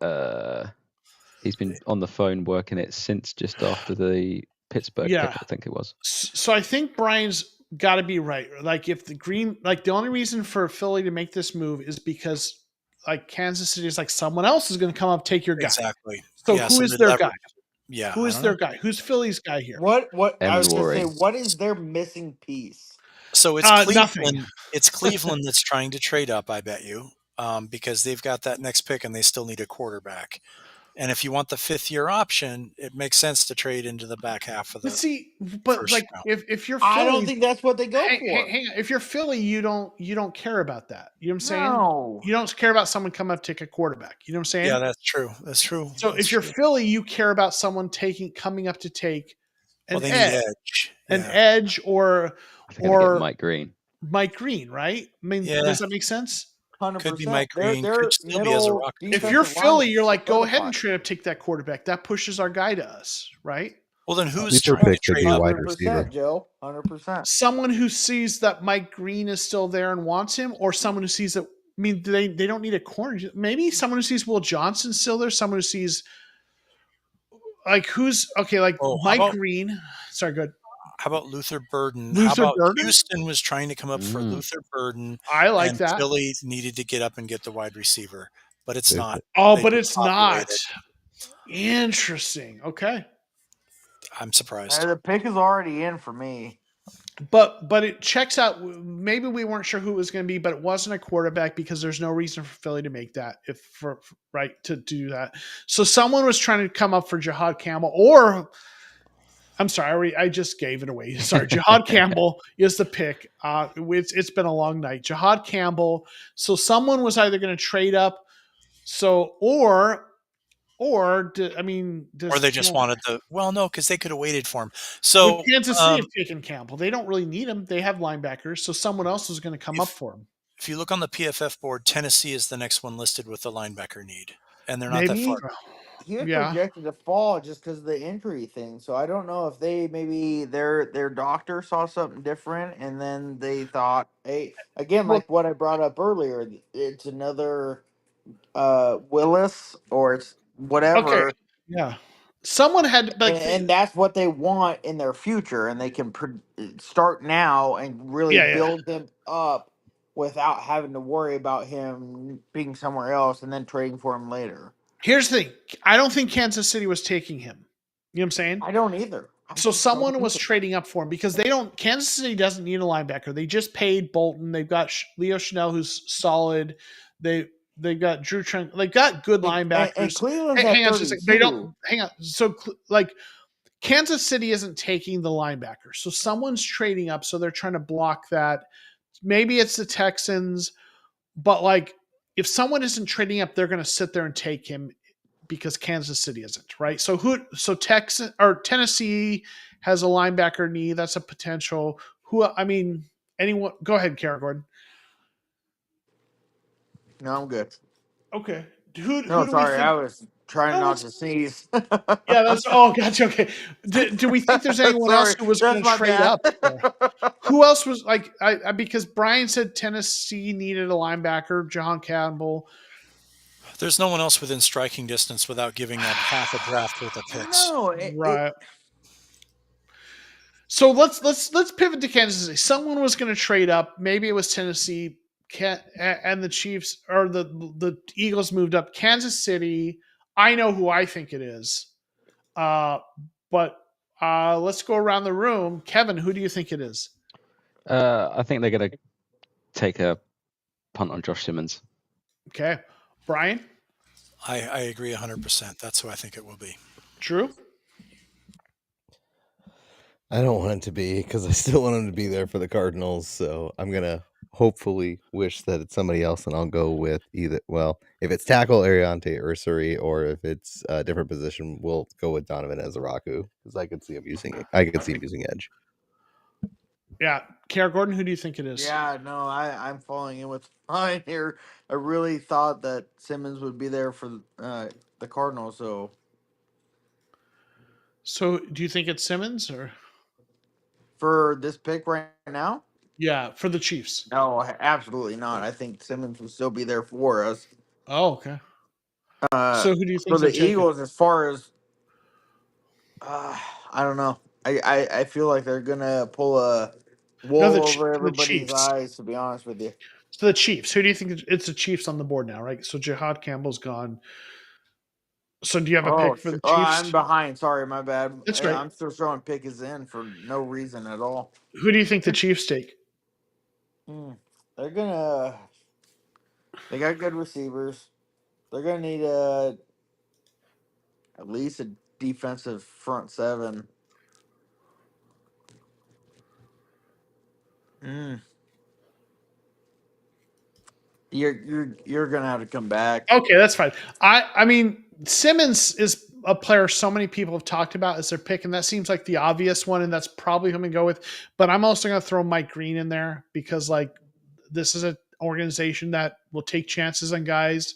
He's been on the phone working it since just after the Pittsburgh pick, I think it was. So I think Brian's got to be right. Like if the only reason for Philly to make this move is because like Kansas City is like someone else is going to come up, take your guy. Exactly. So who is their guy? Yeah. Who is their guy? Who's Philly's guy here? What I was going to say, what is their missing piece? So it's Cleveland. Nothing. It's Cleveland that's trying to trade up, I bet you, because they've got that next pick and they still need a quarterback. And if you want the 5th-year option, it makes sense to trade into the back half of the but like round. if you're Philly, I don't think that's what they go for. Hang on. If you're Philly, you don't care about that. You know what I'm saying? No. You don't care about someone coming up to take a quarterback. You know what I'm saying? Yeah, that's true. That's true. So if you're Philly, you care about someone coming up to take an edge. An edge or Mike Green. Mike Green, right? I mean, does that make sense? 100%. Could be Mike Green. Could still be as a rock. If you're Philly, you're like, go ahead and trade up, take that quarterback. That pushes our guy to us, right? Well, then who's trying to trade up? 100%, Joe. 100%. Someone who sees that Mike Green is still there and wants him, or someone who sees that. I mean, they don't need a corner. Maybe someone who sees Will Johnson still there. Someone who sees like who's okay, like Mike Green. Sorry, good. How about Luther Burden? How about Houston was trying to come up for Luther Burden? I like that. Philly needed to get up and get the wide receiver, but it's not. Oh, but it's not. Interesting. Okay. I'm surprised. The pick is already in for me. But it checks out. Maybe we weren't sure who it was going to be, but it wasn't a quarterback because there's no reason for Philly to make that to do that. So someone was trying to come up for Jihad Campbell, or I'm sorry, I just gave it away. Sorry, Jihad Campbell is the pick. It's been a long night. Jihad Campbell. So someone was either going to trade up, or they just wanted the no, because they could have waited for him. So Kansas City have taken Campbell. They don't really need him. They have linebackers, so someone else is going to come up for him. If you look on the PFF board, Tennessee is the next one listed with the linebacker need, and they're not that far. He was projected to fall just because of the injury thing. So I don't know if their doctor saw something different, and then they thought, hey, again, like what I brought up earlier, it's another Willis or it's whatever. Okay. Yeah. Someone had, and that's what they want in their future, and they can start now and really build him up without having to worry about him being somewhere else and then trading for him later. Here's the thing. I don't think Kansas City was taking him. You know what I'm saying? I don't either. So someone was trading up for him because Kansas City doesn't need a linebacker. They just paid Bolton. They've got Leo Chanel, who's solid. They've got Drew Trent. They've got good linebackers. And Cleveland's hang on. They don't hang on. So like Kansas City isn't taking the linebacker. So someone's trading up. So they're trying to block that. Maybe it's the Texans, but like if someone isn't trading up, they're going to sit there and take him because Kansas City isn't, right? So Texas or Tennessee has a linebacker need. That's a potential. Anyone? Go ahead, Kara Gordon. No, I'm good. Okay. Sorry, I was trying not to sneeze. Yeah, gotcha. Okay. Do we think there's anyone else who was going to trade up? Who else was like? Because Brian said Tennessee needed a linebacker, John Campbell. There's no one else within striking distance without giving up half a draft worth of picks. Right. So let's pivot to Kansas City. Someone was going to trade up. Maybe it was Tennessee, and the Chiefs or the Eagles moved up. Kansas City. I know who I think it is, but let's go around the room. Kevin, who do you think it is? I think they're going to take a punt on Josh Simmons. Okay. Brian? I agree 100%. That's who I think it will be. Drew? I don't want it to be because I still want him to be there for the Cardinals. So I'm going to hopefully wish that it's somebody else, and I'll go with if it's tackle Ariante Ursary, or if it's a different position, we'll go with Donovan Ezeraku because I could see him using edge. Yeah, Kara Gordon, who do you think it is? Yeah, no, I'm falling in with mine here. I really thought that Simmons would be there for the Cardinals. So, do you think it's Simmons or? For this pick right now, Yeah, for the Chiefs. no, absolutely not. I think Simmons will still be there for us. Oh, okay. Uh, So, who do you for think the they're taking? Eagles, as far as I don't know. I feel like they're gonna pull a No, wool over the everybody's Chiefs. eyes. To be honest with you. So the Chiefs. Who do you think it's the Chiefs on the board now, right? So Jihad Campbell's gone. So do you have a pick for the I'm Chiefs? behind. Sorry, my bad. That's right. I'm still showing pick is in for no reason at all. Who do you think the Chiefs take? They're gonna. They got good receivers. They're gonna need at least a defensive front seven. Mm. You're gonna have to come back. Okay, that's fine. I mean, Simmons is a player so many people have talked about as their pick, and that seems like the obvious one, and that's probably who I'm gonna go with. But I'm also gonna throw Mike Green in there because like this is an organization that will take chances on guys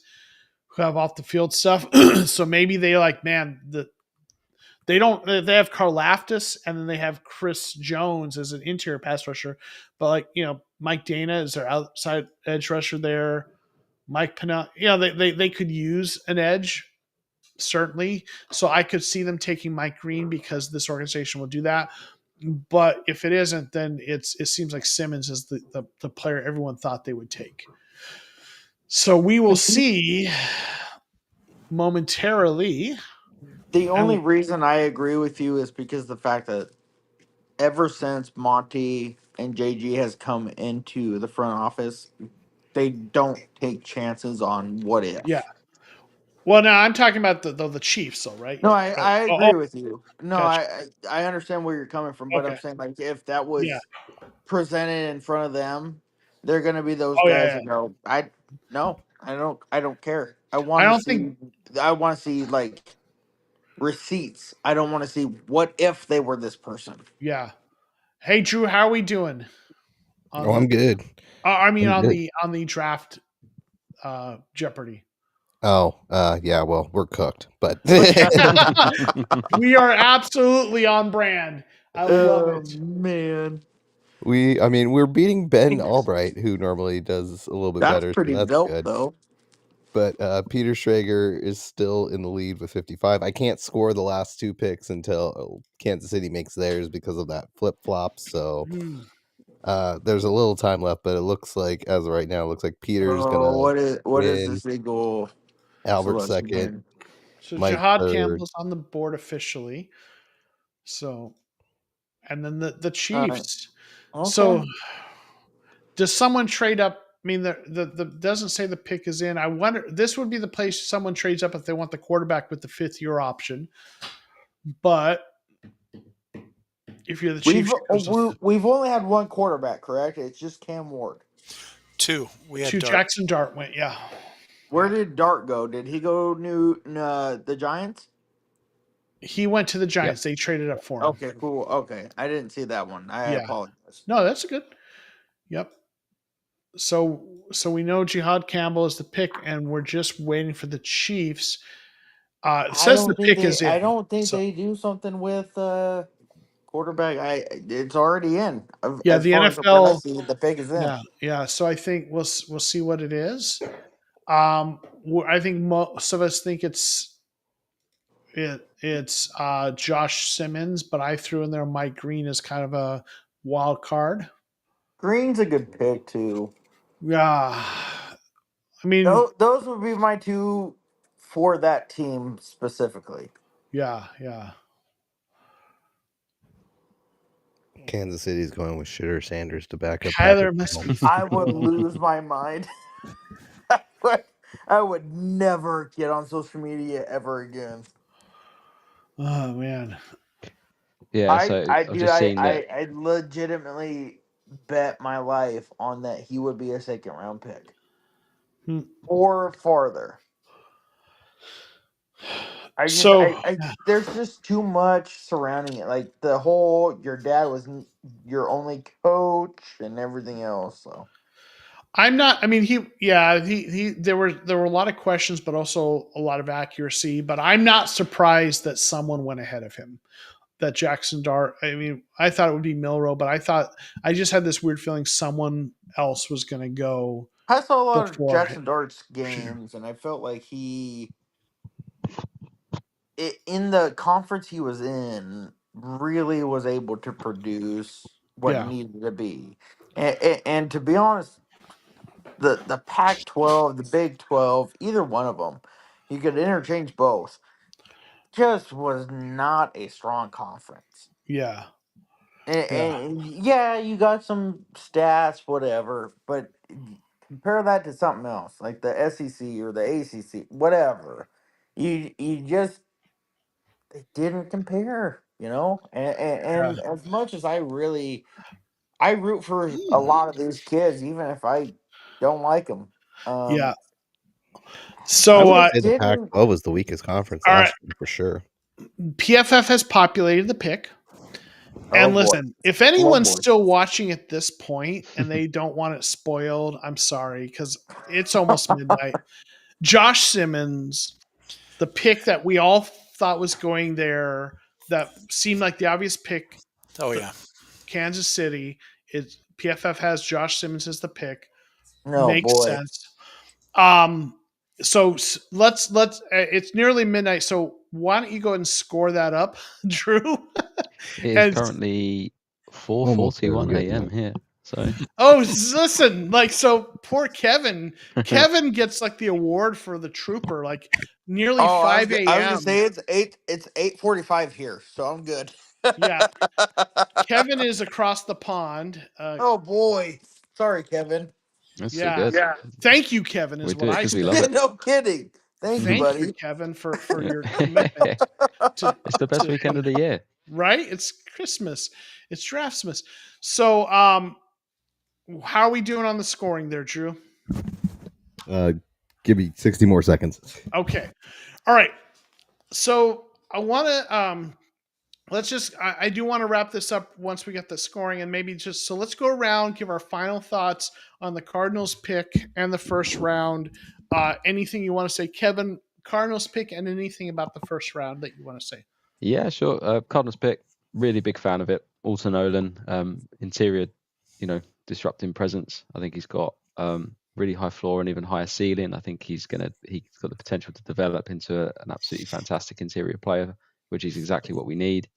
who have off the field stuff. So maybe they like, man, they don't. They have Karlaftis and then they have Chris Jones as an interior pass rusher, but like Mike Dana is their outside edge rusher there. Mike Pena, they could use an edge certainly. So I could see them taking Mike Green because this organization will do that. But if it isn't, then it seems like Simmons is the player everyone thought they would take. So we will see momentarily. The only And reason I agree with you is because the fact that ever since Monty and JG has come into the front office, they don't take chances on what yeah. if. Well, now I'm talking about the Chiefs, though, right? No, Right. I Oh, agree with you. No, gotcha. I understand where you're coming from, but I'm Okay. saying like if that Yeah. was presented in front of them, they're gonna be those Oh, yeah. guys Yeah. that go, I don't care. I don't think. I want to see like receipts. I don't want to see what if they were this person. Yeah. Hey, Drew, how are we doing on Oh, I'm good. I mean, I'm on good. the draft Jeopardy. Oh, yeah. Well, we're cooked, but We are absolutely on brand. I love Oh it. man, I mean, we're beating Ben Albright, who normally does a little bit that's better, so pretty that's dope good. though. But Peter Schrager is still in the lead with 55. I can't score the last two picks until Kansas City makes theirs because of that flip flop. So Hmm. there's a little time left, but it looks like, as of right now, it looks like Peter's Oh, gonna what is win. this Eagle Albert selection second, here? So Mike Jihad third. Campbell's on the board officially. So, and then the All right, Chiefs. okay. So, does someone trade up? I mean, the doesn't say the pick is in. I wonder. This would be the place someone trades up if they want the quarterback with the fifth year option. But if you're the Chiefs, We've only had one quarterback, correct? It's just Cam Ward. Two. We had to Dart. Jackson Dart went. Yeah. Where did Dart go? Did he go the Giants? He went to the Yep. Giants. They traded up for him. Okay, cool. Okay, I didn't see that one. I Yeah. apologize. No, that's good. Yep. So we know Jihad Campbell is the pick, and we're just waiting for the Chiefs. It says the pick is in. I don't think So they do something with quarterback. It's already in. yeah, As the far as what I NFL. see, the pick is in. Yeah. So I think we'll see what it is. I think most of us think it's Josh Simmons, but I threw in there Mike Green as kind of a wild card. Green's a good pick too. Yeah. I mean, Those would be my two for that team specifically. yeah. Kansas City's going with Shitter Sanders to back up Kyler Patrick must be. Mahomes. I would lose my mind. I would never get on social media ever again. Oh man. Yeah, so I've just seen that. I legitimately bet my life on that he would be a second round pick Hmm. or farther. So there's just too much surrounding it. Like the whole, your dad was your only coach and everything else. So I'm not. I mean, he. There were a lot of questions, but also a lot of accuracy. But I'm not surprised that someone went ahead of him. That Jackson Dart. I mean, I thought it would be Milrow, but I just had this weird feeling someone else was going to go I saw a lot of before Jackson Dart's games, and I felt like in the conference he was in, really was able to produce what Yeah, needed to be. And to be honest, the Pac-12, the Big 12, either one of them, you could interchange both. Just was not a strong conference. yeah, And, yeah, and yeah, you got some stats, whatever, but compare that to something else, like the SEC or the ACC, whatever. You just, they didn't compare, you know. yeah. And as much as I root for a lot of these kids, even if I don't like them. Yeah. I So, would Just say the didn't. Pac-12 was the weakest conference all right, last year for sure. PFF has populated the pick. Oh And boy, listen, if oh anyone's boy. still watching at this point and they don't want it spoiled, I'm sorry because it's almost midnight. Josh Simmons, the pick that we all thought was going there, that seemed like the obvious pick, Oh the yeah. Kansas City. PFF has Josh Simmons as the pick. No Makes boy. sense. So let's it's nearly midnight. So why don't you go and score that up, Drew? It is And currently Almost there, 4:41 we're getting a.m. there. here. So listen, like, so poor Kevin. Kevin gets like the award for the trooper, like nearly Oh, 5 I was gonna a.m. say it's 8:45 here, so I'm good. Yeah, Kevin is across the pond. Oh boy, sorry, Kevin. that's so Yeah, good. thank you, Kevin, We is do what it I because we say. love it. No kidding. Thank you, Thank you, buddy. Kevin, for your commitment to It's the best to weekend of the year. right. It's Christmas. It's Draftsmas. So, how are we doing on the scoring there, Drew? Give me 60 more seconds. Okay. All right. So I want to let's just I do want to wrap this up once we get the scoring, and maybe just so let's go around, give our final thoughts on the Cardinals pick and the first round. Anything you want to say, Kevin? Cardinals pick and anything about the first round that you want to say? Yeah, sure. Cardinals pick, really big fan of it. Alton Nolan, interior, disrupting presence. I think he's got really high floor and even higher ceiling. I think he's got the potential to develop into an absolutely fantastic interior player, which is exactly what we need.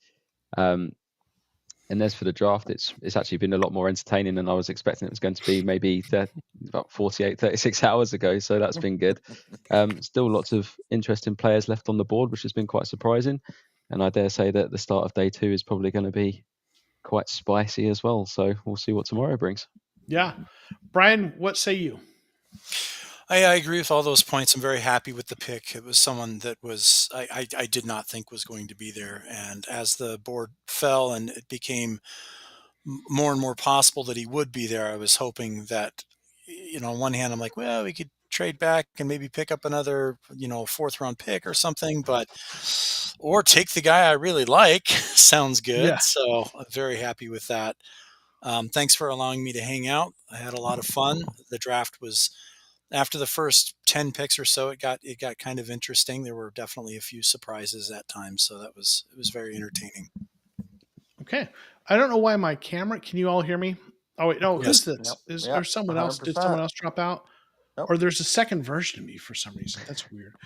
And as for the draft, it's actually been a lot more entertaining than I was expecting it was going to be, maybe about 48, 36 hours ago. So that's been good. Still lots of interesting players left on the board, which has been quite surprising. And I dare say that the start of day 2 is probably going to be quite spicy as well. So we'll see what tomorrow brings. Yeah. Brian, what say you? I agree with all those points. I'm very happy with the pick. It was someone that was I did not think was going to be there. And as the board fell and it became more and more possible that he would be there, I was hoping that, on one hand, I'm like, well, we could trade back and maybe pick up another, 4th round pick or something, or take the guy I really like. Sounds Yeah. good. So I'm very happy with that. Thanks for allowing me to hang out. I had a lot of fun. The draft was, after the first 10 picks or so, it got kind of interesting. There were definitely a few surprises at times, so it was very entertaining. Okay. I don't know why my camera. Can you all hear me? Oh wait, no. Who's Yes. this? Is Yep. there someone else? Did 100%. someone else drop out? Nope. Or there's a second version of me for some reason. That's weird.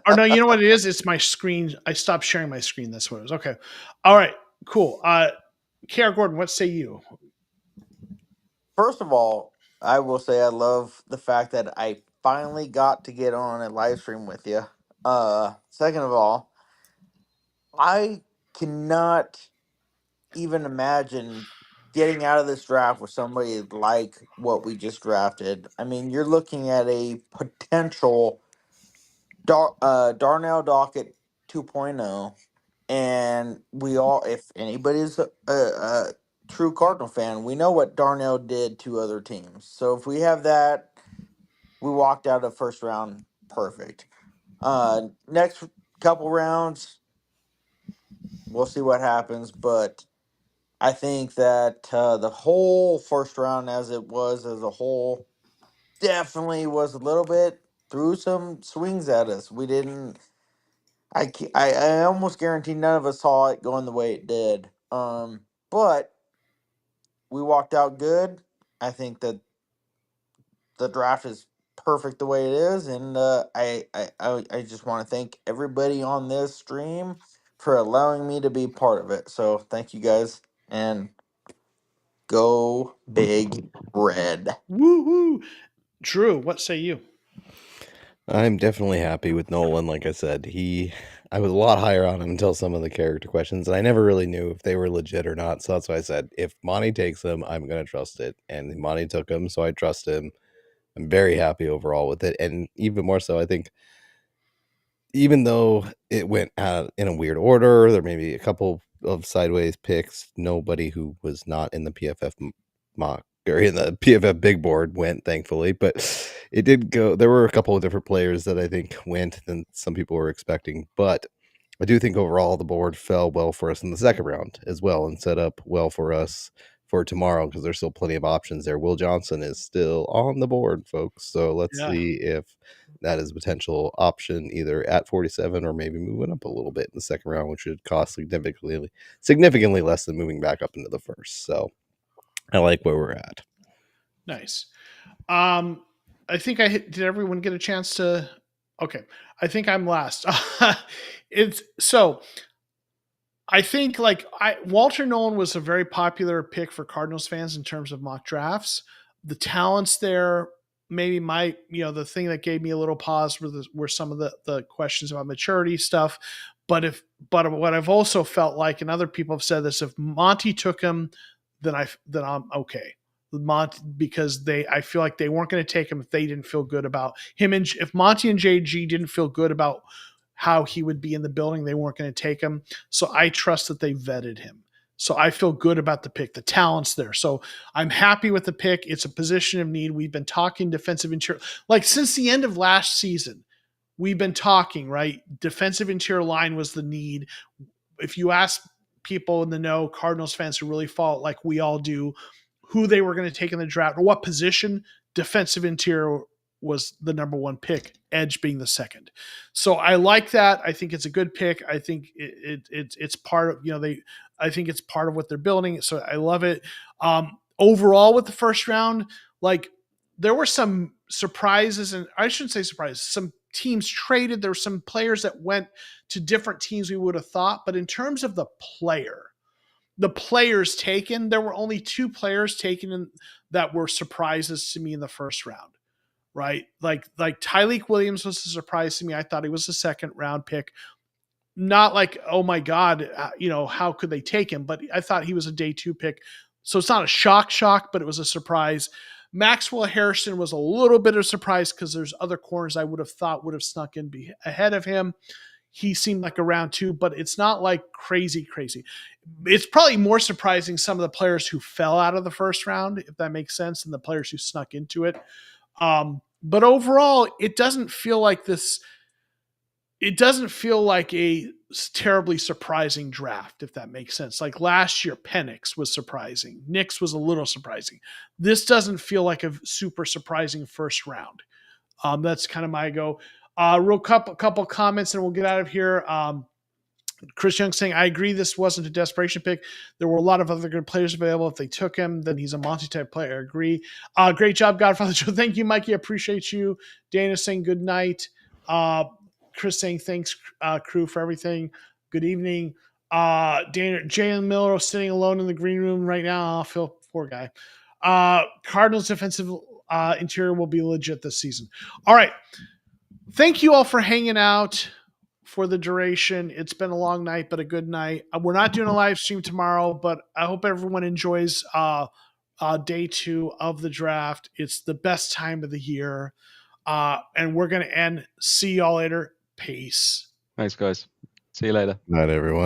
Or no, you know what it is? It's my screen. I stopped sharing my screen. That's what it was. Okay. All right. Cool. KR Gordon, what say you? First of all, I will say I love the fact that I finally got to get on a live stream with you. Second of all, I cannot even imagine getting out of this draft with somebody like what we just drafted. I mean, you're looking at a potential Darnell Dockett 2.0, and we all, if anybody's a true Cardinal fan, we know what Darnell did to other teams. So if we have that, we walked out of first round perfect. Next couple rounds. We'll see what happens, but I think that the whole first round, as it was as a whole, definitely was a little bit threw some swings at us. We didn't. I almost guarantee none of us saw it going the way it did. But we walked out good. I think that the draft is perfect the way it is, and I just want to thank everybody on this stream for allowing me to be part of it. So thank you guys, and go Big Red. Woo-hoo. Drew, what say you? I'm definitely happy with Nolan. Like I said, I was a lot higher on him until some of the character questions, and I never really knew if they were legit or not. So that's why I said, if Monty takes him, I'm going to trust it. And Monty took him, so I trust him. I'm very happy overall with it. And even more so, I think, even though it went out in a weird order, there may be a couple of sideways picks. Nobody who was not in the PFF mock or in the PFF big board went, thankfully, but it did go. There were a couple of different players that I think went than some people were expecting, but I do think overall the board fell well for us in the second round as well and set up well for us for tomorrow because there's still plenty of options there. Will Johnson is still on the board, folks. So let's see if that is a potential option either at 47 or maybe moving up a little bit in the second round, which would cost significantly less than moving back up into the first. So I like where we're at. Nice. I think did everyone get a chance to? Okay. I think I'm last. I think Walter Nolan was a very popular pick for Cardinals fans in terms of mock drafts. The talents there maybe might, the thing that gave me a little pause were some of the questions about maturity stuff. But what I've also felt like, and other people have said this, if Monty took him, then I'm okay. Monty, because I feel like they weren't going to take him if they didn't feel good about him. And if Monty and JG didn't feel good about how he would be in the building, they weren't going to take him. So I trust that they vetted him. So I feel good about the pick. The talent's there. So I'm happy with the pick. It's a position of need. We've been talking defensive interior. Like since the end of last season, we've been talking, right? Defensive interior line was the need. If you ask people in the know, Cardinals fans who really follow, like we all do, who they were going to take in the draft or what position, defensive interior was the number one pick, edge being the second. So I like that. I think it's a good pick. I think it's part of, I think it's part of what they're building. So I love it. Overall with the first round, like there were some surprises, and I shouldn't say surprises, some teams traded. There were some players that went to different teams we would have thought, but in terms of the players taken, there were only 2 players taken that were surprises to me in the first round. Right? Like Tyleik Williams was a surprise to me. I thought he was a second round pick. Not like, oh my God, how could they take him? But I thought he was a day 2 pick. So it's not a shock, but it was a surprise. Maxwell Harrison was a little bit of a surprise because there's other corners I would have thought would have snuck in ahead of him. He seemed like a round 2, but it's not like crazy. It's probably more surprising some of the players who fell out of the first round, if that makes sense, than the players who snuck into it. But overall, it doesn't feel like this. It doesn't feel like a terribly surprising draft, if that makes sense. Like last year, Penix was surprising. Nix was a little surprising. This doesn't feel like a super surprising first round. That's kind of my go. Real couple comments, and we'll get out of here. Chris Young saying, I agree this wasn't a desperation pick. There were a lot of other good players available. If they took him, then he's a Monty-type player. I agree. Great job, Godfather Joe. Thank you, Mikey. I appreciate you. Dana saying good night. Chris saying thanks, crew, for everything. Good evening. Jalen Miller sitting alone in the green room right now. Poor guy. Cardinals defensive interior will be legit this season. All right. Thank you all for hanging out for the duration. It's been a long night, but a good night. We're not doing a live stream tomorrow, but I hope everyone enjoys day 2 of the draft. It's the best time of the year. And we're going to end. See y'all later. Peace. Thanks, guys. See you later. Night, everyone.